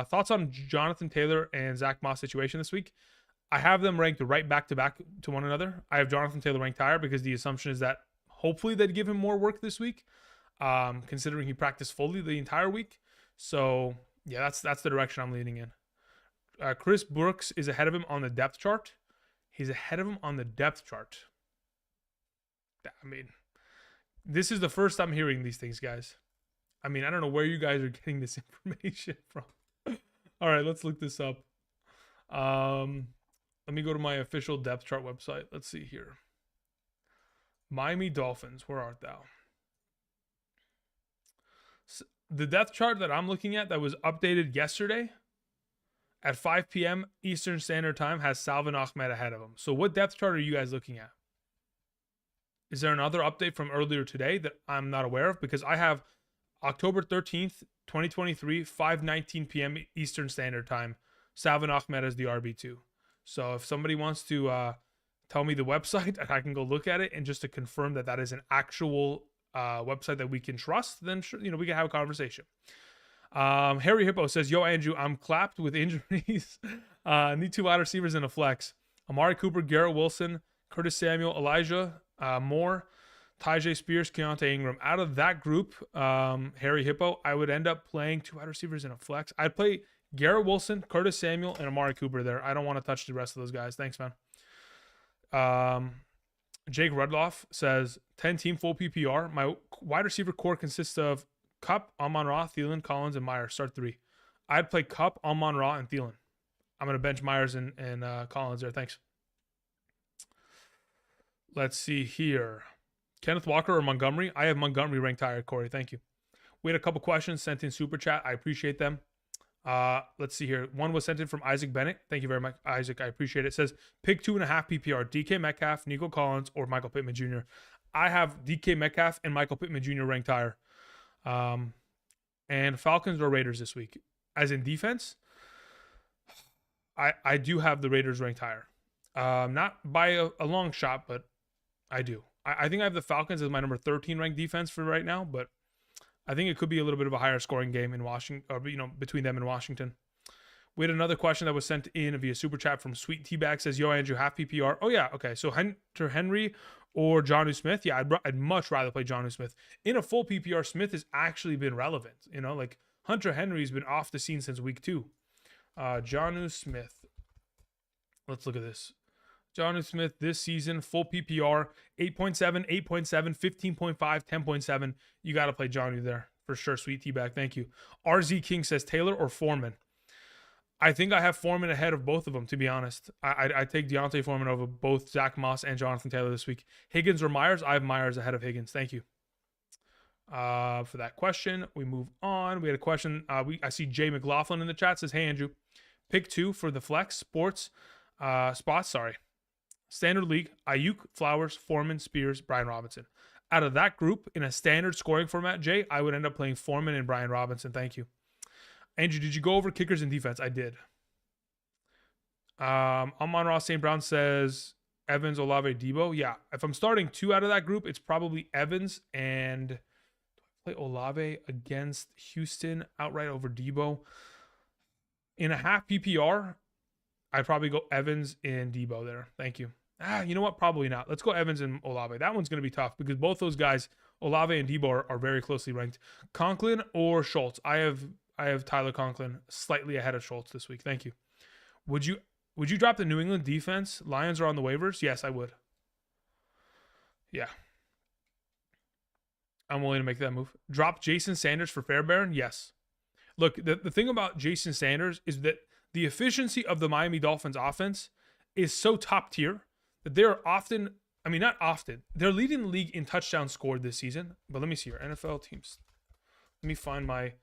Thoughts on Jonathan Taylor and Zach Moss situation this week? I have them ranked right back to back to one another. I have Jonathan Taylor ranked higher because the assumption is that hopefully they'd give him more work this week, considering he practiced fully the entire week. So yeah, that's the direction I'm leaning in. Chris Brooks is ahead of him on the depth chart. He's ahead of him on the depth chart. I mean, this is the first I'm hearing these things, guys. I mean, I don't know where you guys are getting this information from. All right, let's look this up. Let me go to my official depth chart website. Let's see here. Miami Dolphins, where art thou? So the depth chart that I'm looking at that was updated yesterday at 5 p.m. Eastern Standard Time has Salvin Ahmed ahead of him. So what depth chart are you guys looking at? Is there another update from earlier today that I'm not aware of? Because I have October 13th, 2023, 5:19 p.m. Eastern Standard Time, Salvin Ahmed as the RB2. So if somebody wants to tell me the website, I can go look at it, and just to confirm that that is an actual website that we can trust, then sure, we can have a conversation. Harry Hippo says, yo, Andrew, I'm clapped with injuries. Need 2 wide receivers and a flex. Amari Cooper, Garrett Wilson, Curtis Samuel, Elijah Moore, Tyjae Spears, Keontae Ingram. Out of that group, Harry Hippo, I would end up playing 2 wide receivers and a flex. I'd play Garrett Wilson, Curtis Samuel, and Amari Cooper there. I don't want to touch the rest of those guys. Thanks, man. Jake Rudloff says, 10-team full PPR. My wide receiver core consists of Kupp, Amon-Ra, Thielen, Collins, and Myers. Start 3. I'd play Kupp, Amon-Ra, and Thielen. I'm going to bench Myers and Collins there. Thanks. Let's see here. Kenneth Walker or Montgomery? I have Montgomery ranked higher, Corey. Thank you. We had a couple questions sent in Super Chat. I appreciate them. Let's see here. One was sent in from Isaac Bennett. Thank you very much, Isaac. I appreciate it. It says, pick 2.5 PPR, DK Metcalf, Nico Collins, or Michael Pittman Jr. I have DK Metcalf and Michael Pittman Jr. ranked higher. And Falcons or Raiders this week. As in defense, I do have the Raiders ranked higher. Not by a long shot, but I do. I think I have the Falcons as my number 13 ranked defense for right now, but I think it could be a little bit of a higher scoring game in Washington, or between them and Washington. We had another question that was sent in via Super Chat from Sweet Teabag. Says, yo, Andrew, half PPR. Oh, yeah. Okay. So Hunter Henry or Jonnu Smith. Yeah, I'd much rather play Jonnu Smith. In a full PPR, Smith has actually been relevant. Like Hunter Henry's been off the scene since week 2. Jonnu Smith. Let's look at this. Jonnu Smith this season, full PPR, 8.7, 8.7, 15.5, 10.7. You got to play Jonnu there for sure. Sweet Teabag. Thank you. RZ King says, Taylor or Foreman? I think I have Foreman ahead of both of them, to be honest. I take Deontay Foreman over both Zach Moss and Jonathan Taylor this week. Higgins or Myers? I have Myers ahead of Higgins. Thank you for that question. We move on. We had a question. I see Jay McLaughlin in the chat. Says, hey, Andrew. Pick 2 for the flex spots. Sorry. Standard league, Ayuk, Flowers, Foreman, Spears, Brian Robinson. Out of that group, in a standard scoring format, Jay, I would end up playing Foreman and Brian Robinson. Thank you. Andrew, did you go over kickers and defense? I did. Amon Ross St. Brown says Evans, Olave, Debo. Yeah, if I'm starting 2 out of that group, it's probably Evans and play Olave against Houston outright over Debo. In a half PPR, I'd probably go Evans and Debo there. Thank you. You know what? Probably not. Let's go Evans and Olave. That one's going to be tough because both those guys, Olave and Debo, are very closely ranked. Conklin or Schultz? I have Tyler Conklin slightly ahead of Schultz this week. Thank you. Would you drop the New England defense? Lions are on the waivers? Yes, I would. Yeah. I'm willing to make that move. Drop Jason Sanders for Fairbairn? Yes. Look, the thing about Jason Sanders is that the efficiency of the Miami Dolphins offense is so top tier that they're often, I mean, not often, they're leading the league in touchdowns scored this season. But let me see here. NFL teams. Let me find my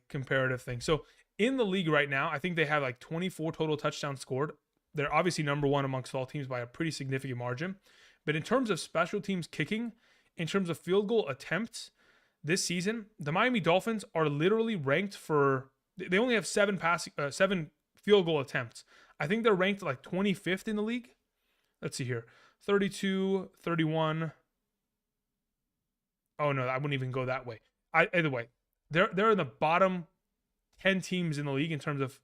comparative thing. So in the league right now, I think they have like 24 total touchdowns scored. They're obviously number 1 amongst all teams by a pretty significant margin. But in terms of special teams kicking, in terms of field goal attempts this season, the Miami Dolphins are literally ranked for, they only have 7 field goal attempts. I think they're ranked like 25th in the league. Let's see here. 32, 31. Oh no, I wouldn't even go that way. Either way, they're in the bottom 10 teams in the league in terms of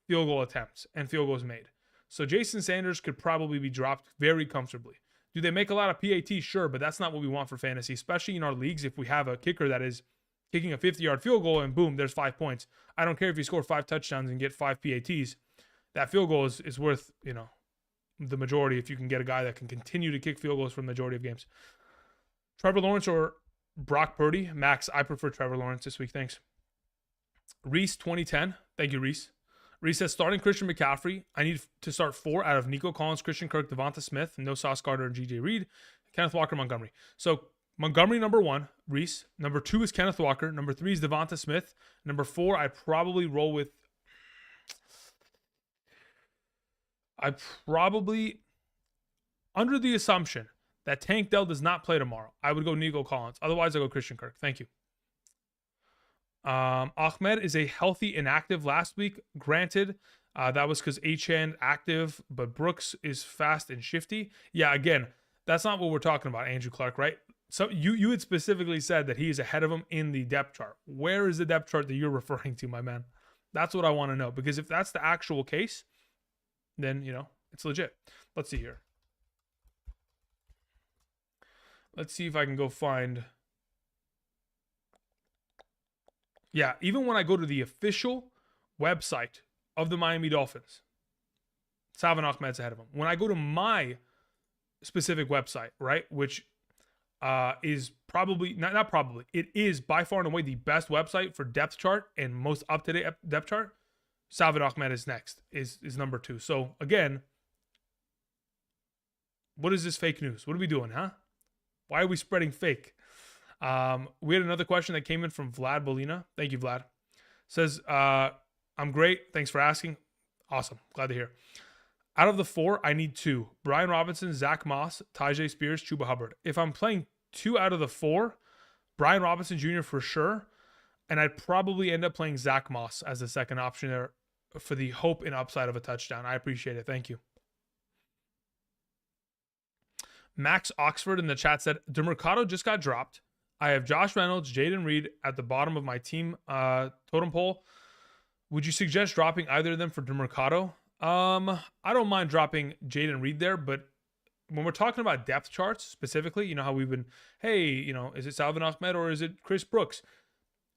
field goal attempts and field goals made. So Jason Sanders could probably be dropped very comfortably. Do they make a lot of PATs? Sure, but that's not what we want for fantasy, especially in our leagues. If we have a kicker that is kicking a 50-yard field goal and boom, there's 5 points. I don't care if you score 5 touchdowns and get 5 PATs. That field goal is worth, the majority if you can get a guy that can continue to kick field goals for the majority of games. Trevor Lawrence or Brock Purdy? Max, I prefer Trevor Lawrence this week. Thanks. Reese 2010. Thank you, Reese. Reese says, starting Christian McCaffrey, I need to start 4 out of Nico Collins, Christian Kirk, Devonta Smith, no Sauce Gardner, and G.J. Reed, Kenneth Walker, Montgomery. So Montgomery, number 1, Reese. Number 2 is Kenneth Walker. Number 3 is Devonta Smith. Number 4, I probably roll with, under the assumption that Tank Dell does not play tomorrow, I would go Nico Collins. Otherwise, I go Christian Kirk. Thank you. Ahmed is a healthy inactive last week. Granted, that was because Achane active, but Brooks is fast and shifty. Yeah, again, that's not what we're talking about, Andrew Clark, right? So you had specifically said that he is ahead of him in the depth chart. Where is the depth chart that you're referring to, my man? That's what I want to know. Because if that's the actual case, then, it's legit. Let's see here. Let's see if I can go find. Yeah, even when I go to the official website of the Miami Dolphins, Salvon Ahmed's ahead of him. When I go to my specific website, right, which is probably, not probably, it is by far and away the best website for depth chart and most up-to-date depth chart, Salvon Ahmed is next, is number 2. So, again, what is this fake news? What are we doing, huh? Why are we spreading fake? We had another question that came in from Vlad Bolina. Thank you, Vlad. Says, I'm great. Thanks for asking. Awesome. Glad to hear. Out of the 4, I need 2. Brian Robinson, Zach Moss, Tyjae Spears, Chuba Hubbard. If I'm playing 2 out of the 4, Brian Robinson Jr. for sure, and I'd probably end up playing Zach Moss as the second option there for the hope and upside of a touchdown. I appreciate it. Thank you. Max Oxford in the chat said, DeMercado just got dropped. I have Josh Reynolds, Jaden Reed at the bottom of my team totem pole. Would you suggest dropping either of them for DeMercado? I don't mind dropping Jaden Reed there, but when we're talking about depth charts specifically, how we've been, hey, is it Salvon Ahmed or is it Chris Brooks?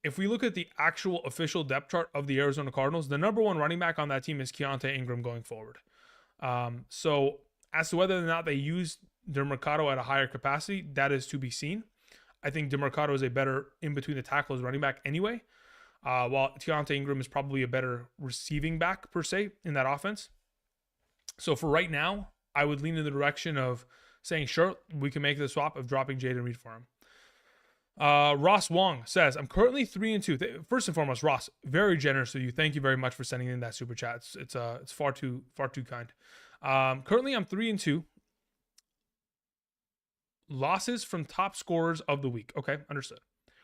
If we look at the actual official depth chart of the Arizona Cardinals, the number 1 running back on that team is Keontae Ingram going forward. So as to whether or not they use DeMercado at a higher capacity, that is to be seen. I think DeMercado is a better in-between the tackles running back anyway, while Keontae Ingram is probably a better receiving back, per se, in that offense. So for right now, I would lean in the direction of saying, sure, we can make the swap of dropping Jaden Reed for him. Ross Wong says, I'm currently 3-2. First and foremost, Ross, very generous of you. Thank you very much for sending in that super chat. It's far too kind. Currently I'm 3-2. Losses from top scorers of the week. Okay, understood.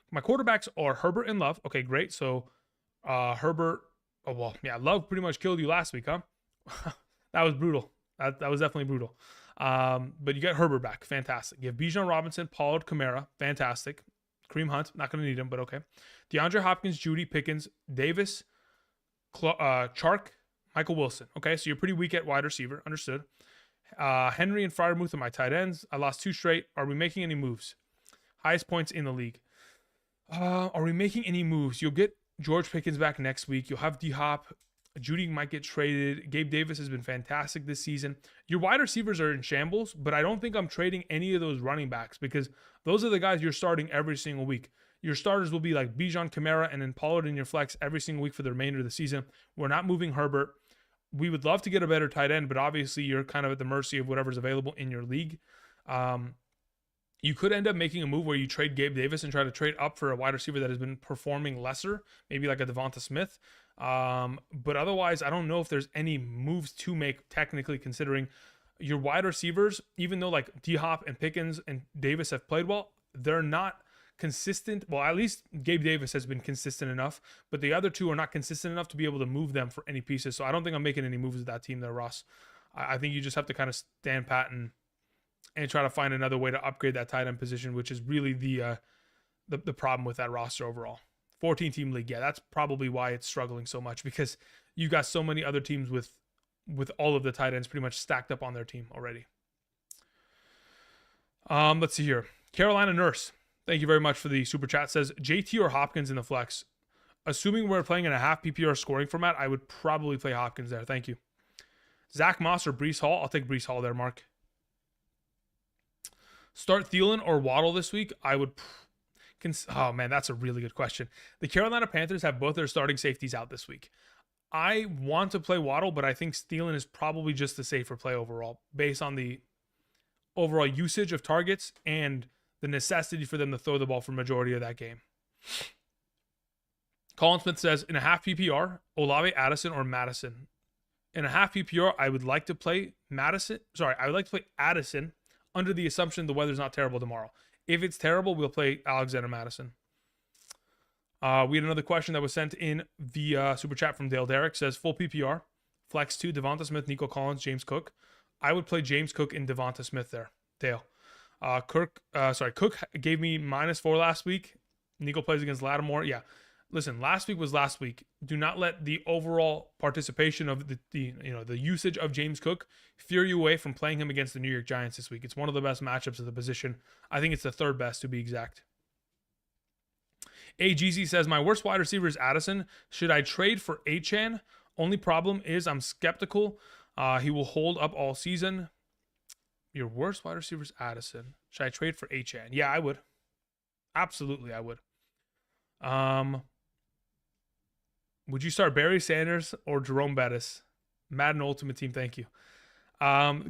My quarterbacks are Herbert and Love. Okay, great. So Herbert, oh well, yeah, Love pretty much killed you last week, huh? That was brutal. That was definitely brutal. But you got Herbert back. Fantastic. You have Bijan Robinson, Pollard, Kamara. Fantastic. Kareem Hunt. Not going to need him, but okay. DeAndre Hopkins, Judy, Pickens, Davis, Chark, Michael Wilson. Okay, so you're pretty weak at wide receiver. Understood. Henry and Freiermuth are my tight ends. I lost 2 straight. Are we making any moves? Highest points in the league. Are we making any moves? You'll get George Pickens back next week. You'll have D-Hop. Judy might get traded. Gabe Davis has been fantastic this season. Your wide receivers are in shambles, but I don't think I'm trading any of those running backs because those are the guys you're starting every single week. Your starters will be like Bijan, Kamara, and then Pollard in your flex every single week for the remainder of the season. We're not moving Herbert. We would love to get a better tight end, but obviously you're kind of at the mercy of whatever's available in your league. You could end up making a move where you trade Gabe Davis and try to trade up for a wide receiver that has been performing lesser, maybe like a Devonta Smith. But otherwise, I don't know if there's any moves to make technically considering your wide receivers, even though like D-Hop and Pickens and Davis have played well, they're not consistent. Well, at least Gabe Davis has been consistent enough, but the other two are not consistent enough to be able to move them for any pieces. So I don't think I'm making any moves with that team there, Ross. I think you just have to kind of stand pat and try to find another way to upgrade that tight end position, which is really the problem with that roster overall. 14-team league, yeah, that's probably why it's struggling so much because you got so many other teams with all of the tight ends pretty much stacked up on their team already. Let's see here. Carolina Nurse, thank you very much for the super chat. Says JT or Hopkins in the flex. Assuming we're playing in a half PPR scoring format, I would probably play Hopkins there. Thank you. Zach Moss or Breece Hall? I'll take Breece Hall there, Mark. Start Thielen or Waddle this week? I would. Oh man, that's a really good question. The Carolina Panthers have both their starting safeties out this week. I want to play Waddle, but I think Thielen is probably just the safer play overall, based on the overall usage of targets and the necessity for them to throw the ball for majority of that game. Colin Smith says, in a half PPR, Olave, Addison, or Madison. In a half PPR, I would like to play Madison. Sorry, I would like to play Addison under the assumption the weather's not terrible tomorrow. If it's terrible, we'll play Alexander Madison. We had another question that was sent in via super chat from Dale Derrick. Says full PPR, flex 2, Devonta Smith, Nico Collins, James Cook. I would play James Cook and Devonta Smith there. Dale. Cook gave me -4 last week. Nico plays against Lattimore. Yeah. Listen, last week was last week. Do not let the overall participation of the usage of James Cook fear you away from playing him against the New York Giants this week. It's one of the best matchups of the position. I think it's the third best to be exact. AGZ says, my worst wide receiver is Addison. Should I trade for Achane? Only problem is I'm skeptical. He will hold up all season. Your worst wide receiver is Addison. Should I trade for Achane? Yeah, I would. Absolutely, I would. Would you start Barry Sanders or Jerome Bettis? Madden Ultimate Team, thank you.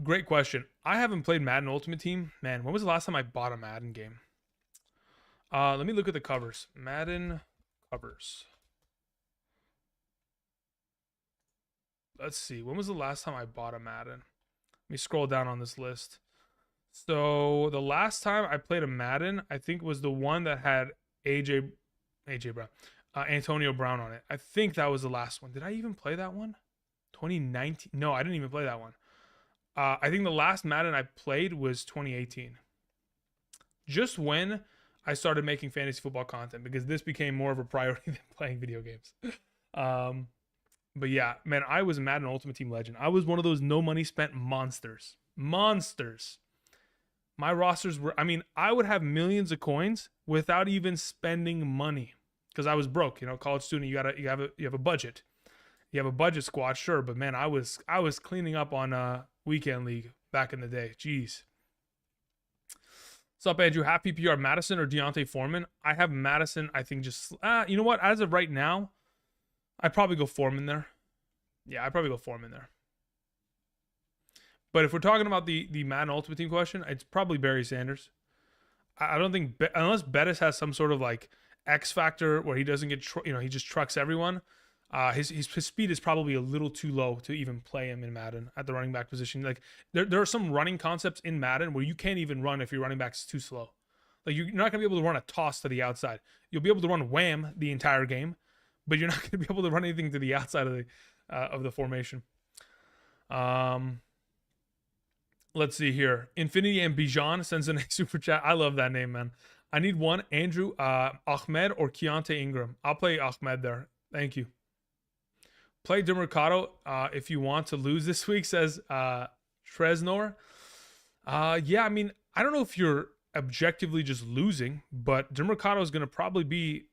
Great question. I haven't played Madden Ultimate Team. Man, when was the last time I bought a Madden game? Let me look at the covers. Madden covers. Let's see. When was the last time I bought a Madden? Let me scroll down on this list. So the last time I played a Madden, I think was the one that had AJ Brown. Antonio Brown on it. I think that was the last one. Did I even play that one? 2019? No, I didn't even play that one. I think the last Madden I played was 2018. Just when I started making fantasy football content, because this became more of a priority than playing video games. But yeah, man, I was a Madden Ultimate Team legend. I was one of those no money spent monsters. Monsters. My rosters were, I would have millions of coins without even spending money. Because I was broke, college student. You have a budget. You have a budget squad, sure, but man, I was cleaning up on weekend league back in the day. Jeez. What's up, Andrew? Half PPR, Madison or Deontay Foreman? I have Madison. I think just you know what? As of right now, I'd probably go Foreman there. Yeah, I'd probably go Foreman there. But if we're talking about the Madden Ultimate Team question, it's probably Barry Sanders. I don't think unless Bettis has some sort of like X factor where he doesn't get he just trucks everyone. His speed is probably a little too low to even play him in Madden at the running back position. Like there are some running concepts in Madden where you can't even run if your running back is too slow. Like you're not gonna be able to run a toss to the outside. You'll be able to run wham the entire game, but you're not gonna be able to run anything to the outside of the formation. Let's see here. Infinity and Bijan sends in a super chat. I love that name, man. I need one. Andrew, Ahmed, or Keontae Ingram. I'll play Ahmed there. Thank you. Play DeMercado if you want to lose this week, says Tresnor. Yeah, I mean, I don't know if you're objectively just losing, but DeMercado is going to probably be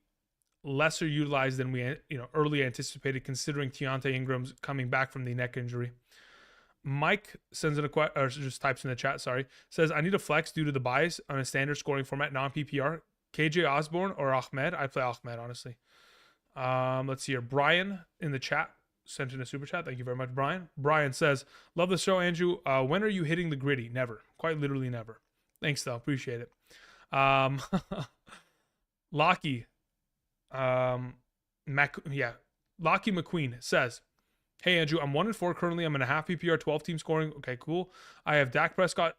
lesser utilized than we early anticipated, considering Keontae Ingram's coming back from the neck injury. Mike sends in or just types in the chat, sorry, says, I need a flex due to the bias on a standard scoring format, non-PPR. KJ Osborne or Ahmed? I'd play Ahmed, honestly. Let's see here. Brian in the chat sent in a super chat. Thank you very much, Brian. Brian says, love the show, Andrew. When are you hitting the gritty? Never. Quite literally never. Thanks, though. Appreciate it. Lockie. Lockie McQueen says, hey, Andrew, I'm 1-4 currently. I'm in a half PPR, 12-team scoring. Okay, cool. I have Dak Prescott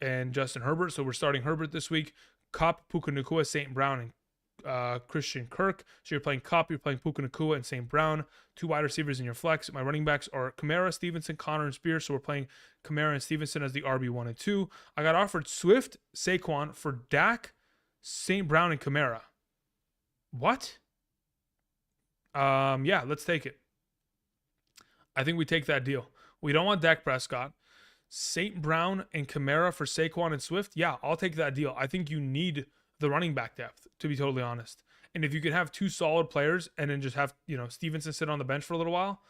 and Justin Herbert, so we're starting Herbert this week. Kupp, Puka Nacua, St. Brown, and Christian Kirk. So you're playing Kupp, you're playing Puka Nacua, and St. Brown. 2 wide receivers in your flex. My running backs are Kamara, Stevenson, Connor, and Spears. So we're playing Kamara and Stevenson as the RB1 and 2. I got offered Swift, Saquon for Dak, St. Brown, and Kamara. What? Yeah, let's take it. I think we take that deal. We don't want Dak Prescott. St. Brown and Kamara for Saquon and Swift. Yeah, I'll take that deal. I think you need the running back depth, to be totally honest. And if you could have 2 solid players and then just have, Stevenson sit on the bench for a little while,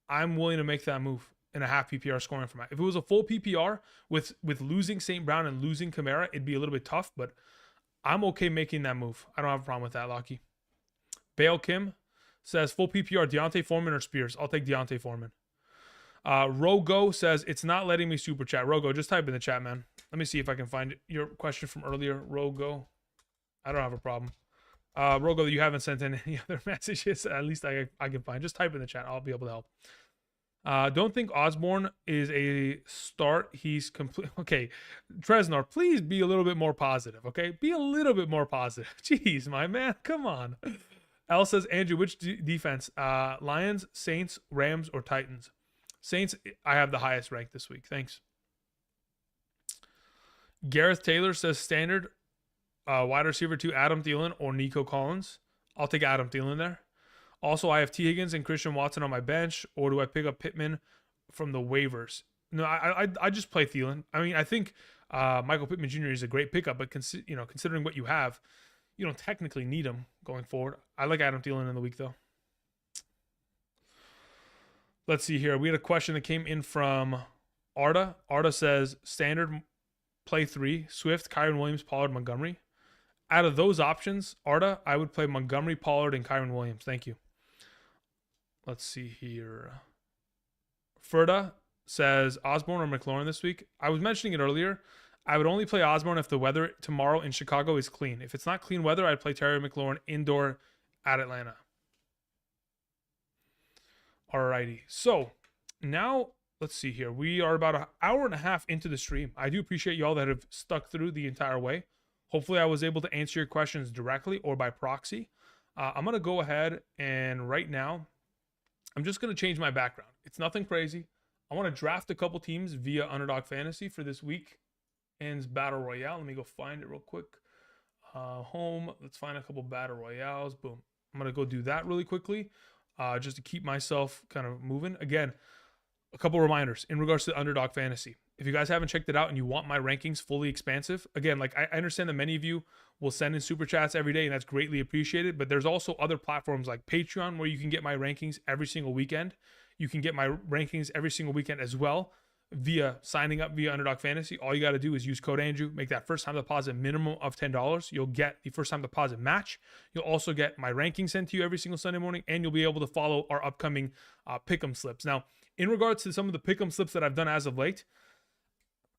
I'm willing to make that move in a half PPR scoring format. If it was a full PPR with losing St. Brown and losing Kamara, it'd be a little bit tough, but I'm okay making that move. I don't have a problem with that, Lockie. Bale Kim says, full PPR, Deontay Foreman or Spears? I'll take Deontay Foreman. Rogo says, it's not letting me super chat. Rogo, just type in the chat, man. Let me see if I can find your question from earlier. Rogo. I don't have a problem. Rogo, you haven't sent in any other messages. At least I can find. Just type in the chat. I'll be able to help. Don't think Osborne is a start. He's complete. Okay, Tresnor, please be a little bit more positive, okay? Be a little bit more positive. Jeez, my man. Come on. L says, Andrew, which defense? Lions, Saints, Rams, or Titans? Saints, I have the highest rank this week. Thanks. Gareth Taylor says, standard wide receiver 2, Adam Thielen or Nico Collins. I'll take Adam Thielen there. Also, I have T. Higgins and Christian Watson on my bench, or do I pick up Pittman from the waivers? No, I just play Thielen. I mean, I think Michael Pittman Jr. is a great pickup, but considering what you have, you don't technically need him going forward. I like Adam Thielen in the week, though. Let's see here. We had a question that came in from Arda. Arda says, standard play 3, Swift, Kyron Williams, Pollard, Montgomery. Out of those options, Arda, I would play Montgomery, Pollard, and Kyron Williams. Thank you. Let's see here. Ferda says, Osborne or McLaurin this week. I was mentioning it earlier. I would only play Osborne if the weather tomorrow in Chicago is clean. If it's not clean weather, I'd play Terry McLaurin indoor at Atlanta. Alrighty. So now let's see here. We are about an hour and a half into the stream. I do appreciate y'all that have stuck through the entire way. Hopefully I was able to answer your questions directly or by proxy. I'm going to go ahead and right now, I'm just going to change my background. It's nothing crazy. I want to draft a couple teams via Underdog Fantasy for this weekend's Battle Royale. Let me go find it real quick. Home. Let's find a couple Battle Royales. Boom. I'm going to go do that really quickly just to keep myself kind of moving. Again, a couple reminders in regards to Underdog Fantasy. If you guys haven't checked it out and you want my rankings fully expansive, again, like I understand that many of you will send in super chats every day and that's greatly appreciated, but there's also other platforms like Patreon where you can get my rankings every single weekend. You can get my rankings every single weekend as well via signing up via Underdog Fantasy. All you got to do is use code Andrew, make that first time deposit minimum of $10. You'll get the first time deposit match. You'll also get my rankings sent to you every single Sunday morning, and you'll be able to follow our upcoming pick'em slips. Now, in regards to some of the pick'em slips that I've done as of late,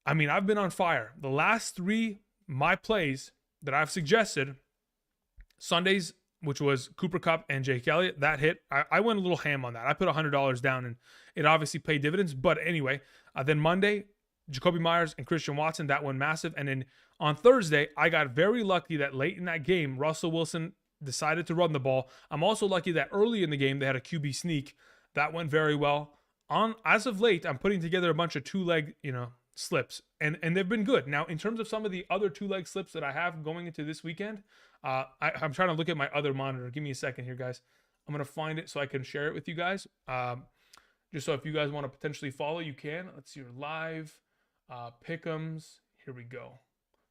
I mean, I've been on fire. The last 3, my plays that I've suggested, Sundays, which was Cooper Kupp and Jake Elliott, that hit. I went a little ham on that. I put $100 down, and it obviously paid dividends. But anyway, then Monday, Jacoby Myers and Christian Watson, that went massive. And then on Thursday, I got very lucky that late in that game, Russell Wilson decided to run the ball. I'm also lucky that early in the game, they had a QB sneak. That went very well. As of late, I'm putting together a bunch of two-leg, slips, and they've been good. Now, in terms of some of the other two-leg slips that I have going into this weekend, I'm trying to look at my other monitor. Give me a second here, guys. I'm going to find it so I can share it with you guys. Just so if you guys want to potentially follow, you can. Let's see your live pick'ems. Here we go.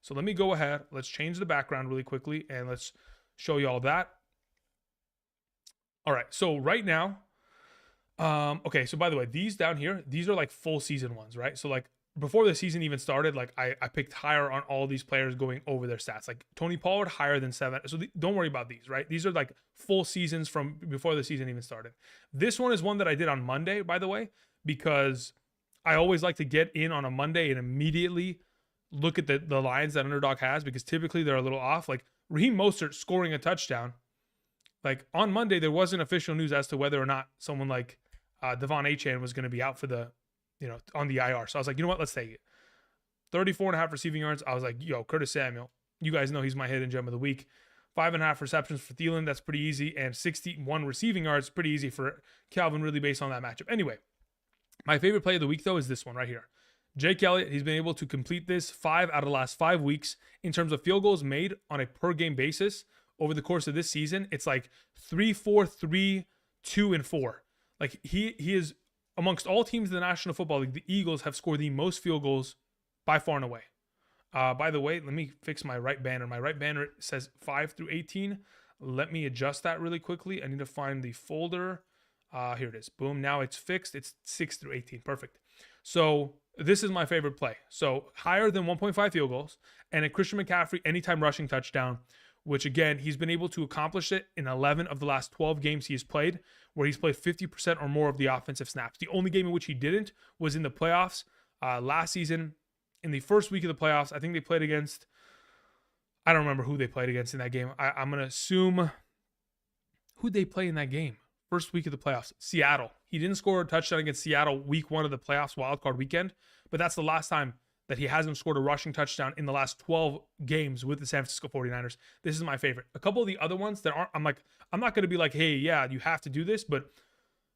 So let me go ahead. Let's change the background really quickly, and let's show you all that. All right. So right now, okay. So by the way, these down here, these are like full season ones, right? So like before the season even started, like I picked higher on all these players going over their stats. Like Tony Pollard higher than 7. So don't worry about these, right? These are like full seasons from before the season even started. This one is one that I did on Monday, by the way, because I always like to get in on a Monday and immediately look at the lines that Underdog has, because typically they're a little off. Like Raheem Mostert scoring a touchdown. Like on Monday, there wasn't official news as to whether or not someone like Devon Achane was going to be out for the, on the IR. So I was like, you know what? Let's take it. 34.5 receiving yards. I was like, yo, Curtis Samuel. You guys know he's my hidden gem of the week. 5.5 receptions for Thielen. That's pretty easy. And 61 receiving yards. Pretty easy for Calvin Ridley based on that matchup. Anyway, my favorite play of the week, though, is this one right here. Jake Elliott, he's been able to complete this 5 out of the last 5 weeks. In terms of field goals made on a per-game basis over the course of this season, it's like 3, 4, 3, 2, and 4. Like he is amongst all teams in the National Football League, the Eagles have scored the most field goals by far and away. By the way, let me fix my right banner. My right banner says 5 through 18. Let me adjust that really quickly. I need to find the folder. Here it is. Boom. Now it's fixed. It's 6 through 18. Perfect. So this is my favorite play. So higher than 1.5 field goals, and a Christian McCaffrey anytime rushing touchdown, which again, he's been able to accomplish it in 11 of the last 12 games he has played, where he's played 50% or more of the offensive snaps. The only game in which he didn't was in the playoffs last season. In the first week of the playoffs, I think they played against, I don't remember who they played against in that game. I'm going to assume, who'd they play in that game? First week of the playoffs, Seattle. He didn't score a touchdown against Seattle week 1 of the playoffs wildcard weekend, but that's the last time that he hasn't scored a rushing touchdown in the last 12 games with the San Francisco 49ers. This is my favorite. A couple of the other ones that aren't, I'm not going to be like, hey, yeah, you have to do this, but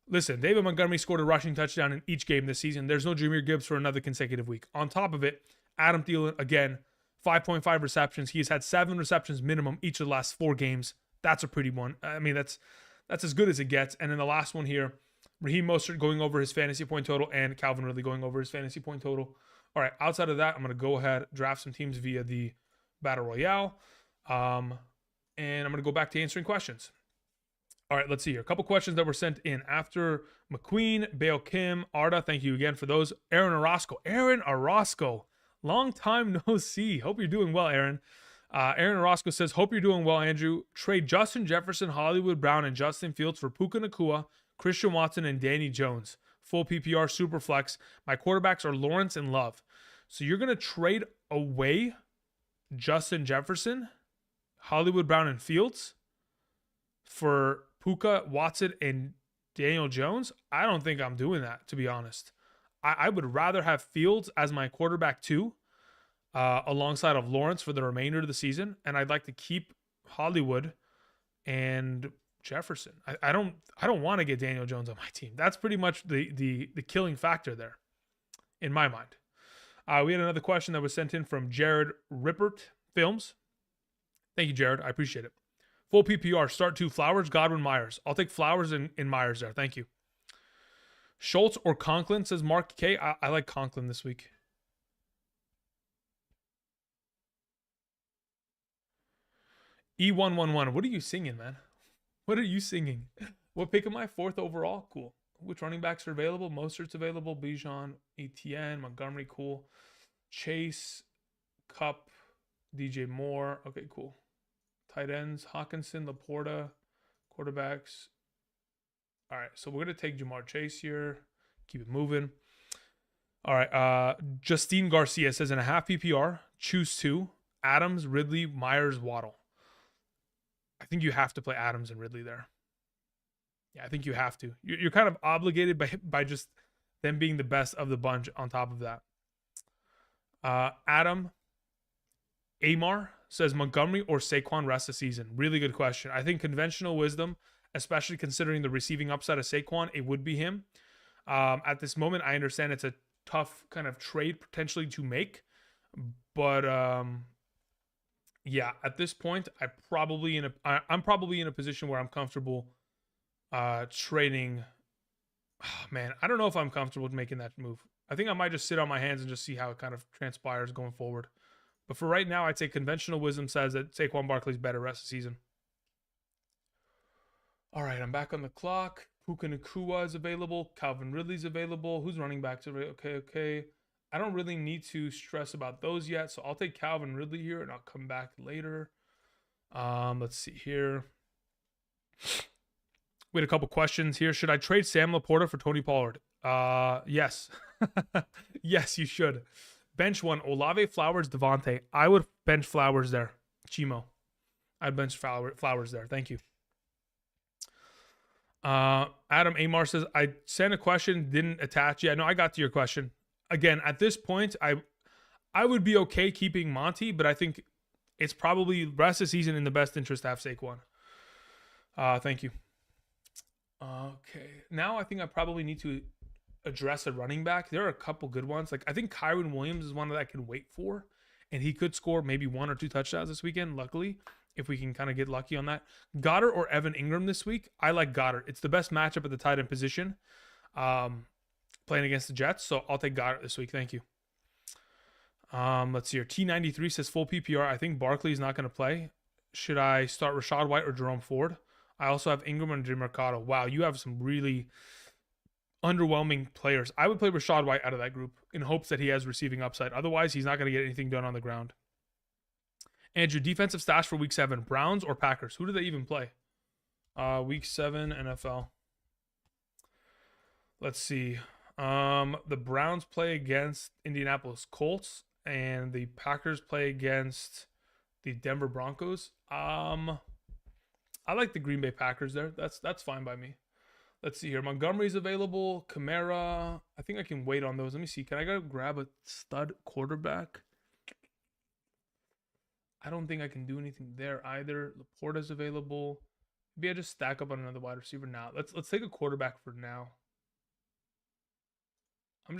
listen, David Montgomery scored a rushing touchdown in each game this season. There's no Jahmyr Gibbs for another consecutive week. On top of it, Adam Thielen, again, 5.5 receptions. He has had 7 receptions minimum each of the last 4 games. That's a pretty one. I mean, that's as good as it gets. And then the last one here, Raheem Mostert going over his fantasy point total and Calvin Ridley going over his fantasy point total. All right, outside of that, I'm going to go ahead, draft some teams via the Battle Royale. And I'm going to go back to answering questions. All right, let's see here. A couple questions that were sent in after McQueen, Bale Kim, Arda. Thank you again for those. Aaron Orozco. Long time no see. Hope you're doing well, Aaron. Aaron Orozco says, hope you're doing well, Andrew. Trade Justin Jefferson, Hollywood Brown, and Justin Fields for Puka Nacua, Christian Watson, and Danny Jones. Full PPR, super flex. My quarterbacks are Lawrence and Love. So you're going to trade away Justin Jefferson, Hollywood Brown, and Fields for Puka, Watson, and Daniel Jones? I don't think I'm doing that, to be honest. I would rather have Fields as my quarterback too, alongside of Lawrence for the remainder of the season, and I'd like to keep Hollywood and Jefferson. I don't want to get Daniel Jones on my team. That's pretty much the killing factor there, in my mind. We had another question that was sent in from Jared Rippert Films. Thank you, Jared. I appreciate it. Full PPR, start 2, Flowers, Godwin, Myers. I'll take Flowers and Myers there. Thank you. Schultz or Conklin, says Mark K. I like Conklin this week. E111. What are you singing, man? What are you singing? What pick am I? 4th overall? Cool. Which running backs are available? Mostert's available. Bijan, Etienne, Montgomery, cool. Chase, Cup, DJ Moore. Okay, cool. Tight ends, Hawkinson, Laporta, quarterbacks. All right, so we're going to take Jamar Chase here. Keep it moving. All right, Justine Garcia says in a half PPR, choose 2. Adams, Ridley, Myers, Waddle. I think you have to play Adams and Ridley there. Yeah, I think you have to. You're kind of obligated by just them being the best of the bunch on top of that. Adam Amar says Montgomery or Saquon rest of the season. Really good question. I think conventional wisdom, especially considering the receiving upside of Saquon, it would be him. At this moment, I understand it's a tough kind of trade potentially to make, but yeah, at this point, I'm probably in a position where I'm comfortable trading. Oh, man, I don't know if I'm comfortable with making that move. I think I might just sit on my hands and just see how it kind of transpires going forward. But for right now, I'd say conventional wisdom says that Saquon Barkley's better rest of the season. All right, I'm back on the clock. Puka Nacua is available. Calvin Ridley's available. Who's running back to? Okay. I don't really need to stress about those yet, so I'll take Calvin Ridley here, and I'll come back later. Let's see here. We had a couple questions here. Should I trade Sam Laporta for Tony Pollard? Yes. Yes, you should. Bench one, Olave, Flowers, Devontae. I would bench Flowers there. Chimo. I'd bench Flowers there. Thank you. Adam Amar says, I sent a question, didn't attach. Yeah, no, I got to your question. Again, at this point, I would be okay keeping Monty, but I think it's probably rest of the season in the best interest to have Saquon. Thank you. Okay. Now I think I probably need to address a running back. There are a couple good ones. Like I think Kyron Williams is one that I can wait for, and he could score maybe 1 or 2 touchdowns this weekend, luckily, if we can kind of get lucky on that. Goddard or Evan Ingram this week? I like Goddard. It's the best matchup at the tight end position, playing against the Jets, so I'll take Goddard this week. Thank you. Let's see here. T93 says full PPR. I think Barkley is not going to play. Should I start Rachaad White or Jerome Ford? I also have Ingram and DeMarcado. Wow, you have some really underwhelming players. I would play Rachaad White out of that group in hopes that he has receiving upside. Otherwise, he's not going to get anything done on the ground. Andrew, defensive stash for week 7, Browns or Packers? Who do they even play? Week 7 NFL. Let's see. The Browns play against Indianapolis Colts, and the Packers play against the Denver Broncos. I like the Green Bay Packers there. That's fine by me. Let's see here. Montgomery's available. Kamara. I think I can wait on those. Let me see. Can I go grab a stud quarterback? I don't think I can do anything there either. Laporta's available. Maybe I just stack up on another wide receiver now. Let's take a quarterback for now. I'm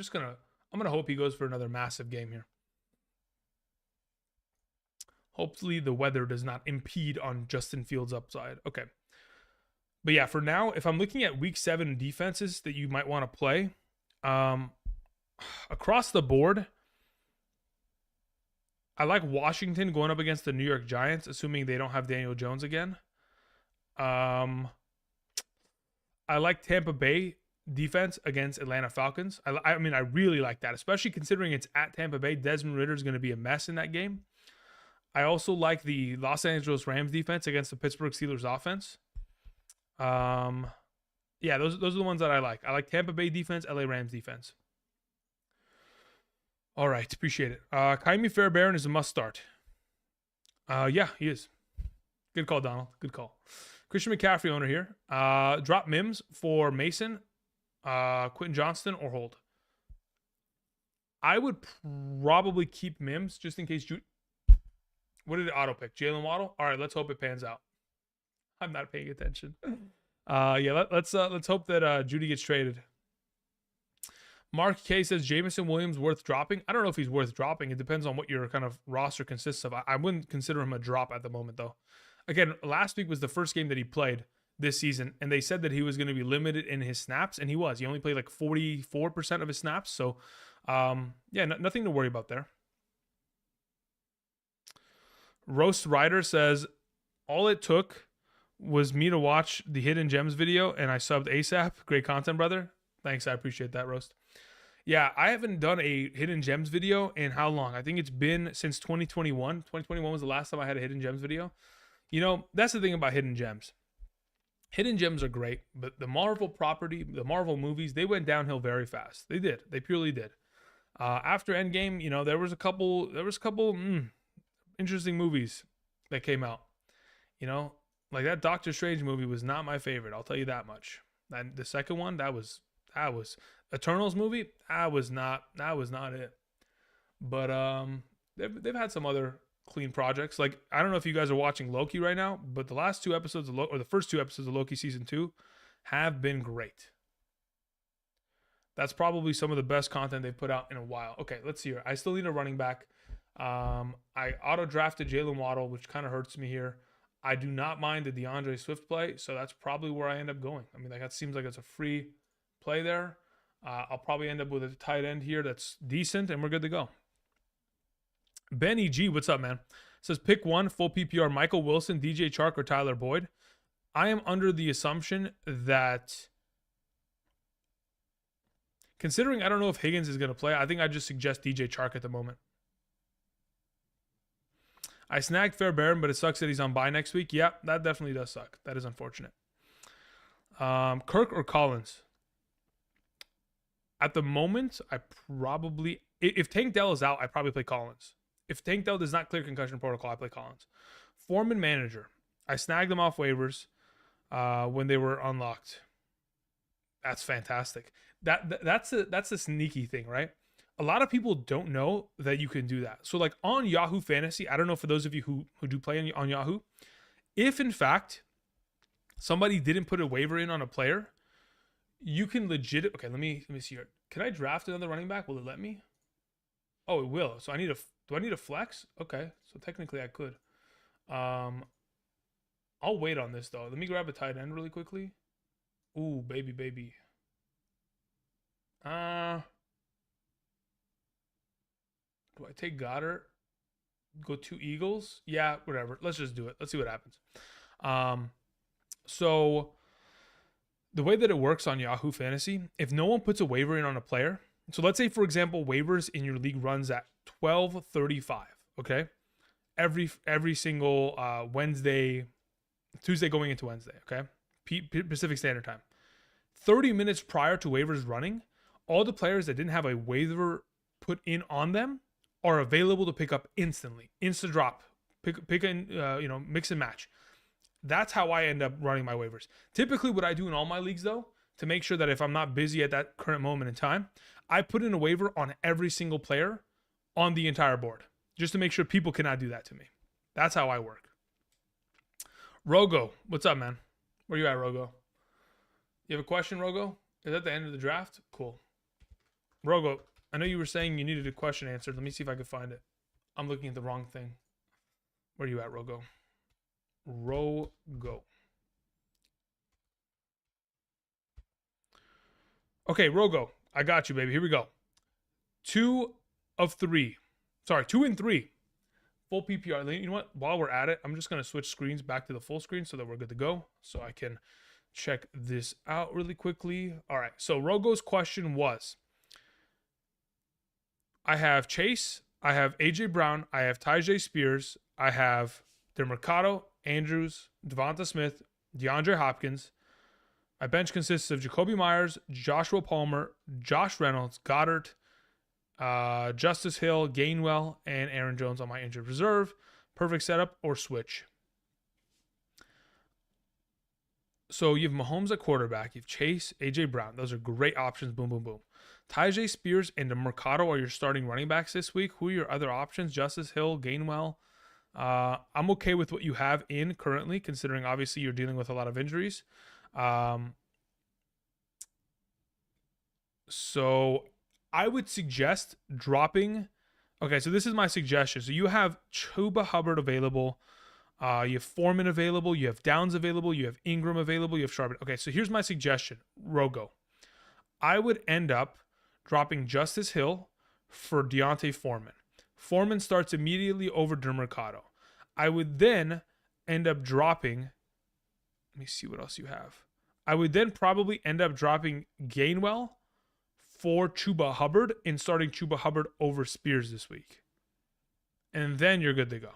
gonna hope he goes for another massive game here. Hopefully the weather does not impede on Justin Fields' upside. Okay. But yeah, for now, if I'm looking at week 7 defenses that you might want to play, across the board, I like Washington going up against the New York Giants, assuming they don't have Daniel Jones again. I like Tampa Bay defense against Atlanta Falcons. I mean, I really like that, especially considering it's at Tampa Bay. Desmond Ridder is going to be a mess in that game. I also like the Los Angeles Rams defense against the Pittsburgh Steelers offense. Yeah, those are the ones that I like. I like Tampa Bay defense, LA Rams defense. All right, appreciate it. Kaimi Fairbairn is a must start. Yeah, he is. Good call, Donald. Good call. Christian McCaffrey owner here. Drop Mims for Mason, Quentin Johnston, or hold. I would probably keep Mims just in case. What did it auto pick? Jalen Waddle? All right, let's hope it pans out. I'm not paying attention. Yeah, let's hope that Judy gets traded. Mark K says Jameson Williams worth dropping. I don't know if he's worth dropping. It depends on what your kind of roster consists of. I wouldn't consider him a drop at the moment, though. Again, last week was the first game that he played this season, and they said that he was going to be limited in his snaps, and he was. He only played like 44% of his snaps, so yeah, nothing to worry about there. Roast Rider says, all it took was me to watch the Hidden Gems video, and I subbed ASAP. Great content, brother. Thanks, I appreciate that, Roast. Yeah, I haven't done a Hidden Gems video in how long? I think it's been since 2021. 2021 was the last time I had a Hidden Gems video. You know, that's the thing about Hidden Gems. Hidden Gems are great, but the Marvel property, the Marvel movies, they went downhill very fast. They did. They purely did. After Endgame, you know, there was a couple interesting movies that came out. You know, like that Doctor Strange movie was not my favorite. I'll tell you that much. And the second one, that was Eternals movie. That was not it. But they've had some other clean projects. Like, I don't know if you guys are watching Loki right now, but the last 2 episodes of or the first 2 episodes of Loki season 2 have been great. That's probably some of the best content they've put out in a while. Okay, let's see here. I still need a running back. I auto drafted Jalen Waddle, which kind of hurts me here. I do not mind the DeAndre Swift play, so that's probably where I end up going. I mean, like, that seems like it's a free play there. I'll probably end up with a tight end here that's decent, and we're good to go. Benny G, what's up, man? Says pick one, full PPR, Michael Wilson, DJ Chark, or Tyler Boyd. I am under the assumption that, considering I don't know if Higgins is going to play, I think I just suggest DJ Chark at the moment. I snagged Fairbairn, but it sucks that he's on bye next week. Yeah, that definitely does suck. That is unfortunate. Kirk or Collins? At the moment, I probably, if Tank Dell is out, I probably play Collins. If Tank Dell does not clear concussion protocol, I play Collins. Foreman manager. I snagged them off waivers when they were unlocked. That's fantastic. That's a sneaky thing, right? A lot of people don't know that you can do that. So like on Yahoo Fantasy, I don't know for those of you who do play on Yahoo, if in fact somebody didn't put a waiver in on a player, you can legit. Okay, let me see here. Can I draft another running back? Will it let me? Oh, it will. So do I need a flex? Okay, so technically I could. I'll wait on this though. Let me grab a tight end really quickly. Ooh, baby. Do I take Goddard? Go 2 Eagles? Yeah, whatever. Let's just do it. Let's see what happens. So the way that it works on Yahoo Fantasy, if no one puts a waiver in on a player, so let's say, for example, waivers in your league runs at 12:35, okay? Every single Tuesday going into Wednesday, okay? Pacific Standard Time. 30 minutes prior to waivers running, all the players that didn't have a waiver put in on them are available to pick up instantly. Insta drop. Pick in, mix and match. That's how I end up running my waivers. Typically, what I do in all my leagues, though, to make sure that if I'm not busy at that current moment in time, I put in a waiver on every single player on the entire board, just to make sure people cannot do that to me. That's how I work. Rogo, what's up, man? Where you at, Rogo? You have a question, Rogo? Is that the end of the draft? Cool. Rogo, I know you were saying you needed a question answered. Let me see if I can find it. I'm looking at the wrong thing. Where are you at, Rogo? Rogo. Okay, Rogo. I got you, baby. Here we go. 2 and 3. Full PPR. You know what? While we're at it, I'm just going to switch screens back to the full screen so that we're good to go. So I can check this out really quickly. All right. So Rogo's question was, I have Chase, I have AJ Brown, I have Tyjae Spears, I have DeMercado, Andrews, Devonta Smith, DeAndre Hopkins. My bench consists of Jacoby Myers, Joshua Palmer, Josh Reynolds, Goddard, Justice Hill, Gainwell, and Aaron Jones on my injured reserve. Perfect setup or switch. So you have Mahomes at quarterback. You have Chase, AJ Brown. Those are great options. Boom, boom, boom. Tyjae Spears and DeMercado are your starting running backs this week. Who are your other options? Justice Hill, Gainwell. I'm okay with what you have in currently, considering obviously you're dealing with a lot of injuries. So I would suggest dropping. Okay, so this is my suggestion. So you have Chuba Hubbard available. You have Foreman available. You have Downs available. You have Ingram available. You have Sharp. Okay, so here's my suggestion, Rogo. I would end up dropping Justice Hill for Deontay Foreman. Foreman starts immediately over DeMercado. I would then end up dropping. Let me see what else you have. I would then probably end up dropping Gainwell for Chuba Hubbard and starting Chuba Hubbard over Spears this week. And then you're good to go.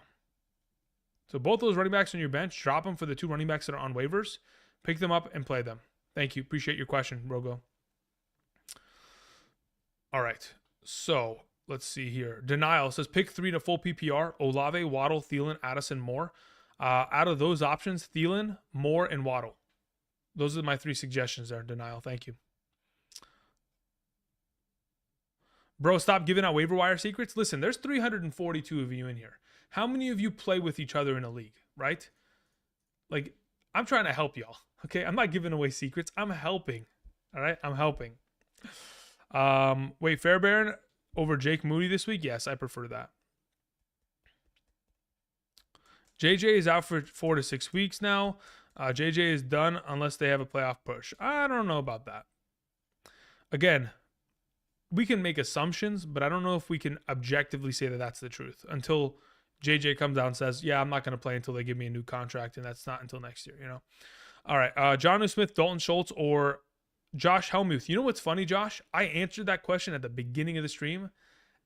So both those running backs on your bench, drop them for the 2 running backs that are on waivers. Pick them up and play them. Thank you. Appreciate your question, Rogo. All right. So Let's see here. Denial says pick 3 in a full PPR: Olave, Waddle, Thielen, Addison, Moore. Out of those options, Thielen, Moore, and Waddle. Those are my 3 suggestions there. Denial. Thank you. Bro, stop giving out waiver wire secrets. Listen, there's 342 of you in here. How many of you play with each other in a league, right? Like, I'm trying to help y'all, okay? I'm not giving away secrets. I'm helping, all right? I'm helping. Wait, Fairbairn over Jake Moody this week? Yes, I prefer that. JJ is out for 4 to 6 weeks now. JJ is done unless they have a playoff push. I don't know about that. Again, we can make assumptions, but I don't know if we can objectively say that that's the truth until JJ comes out and says, yeah, I'm not going to play until they give me a new contract, and that's not until next year, you know? All right, Jonnu Smith, Dalton Schultz, or Josh Helmuth. You know what's funny, Josh? I answered that question at the beginning of the stream,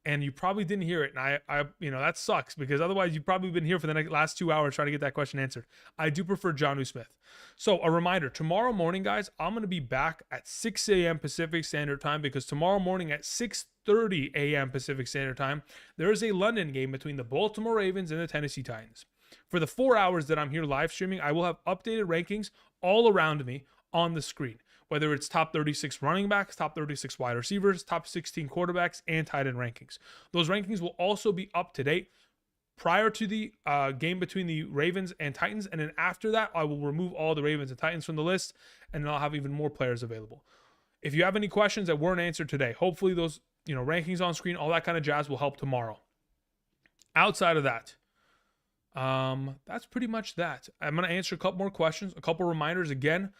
and you probably didn't hear it. And I you know, that sucks because otherwise you've probably been here for the last 2 hours trying to get that question answered. I do prefer Jonnu Smith. So a reminder, tomorrow morning, guys, I'm going to be back at 6 a.m. Pacific Standard Time because tomorrow morning at 6:30 a.m. Pacific Standard Time, there is a London game between the Baltimore Ravens and the Tennessee Titans. For the 4 hours that I'm here live streaming, I will have updated rankings all around me on the screen. Whether it's top 36 running backs, top 36 wide receivers, top 16 quarterbacks, and tight end rankings. Those rankings will also be up to date prior to the game between the Ravens and Titans. And then after that, I will remove all the Ravens and Titans from the list, and then I'll have even more players available. If you have any questions that weren't answered today, hopefully those rankings on screen, all that kind of jazz will help tomorrow. Outside of that, that's pretty much that. I'm going to answer a couple more questions, a couple reminders again.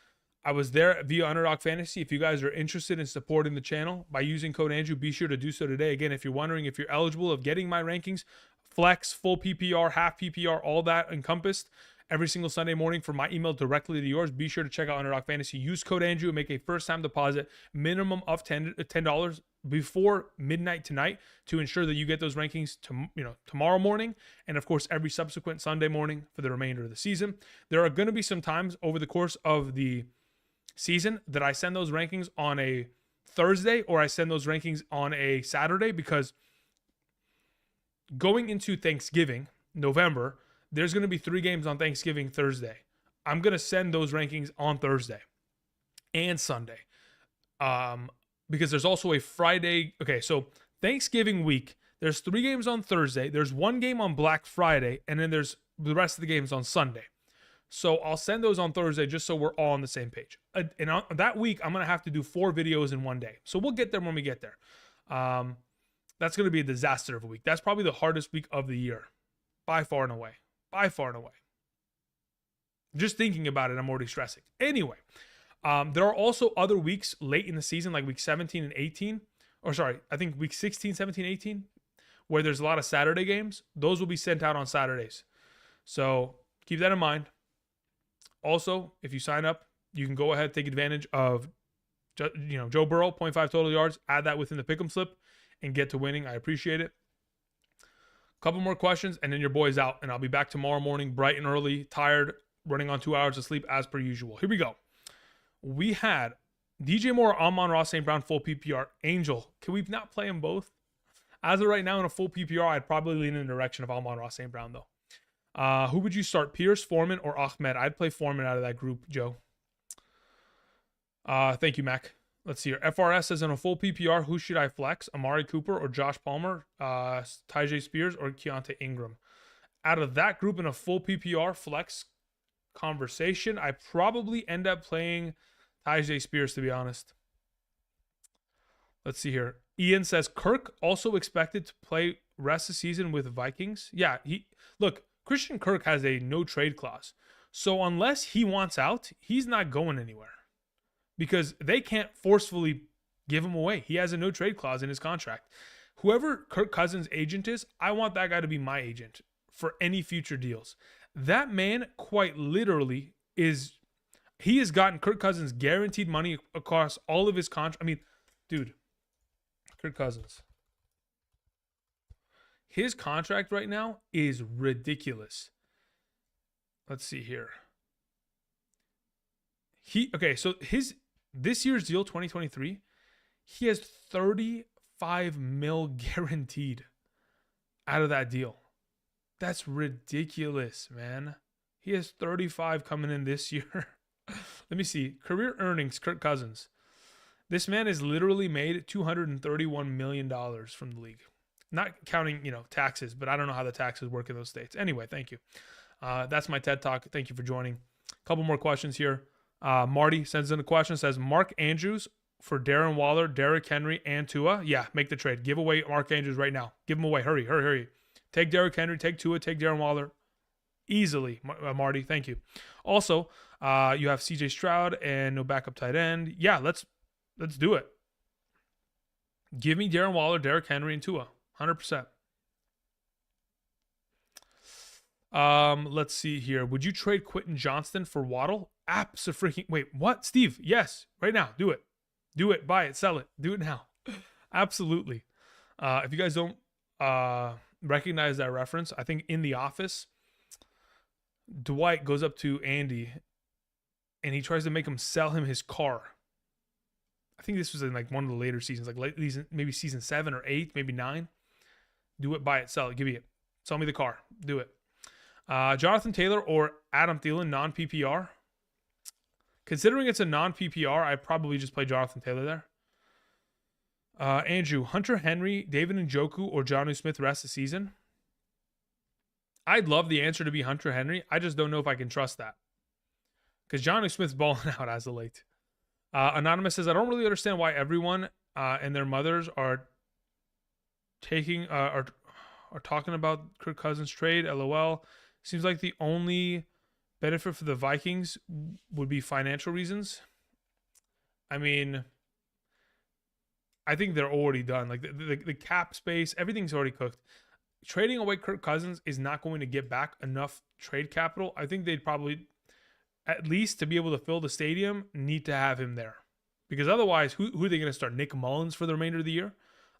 I was there via Underdog Fantasy. If you guys are interested in supporting the channel by using code Andrew, be sure to do so today. Again, if you're wondering if you're eligible of getting my rankings, flex, full PPR, half PPR, all that encompassed every single Sunday morning from my email directly to yours, be sure to check out Underdog Fantasy. Use code Andrew and make a first-time deposit, minimum of $10 before midnight tonight to ensure that you get those rankings tomorrow morning, and of course every subsequent Sunday morning for the remainder of the season. There are going to be some times over the course of the season that I send those rankings on a Thursday or I send those rankings on a Saturday, because going into Thanksgiving, November, there's going to be 3 games on Thanksgiving Thursday. I'm going to send those rankings on Thursday and Sunday. Because there's also a Friday. Okay, so Thanksgiving week, there's 3 games on Thursday. There's 1 game on Black Friday, and then there's the rest of the games on Sunday. So I'll send those on Thursday just so we're all on the same page. And on that week, I'm going to have to do 4 videos in one day. So we'll get there when we get there. That's going to be a disaster of a week. That's probably the hardest week of the year. By far and away. By far and away. Just thinking about it, I'm already stressing. Anyway, there are also other weeks late in the season, like week 17 and 18. Or sorry, I think week 16, 17, 18, where there's a lot of Saturday games. Those will be sent out on Saturdays. So keep that in mind. Also, if you sign up, you can go ahead and take advantage of, Joe Burrow, 0.5 total yards. Add that within the pick'em slip and get to winning. I appreciate it. Couple more questions, and then your boy's out. And I'll be back tomorrow morning, bright and early, tired, running on 2 hours of sleep as per usual. Here we go. We had DJ Moore, Amon-Ra St. Brown, full PPR. Angel, can we not play them both? As of right now, in a full PPR, I'd probably lean in the direction of Amon-Ra St. Brown, though. Who would you start, Pierce, Foreman, or Ahmed? I'd play Foreman out of that group, Joe. Thank you, Mac. Let's see here. FRS says in a full PPR, who should I flex? Amari Cooper or Josh Palmer, Tyjae Spears, or Keontae Ingram? Out of that group in a full PPR flex conversation, I probably end up playing Tyjae Spears, to be honest. Let's see here. Ian says Kirk also expected to play rest of the season with Vikings. Yeah, look, Christian Kirk has a no trade clause. So unless he wants out, he's not going anywhere. Because they can't forcefully give him away. He has a no trade clause in his contract. Whoever Kirk Cousins' agent is, I want that guy to be my agent for any future deals. That man quite literally he has gotten Kirk Cousins guaranteed money across all of his contracts. I mean, dude, Kirk Cousins. His contract right now is ridiculous. Let's see here. So this year's deal, 2023, he has $35 $35 million guaranteed out of that deal. That's ridiculous, man. He has 35 coming in this year. Let me see. Career earnings, Kirk Cousins. This man has literally made $231 million from the league. Not counting, taxes, but I don't know how the taxes work in those states. Anyway, thank you. That's my TED Talk. Thank you for joining. A couple more questions here. Marty sends in a question, says, Mark Andrews for Darren Waller, Derrick Henry, and Tua. Yeah, make the trade. Give away Mark Andrews right now. Give him away. Hurry. Take Derrick Henry, take Tua, take Darren Waller. Easily, Marty. Thank you. Also, you have CJ Stroud and no backup tight end. Yeah, let's do it. Give me Darren Waller, Derrick Henry, and Tua. 100%. Let's see here. Would you trade Quentin Johnston for Waddle? Absolutely. Wait, what? Steve, yes. Right now. Do it. Do it. Buy it. Sell it. Do it now. Absolutely. If you guys don't recognize that reference, I think in The Office, Dwight goes up to Andy and he tries to make him sell him his car. I think this was in like one of the later seasons, like maybe season 7 or 8, maybe 9. Do it, buy it, sell it, give me it. Sell me the car. Do it. Jonathan Taylor or Adam Thielen, non-PPR. Considering it's a non-PPR, I'd probably just play Jonathan Taylor there. Andrew, Hunter Henry, David Njoku, or Jonnu Smith rest of the season? I'd love the answer to be Hunter Henry. I just don't know if I can trust that. Because Jonnu Smith's balling out as of late. Anonymous says, I don't really understand why everyone and their mothers are talking about Kirk Cousins trade. LOL. Seems like the only benefit for the Vikings would be financial reasons. I mean, I think they're already done. Like the cap space, everything's already cooked. Trading away Kirk Cousins is not going to get back enough trade capital. I think they'd probably, at least to be able to fill the stadium, need to have him there. Because otherwise, who are they going to start? Nick Mullins for the remainder of the year?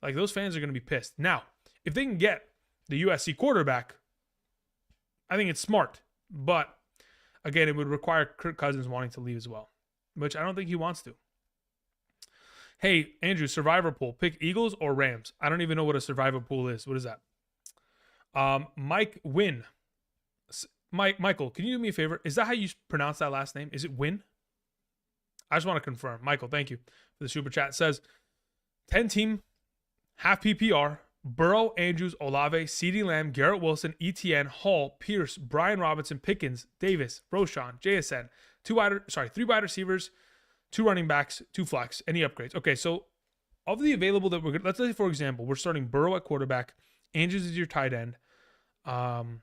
Like, those fans are going to be pissed. Now, if they can get the USC quarterback, I think it's smart. But, again, it would require Kirk Cousins wanting to leave as well, which I don't think he wants to. Hey, Andrew, survivor pool. Pick Eagles or Rams? I don't even know what a survivor pool is. What is that? Mike Wynn. Michael, can you do me a favor? Is that how you pronounce that last name? Is it Wynn? I just want to confirm. Michael, thank you for the super chat. It says 10-team, half PPR, Burrow, Andrews, Olave, CeeDee Lamb, Garrett Wilson, ETN, Hall, Pierce, Brian Robinson, Pickens, Davis, Roschon, JSN, 3 wide receivers, 2 running backs, 2 flex. Any upgrades? Okay, so of the available that we're going to, let's say, for example, we're starting Burrow at quarterback, Andrews is your tight end, Olave,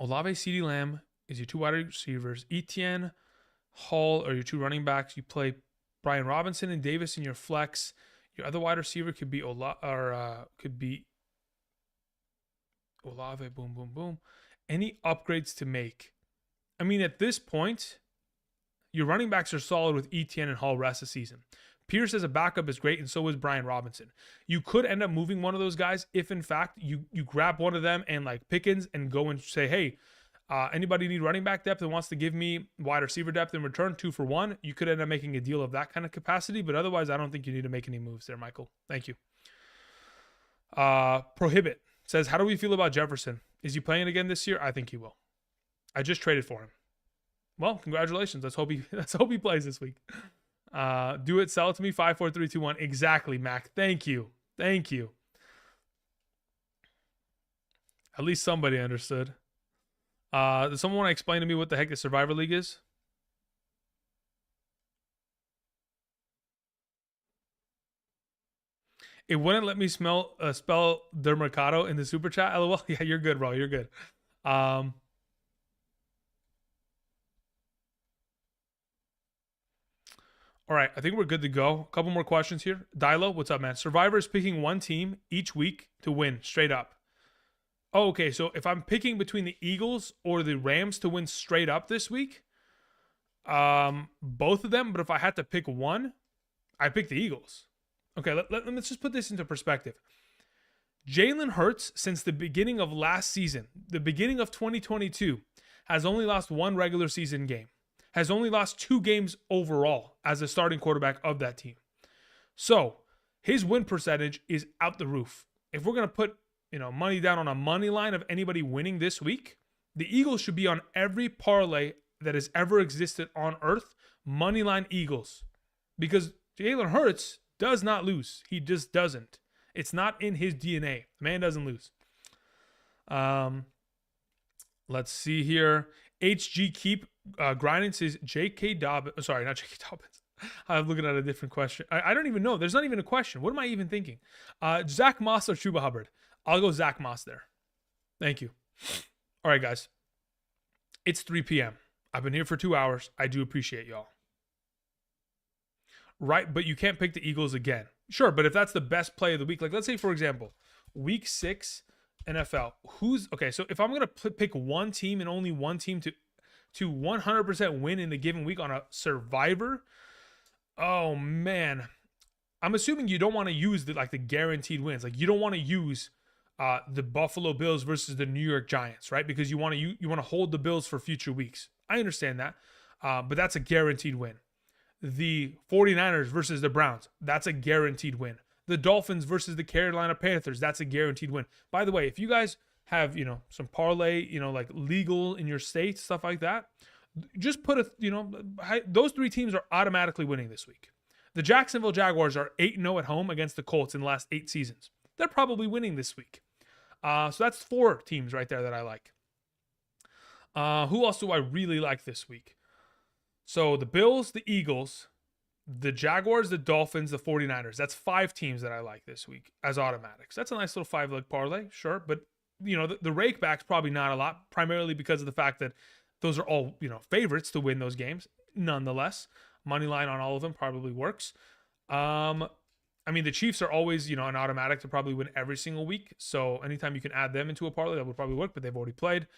CeeDee Lamb is your 2 wide receivers, ETN, Hall are your 2 running backs. You play Brian Robinson and Davis in your flex. Your other wide receiver could be Olave. Boom, boom, boom. Any upgrades to make? I mean, at this point, your running backs are solid with ETN and Hall rest of the season. Pierce as a backup is great, and so is Brian Robinson. You could end up moving one of those guys if, in fact, you grab one of them and like Pickens and go and say, hey, anybody need running back depth and wants to give me wide receiver depth in return, 2 for 1? You could end up making a deal of that kind of capacity, but otherwise, I don't think you need to make any moves there, Michael. Thank you. Prohibit says, how do we feel about Jefferson? Is he playing again this year? I think he will. I just traded for him. Well, congratulations. Let's hope he plays this week. Do it, sell it to me. 5, 4, 3, 2, 1. Exactly, Mac. Thank you. At least somebody understood. Does someone want to explain to me what the heck the Survivor League is? It wouldn't let me spell Dermercado in the super chat. LOL. Yeah, you're good, bro. You're good. All right, I think we're good to go. A couple more questions here. Dilo, what's up, man? Survivor is picking one team each week to win, straight up. Oh, okay, so if I'm picking between the Eagles or the Rams to win straight up this week, both of them, but if I had to pick one, I pick the Eagles. Okay, let's just put this into perspective. Jalen Hurts, since the beginning of last season, the beginning of 2022, has only lost 1 regular season game. Has only lost 2 games overall as a starting quarterback of that team. So, his win percentage is out the roof. If we're going to put, money down on a money line of anybody winning this week, the Eagles should be on every parlay that has ever existed on earth. Money line Eagles. Because Jalen Hurts does not lose. He just doesn't. It's not in his DNA. The man doesn't lose. Let's see here. HG Keep grinding says J.K. Dobbins. Sorry, not J.K. Dobbins. I'm looking at a different question. I don't even know. There's not even a question. What am I even thinking? Zach Moss or Chuba Hubbard? I'll go Zach Moss there. Thank you. All right, guys. It's 3 p.m. I've been here for 2 hours. I do appreciate y'all. Right, but you can't pick the Eagles again. Sure, but if that's the best play of the week, like let's say, for example, week 6 NFL, so if I'm going to pick one team and only one team to 100% win in the given week on a survivor, oh man, I'm assuming you don't want to use the guaranteed wins. Like you don't want to use the Buffalo Bills versus the New York Giants, right? Because you want to hold the Bills for future weeks. I understand that, but that's a guaranteed win. The 49ers versus the Browns, that's a guaranteed win. The Dolphins versus the Carolina Panthers, that's a guaranteed win. By the way, if you guys have, some parlay, like legal in your state, stuff like that, just put those 3 teams are automatically winning this week. The Jacksonville Jaguars are 8-0 at home against the Colts in the last 8 seasons. They're probably winning this week. So that's 4 teams right there that I like. Who else do I really like this week? So the Bills, the Eagles, the Jaguars, the Dolphins, the 49ers. That's 5 teams that I like this week as automatics. That's a nice little 5-leg parlay, sure. But, the rake back's probably not a lot, primarily because of the fact that those are all, favorites to win those games. Nonetheless, money line on all of them probably works. The Chiefs are always, an automatic to probably win every single week. So anytime you can add them into a parlay, that would probably work, but they've already played.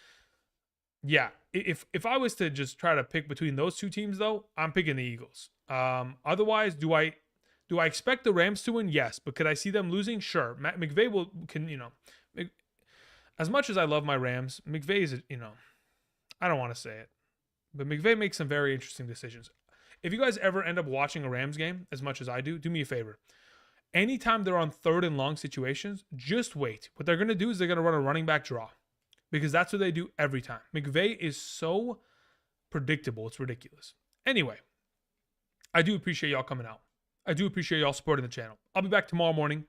Yeah, if I was to just try to pick between those 2 teams, though, I'm picking the Eagles. Otherwise, do I expect the Rams to win? Yes, but could I see them losing? Sure. McVay can. As much as I love my Rams, McVay is, I don't want to say it, but McVay makes some very interesting decisions. If you guys ever end up watching a Rams game as much as I do me a favor. Anytime they're on 3rd and long situations, just wait. What they're going to do is they're going to run a running back draw. Because that's what they do every time. McVay is so predictable. It's ridiculous. Anyway, I do appreciate y'all coming out. I do appreciate y'all supporting the channel. I'll be back tomorrow morning,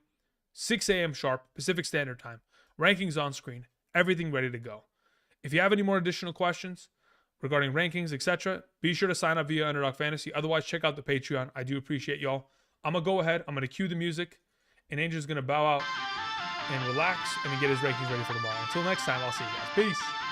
6 a.m. sharp, Pacific Standard Time. Rankings on screen. Everything ready to go. If you have any more additional questions regarding rankings, etc., be sure to sign up via Underdog Fantasy. Otherwise, check out the Patreon. I do appreciate y'all. I'm going to go ahead. I'm going to cue the music. And Angel's going to bow out and relax and get his rankings ready for tomorrow. Until next time, I'll see you guys. Peace.